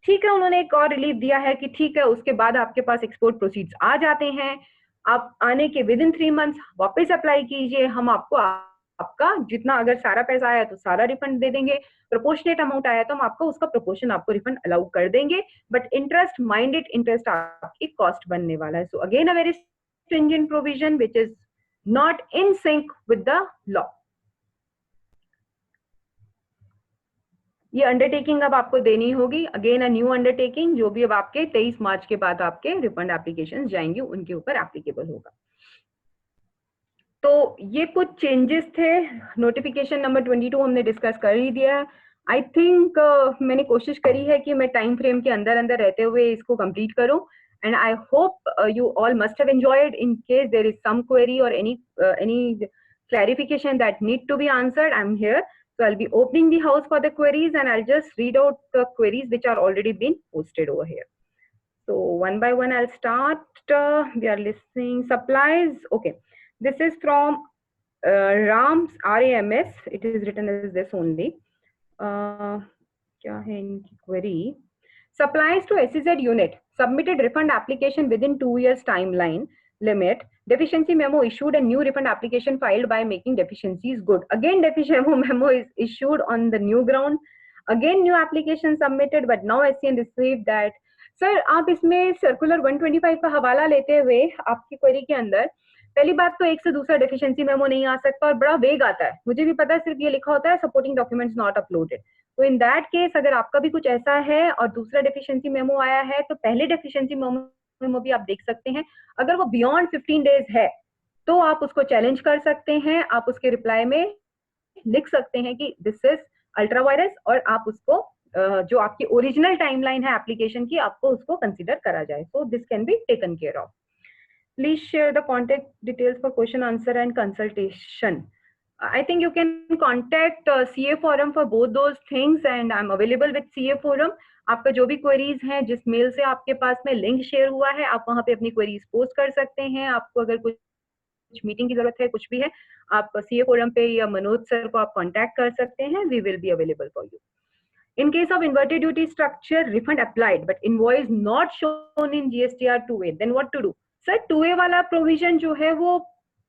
Speaker 1: ठीक है, उन्होंने एक और रिलीफ दिया है कि ठीक है, उसके बाद आपके पास एक्सपोर्ट प्रोसीड्स आ जाते हैं, आप आने के विद इन 3 मंथ्स वापस अप्लाई कीजिए, हम आपको आपका जितना, अगर सारा पैसा आया तो सारा रिफंड दे देंगे, प्रोपोर्शनेट अमाउंट आया तो हम आपको उसका प्रोपोर्शन आपको रिफंड अलाउ कर देंगे, बट इंटरेस्ट माइंडेड इंटरेस्ट आपकी कॉस्ट बनने वाला है। So again a very stringent provision which is not in sync with the law. ये अंडरटेकिंग अब आपको देनी होगी, अगेन अ न्यू अंडरटेकिंग, जो भी अब आपके 23 मार्च के बाद आपके रिफंड एप्लीकेशन जाएंगे उनके ऊपर एप्लीकेबल होगा। तो ये कुछ चेंजेस थे। नोटिफिकेशन नंबर 22 हमने डिस्कस कर ही दिया। आई थिंक मैंने कोशिश करी है कि मैं टाइम फ्रेम के अंदर अंदर रहते हुए इसको कंप्लीट करूं, and I hope you all must have enjoyed. In case there is some query or any clarification that need to be answered, I'm here. So I'll be opening the house for the queries, and I'll just read out the queries which are already been posted over here. So one by one I'll start. We are listening supplies. Okay, this is from Rams, RAMS. It is written as this only. क्या है इनकी query? Supplies to SEZ unit submitted refund application within 2 years timeline limit. Deficiency memo issued and new refund application filed by making deficiencies good. Again, deficiency memo is issued on the new ground. Again, new application submitted, but now SCN received that. Sir, आप इसमें circular 125 का हवाला लेते हुए आपकी query के अंदर पहली बात तो एक से दूसरा डेफिशिएंसी मेमो नहीं आ सकता, और बड़ा वेग आता है। मुझे भी पता है, सिर्फ ये लिखा होता है सपोर्टिंग डॉक्यूमेंट्स नॉट अपलोडेड। तो इन दैट केस अगर आपका भी कुछ ऐसा है और दूसरा डेफिशिएंसी मेमो आया है, तो पहले डेफिशिएंसी मेमो भी आप देख सकते हैं। अगर वो बियॉन्ड 15 डेज है तो आप उसको चैलेंज कर सकते हैं, आप उसके रिप्लाई में लिख सकते हैं कि दिस इज अल्ट्रा वायरस, और आप उसको जो आपकी ओरिजिनल टाइमलाइन है एप्लीकेशन की, आपको उसको कंसिडर करा जाए। So this can be taken care of. Please share the contact details for question, answer, and consultation. I think you can contact CA Forum for both those things, and I'm available with CA Forum. आपका जो भी queries हैं, जिस mail से आपके पास में link share हुआ है, आप वहाँ पे अपनी क्वेरीज पोस्ट कर सकते हैं। आपको अगर कुछ मीटिंग की जरूरत है, कुछ भी है, आप CA Forum पे या मनोज सर को आप कांटेक्ट कर सकते हैं। We will be available for you. In case of inverted duty structure, refund applied but invoice not shown in GSTR 2A, then what to do? Sir, 2A वाला provision जो है वो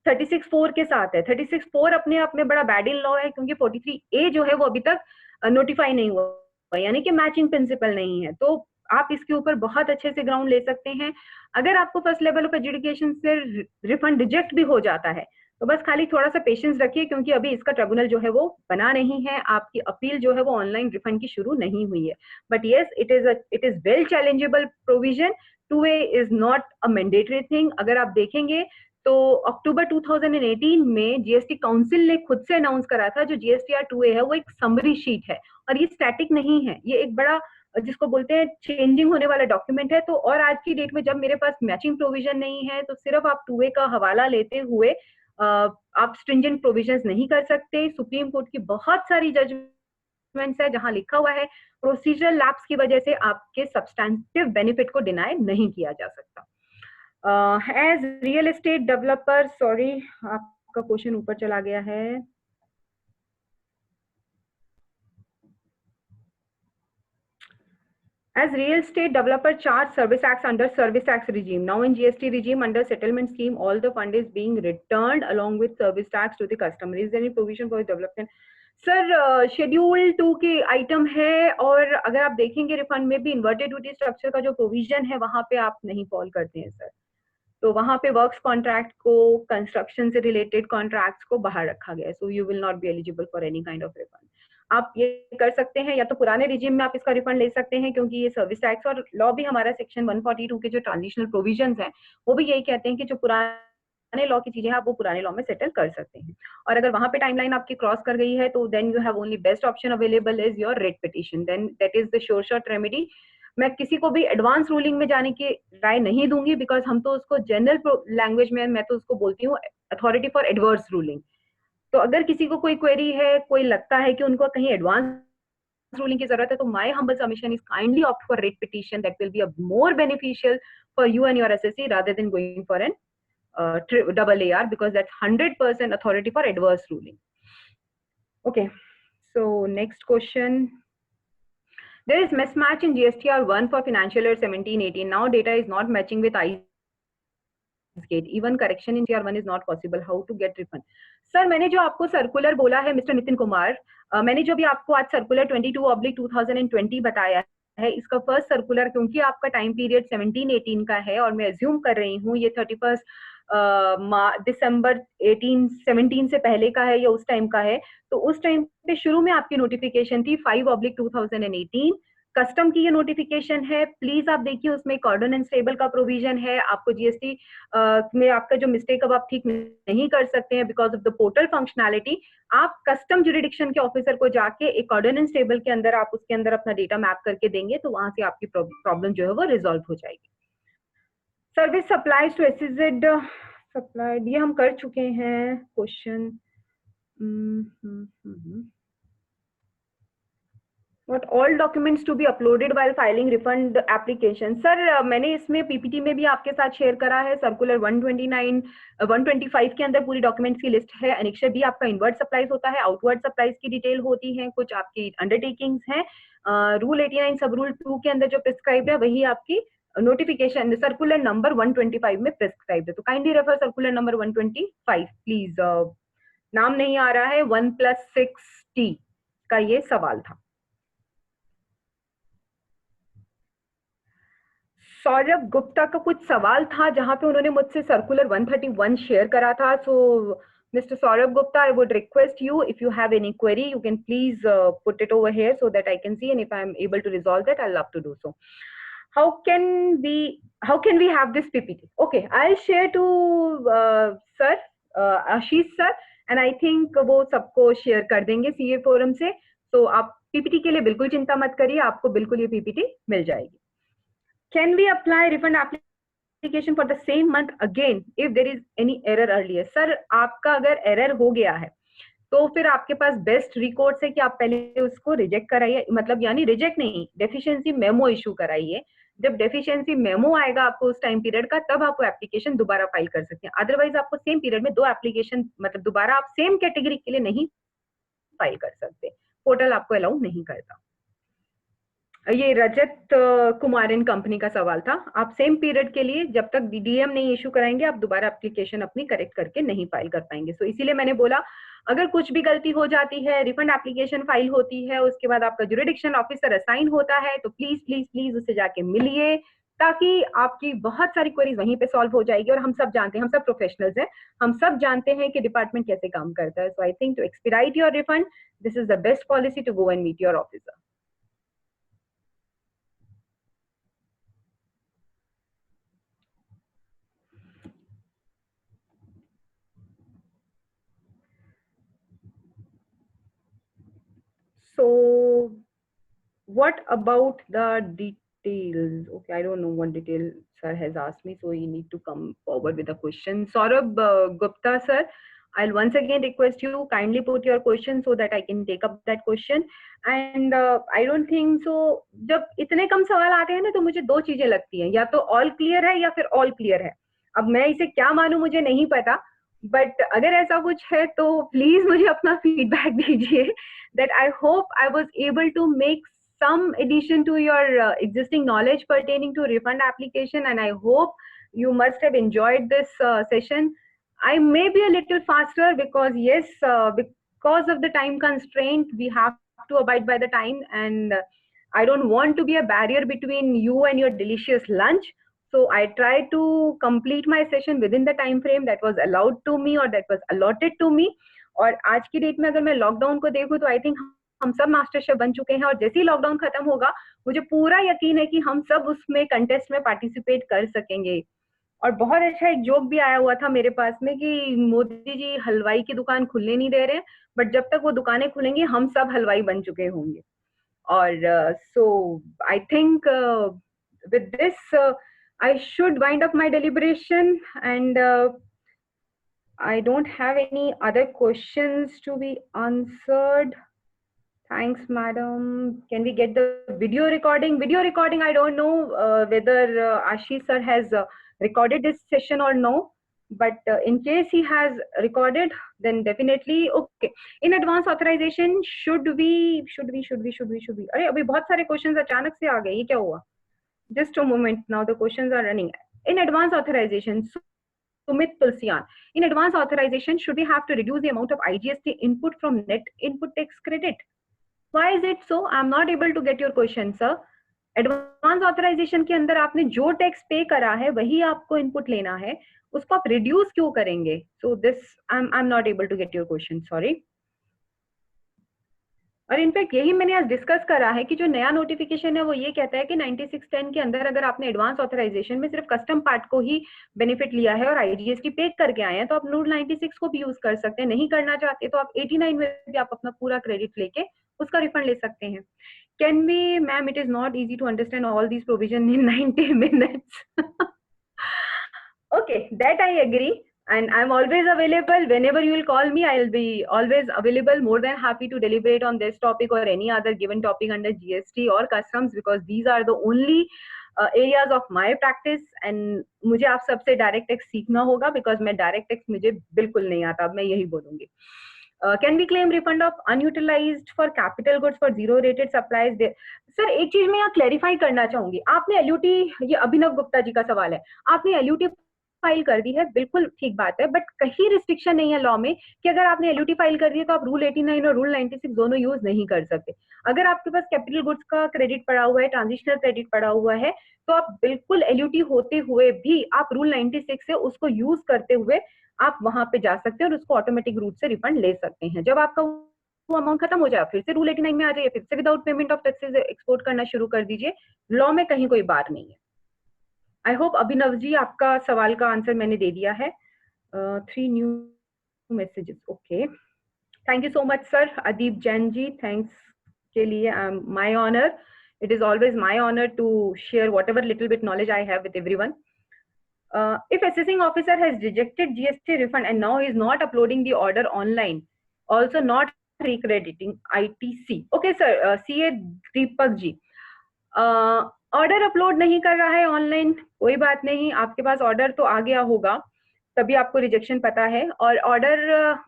Speaker 1: 36(4) के साथ है। 36(4) अपने आप में बड़ा बैड इन लॉ है, क्योंकि 43A जो है वो अभी तक नोटिफाई नहीं हुआ, यानी कि मैचिंग प्रिंसिपल नहीं है। तो आप इसके ऊपर बहुत अच्छे से ग्राउंड ले सकते हैं। अगर आपको फर्स्ट लेवल ऑफ एजुकेशन से रिफंड रिजेक्ट भी हो जाता है, तो बस खाली थोड़ा सा पेशेंस रखिए, क्योंकि अभी इसका ट्रिब्यूनल जो है वो बना नहीं है। आपकी अपील जो है वो ऑनलाइन रिफंड की शुरू नहीं हुई है। But yes, it is well challengeable provision. 2A is not a mandatory thing. अगर आप देखेंगे तो अक्टूबर 2018 में जीएसटी काउंसिल ने खुद से अनाउंस करा था जो जीएसटीआर 2A है वो एक समरी शीट है और ये स्टैटिक नहीं है, ये एक बड़ा जिसको बोलते हैं चेंजिंग होने वाला डॉक्यूमेंट है। तो और आज की डेट में जब मेरे पास मैचिंग प्रोविजन नहीं है तो सिर्फ आप 2A का हवाला लेते हुए आप स्ट्रिंजेंट प्रोविजंस नहीं कर सकते। सुप्रीम कोर्ट की बहुत सारी जजमेंट्स है जहां लिखा हुआ है प्रोसीजरल लैप्स की वजह से आपके सब्सटैंटिव बेनिफिट को डिनाई नहीं किया जा सकता। As real estate developer, sorry आपका क्वेश्चन ऊपर चला गया है। As real estate developer charge service tax under service tax regime. Now in GST regime under settlement scheme, all the fund is being returned along with service tax to the customer. Is there any provision for development? Sir schedule 2 की item है और अगर आप देखेंगे refund में भी inverted duty structure का जो प्रोविजन है वहां पे आप नहीं फॉल करते हैं सर। तो वहां पे वर्क्स कॉन्ट्रैक्ट को, कंस्ट्रक्शन से रिलेटेड कॉन्ट्रैक्ट्स को बाहर रखा गया है। So you will not be eligible for any kind of refund. आप ये कर सकते हैं या तो पुराने रिजीम में आप इसका रिफंड ले सकते हैं क्योंकि ये सर्विस टैक्स और लॉ भी हमारा सेक्शन 142 के जो ट्रांजिशनल प्रोविजंस हैं वो भी यही कहते हैं कि जो पुराने लॉ की चीजें हैं आप वो पुराने लॉ में सेटल कर सकते हैं। और अगर वहां पे टाइमलाइन आपकी क्रॉस कर गई है तो then you have only best option available is your writ petition, then that is the sure shot remedy. मैं किसी को भी एडवांस रूलिंग में जाने की राय नहीं दूंगी बिकॉज हम तो उसको जनरल लैंग्वेज में मैं तो उसको बोलती हूँ अथॉरिटी फॉर एडवर्स रूलिंग। तो अगर किसी को कोई क्वेरी है, कोई लगता है कि उनको कहीं एडवांस रूलिंग की जरूरत है तो my humble submission is kindly opt for writ petition, that will be a more beneficial for you and your SSC rather than going for an double AR because that's 100% authority for adverse ruling. Okay, so next question. There is mismatch in GSTR 1 for financial year 17-18. Now data is not matching with ICE gate. Even correction in GSTR 1 is not possible. How to get refund? Sir मैंने जो आपको circular बोला है mister Nitin Kumar, मैंने जो भी आपको आज सर्कुलर 22/2020 बताया है, इसका फर्स्ट सर्कुलर क्योंकि आपका टाइम पीरियड 17-18 का है और मैं एज्यूम कर रही हूँ ये 31 दिसंबर 17 से पहले का है या उस टाइम का है। तो उस टाइम पे शुरू में आपकी नोटिफिकेशन थी 5/2018, कस्टम की ये नोटिफिकेशन है। प्लीज आप देखिए उसमें ऑर्डिनेंस टेबल का प्रोविजन है। आपको जीएसटी में आपका जो मिस्टेक अब आप ठीक नहीं कर सकते हैं because of the portal functionality. आप कस्टम जुरिडिक्शन के ऑफिसर को जाके एक ऑर्डिनेंस टेबल के अंदर आप उसके अंदर अपना डेटा मैप करके देंगे तो वहां से आपकी प्रॉब्लम जो है वो रिजॉल्व हो जाएगी। Service supplies to SEZ supplied, ये हम कर चुके हैं question. What all documents to be uploaded while filing refund application? Sir मैंने इसमें पीपीटी में भी आपके साथ शेयर करा है। सर्कुलर 129 125 के अंदर पूरी डॉक्यूमेंट्स की लिस्ट है। अनेक्शर बी आपका इनवर्ड सप्लाईज होता है, आउटवर्ड सप्लाईज की डिटेल होती है, कुछ आपकी अंडरटेकिंग्स हैं। रूल 89 सब रूल 2 के अंदर जो प्रिस्क्राइब है वही आपकी नोटिफिकेशन सर्कुलर नंबर 125 में प्रिस्क्राइब है। तो kindly refer circular number 125 please. नाम नहीं आ रहा है, 1+6T का ये सवाल था। सौरभ गुप्ता का कुछ सवाल था जहां पे उन्होंने मुझसे सर्कुलर 131 शेयर करा था। So mister Saurabh Gupta, I would request you if you have any query you can please put it over here so that I can see and if I am able to resolve that I love to do so. how can we have this PPT? Okay, I'll share to sir Ashish sir and I think वो सबको share कर देंगे CA forum से। तो आप PPT के लिए बिल्कुल चिंता मत करिए, आपको बिल्कुल ये PPT मिल जाएगी। Can we apply refund application for the same month again if there is any error earlier? Sir आपका अगर एरर हो गया है तो फिर आपके पास बेस्ट रिकॉर्ड्स है कि आप पहले उसको रिजेक्ट कराइए, मतलब यानी रिजेक्ट नहीं, डेफिशिएंसी मेमो इशू कराइए। जब डेफिशिएंसी मेमो आएगा आपको उस टाइम पीरियड का तब आप वो एप्लीकेशन दोबारा फाइल कर सकते हैं। अदरवाइज आपको सेम पीरियड में 2 एप्लीकेशन मतलब दोबारा आप सेम कैटेगरी के लिए नहीं फाइल कर सकते, पोर्टल आपको अलाउ नहीं करता। ये रजत कुमार इन कंपनी का सवाल था। आप सेम पीरियड के लिए जब तक डीडीएम नहीं इशू कराएंगे आप दोबारा एप्लीकेशन अपनी करेक्ट करके नहीं फाइल कर पाएंगे। सो इसीलिए मैंने बोला अगर कुछ भी गलती हो जाती है, रिफंड एप्लीकेशन फाइल होती है, उसके बाद आपका जुरिडिक्शन ऑफिसर असाइन होता है तो प्लीज प्लीज प्लीज उससे जाके मिलिए ताकि आपकी बहुत सारी क्वेरीज वहीं पे सॉल्व हो जाएगी। और हम सब जानते हैं, हम सब प्रोफेशनल्स हैं, हम सब जानते हैं कि डिपार्टमेंट कैसे काम करता है। So I think to expedite your refund this is the best policy to go and meet your officer. what about the details? Okay, I don't know what detail sir has asked me, so you need to come forward with a question. Saurabh Gupta sir, I'll once again request you kindly put your question so that I can take up that question. And I don't think so. जब इतने कम सवाल आते हैं ना तो मुझे दो चीजें लगती हैं, या तो all clear है या फिर all clear है. अब मैं इसे क्या मानूं मुझे नहीं पता, बट अगर ऐसा कुछ है तो प्लीज मुझे अपना फीडबैक दीजिए. That I hope I was able to make some addition to your existing knowledge pertaining to refund application, and I hope you must have enjoyed this session. I may be a little faster because yes, because of the time constraint, we have to abide by the time, and I don't want to be a barrier between you and your delicious lunch. So I try to complete my session within the time frame that was allowed to me or that was allotted to me. और आज की date में अगर मैं lockdown को देखूं तो I think हम सब मास्टर शेफ बन चुके हैं, और जैसे ही लॉकडाउन खत्म होगा मुझे पूरा यकीन है कि हम सब उसमें कंटेस्ट में पार्टिसिपेट कर सकेंगे. और बहुत अच्छा एक जोक भी आया हुआ था मेरे पास में कि मोदी जी हलवाई की दुकान खुलने नहीं दे रहे, बट जब तक वो दुकानें खुलेंगी हम सब हलवाई बन चुके होंगे. और so I think with this I should wind up my deliberation, and I don't have any other questions to be answered. Thanks, madam. Can we get the video recording? Video recording, I don't know whether Ashish sir has recorded this session or no, but in case he has recorded, then definitely okay. In advance authorization, should we? अरे अभी बहुत सारे questions अचानक से आ गए, ये क्या हुआ? Just a moment, now the questions are running. In advance authorization, Sumit Tulsian, in advance authorization, should we have to reduce the amount of IGST input from net input tax credit? Why is it so? I'm not able to get your question, sir. Advance authorization के अंदर आपने जो tax पे करा है वही आपको input लेना है, उसको आप रिड्यूस क्यों करेंगे? So this I am not able to get your question, sorry. और इनफैक्ट यही मैंने आज डिस्कस करा है कि जो नया नोटिफिकेशन है वो ये कहता है कि 9610 के अंदर अगर आपने एडवांस ऑथराइजेशन में सिर्फ कस्टम पार्ट को ही बेनिफिट लिया है और आईजीएसटी पे करके आए हैं तो आप रूल 96 को भी यूज कर सकते हैं. नहीं करना चाहते तो आप 89 में भी आप अपना पूरा क्रेडिट लेके उसका रिफंड ले सकते हैं. Can be ma'am, it is not easy to understand all these provision in 90 minutes. Okay, that I agree. And I'm always available whenever you will call me. I'll be always available, more than happy to deliberate on this topic or any other given topic under GST or customs, because these are the only areas of my practice. And मुझे आप सबसे direct tax सीखना होगा because मैं direct tax मुझे बिल्कुल नहीं आता. अब मैं यही बोलूंगी. Can we claim refund of unutilized for capital goods for zero rated supplies? Sir एक चीज मैं यहाँ क्लैरिफाई करना चाहूंगी. आपने LUT, ये अभिनव गुप्ता जी का सवाल है, आपने LUT फाइल कर दी है, बिल्कुल ठीक बात है, बट कहीं रिस्ट्रिक्शन नहीं है लॉ में कि अगर आपने LUT फाइल कर दी है तो आप रूल 89 और रूल 96 दोनों यूज नहीं कर सकते. अगर आपके पास कैपिटल गुड्स का क्रेडिट पड़ा हुआ है, ट्रांजिशनल क्रेडिट पड़ा हुआ है, तो आप बिल्कुल LUT होते हुए भी आप रूल 96 से उसको यूज करते हुए आप वहां पे जा सकते हैं और उसको ऑटोमेटिक रूट से रिफंड ले सकते हैं. जब आपका वो अमाउंट खत्म हो जाए फिर से रूल 89 में आ जाइए, फिर से without payment of taxes export करना शुरू कर दीजिए. लॉ में कहीं कोई बात नहीं है. आई होप अभिनव जी आपका सवाल का आंसर मैंने दे दिया है. 3 new messages. Okay, thank you so much sir. Adeep Jain ji, thanks के लिए. My honour, it is always my honour to share whatever little bit knowledge I have with everyone. If assessing officer has rejected GST refund and now is not uploading the order online, also not recrediting ITC. Okay sir, CA Deepak ji, order upload नहीं कर रहा है online, कोई बात नहीं, आपके पास order तो आ गया होगा तभी आपको रिजेक्शन पता है, और ऑर्डर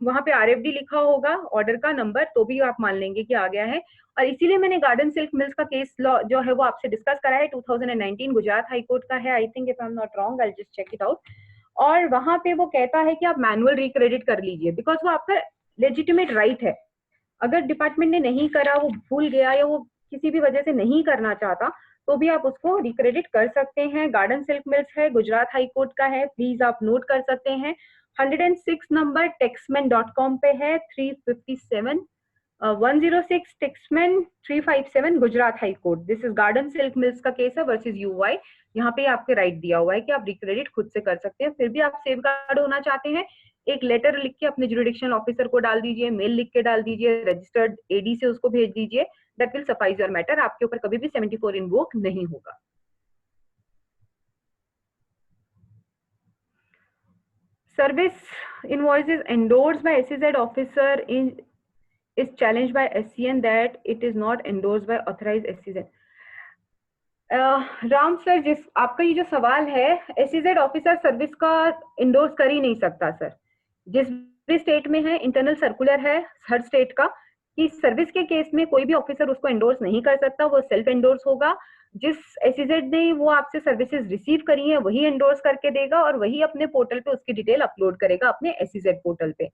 Speaker 1: वहां पे RFD लिखा होगा, ऑर्डर का नंबर, तो भी आप मान लेंगे कि आ गया है. और इसीलिए मैंने गार्डन सिल्क मिल्स का केस लॉ जो है वो आपसे डिस्कस करा है. 2019 गुजरात हाई कोर्ट का है, I think, if I am not wrong, I just check it out. और वहां पे वो कहता है कि आप मैनुअल रिक्रेडिट कर लीजिए, बिकॉज वो आपका लेजिटिमेट राइट है. अगर डिपार्टमेंट ने नहीं करा, वो भूल गया या वो किसी भी वजह से नहीं करना चाहता, तो भी आप उसको रिक्रेडिट कर सकते हैं. गार्डन सिल्क मिल्स है, गुजरात हाई कोर्ट का है, प्लीज आप नोट कर सकते हैं. 106 नंबर taxman.com पे है. 357 106 taxman 357 Gujarat high court. This is garden silk mills का केस है वर्सेस UI. यहाँ पे आपके राइट दिया हुआ है कि आप रिक्रेडिट खुद से कर सकते हैं. फिर भी आप सेफ गार्ड होना चाहते हैं, एक लेटर लिख के अपने जुरिडिक्शनल ऑफिसर को डाल दीजिए, मेल लिख के डाल दीजिए, रजिस्टर्ड AD से उसको भेज दीजिए that will suffice your matter. आपके ऊपर कभी भी 74 invoke नहीं होगा. Service invoices endorsed by SEZ officer is challenged by SCN that it is not endorsed by authorized SEZ. Ram sir, जिस आपका ये जो सवाल है, SEZ ऑफिसर सर्विस का इंडोर्स कर ही नहीं सकता सर. जिस भी स्टेट में है, इंटरनल सर्कुलर है हर स्टेट का कि सर्विस के केस में कोई भी ऑफिसर उसको इंडोर्स नहीं कर सकता, वो सेल्फ इंडोर्स होगा. जिस SEZ ने वो आपसे सर्विसेज रिसीव करी है वही इंडोर्स करके देगा और वही अपने पोर्टल पे उसकी डिटेल अपलोड करेगा अपने SEZ पोर्टल पे.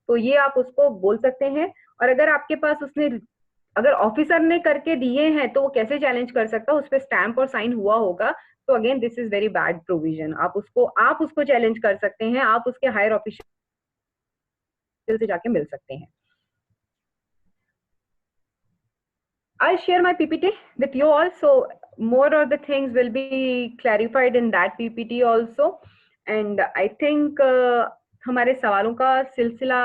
Speaker 1: तो ये आप उसको बोल सकते हैं. और अगर आपके पास उसने अगर ऑफिसर ने करके दिए हैं तो वो कैसे चैलेंज कर सकता है, उस पर स्टैंप और साइन हुआ होगा. तो again this is very bad provision. आप उसको चैलेंज कर सकते हैं, आप उसके हायर ऑफिशियल से जाके मिल सकते हैं. I'll share my PPT with you all, so more of the things will be clarified in that PPT also. And I think हमारे सवालों का सिलसिला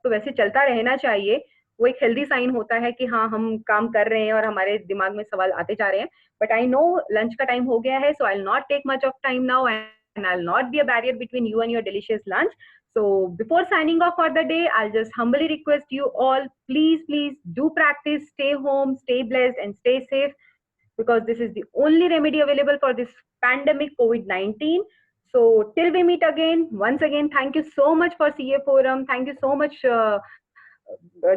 Speaker 1: तो वैसे चलता रहना चाहिए. वो एक हेल्दी साइन होता है कि हाँ हम काम कर रहे हैं और हमारे दिमाग में सवाल आते जा रहे हैं. बट आई नो लंच का टाइम हो गया है, so I will not take much of time now and I'll not be a barrier between you and your delicious lunch. So before signing off for the day, I'll just humbly request you all, please do practice, stay home, stay blessed and stay safe, because this is the only remedy available for this pandemic COVID-19. So till we meet again, once again, thank you so much for CA Forum. Thank you so much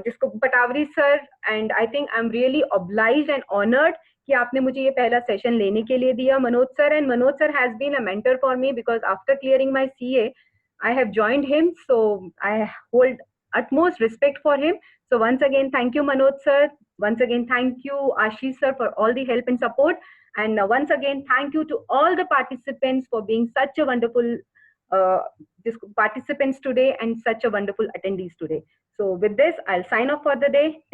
Speaker 1: जिसको Patawari sir, and I think I am really obliged and honored कि आपने मुझे ये पहला session लेने के लिए दिया, Manoj sir. And Manoj sir has been a mentor for me because after clearing my CA I have joined him, so I hold utmost respect for him. So once again, thank you Manoj sir. Once again, thank you Ashish sir for all the help and support. And once again, thank you to all the participants for being such a wonderful participants today and such a wonderful attendees today. So with this, I'll sign off for the day.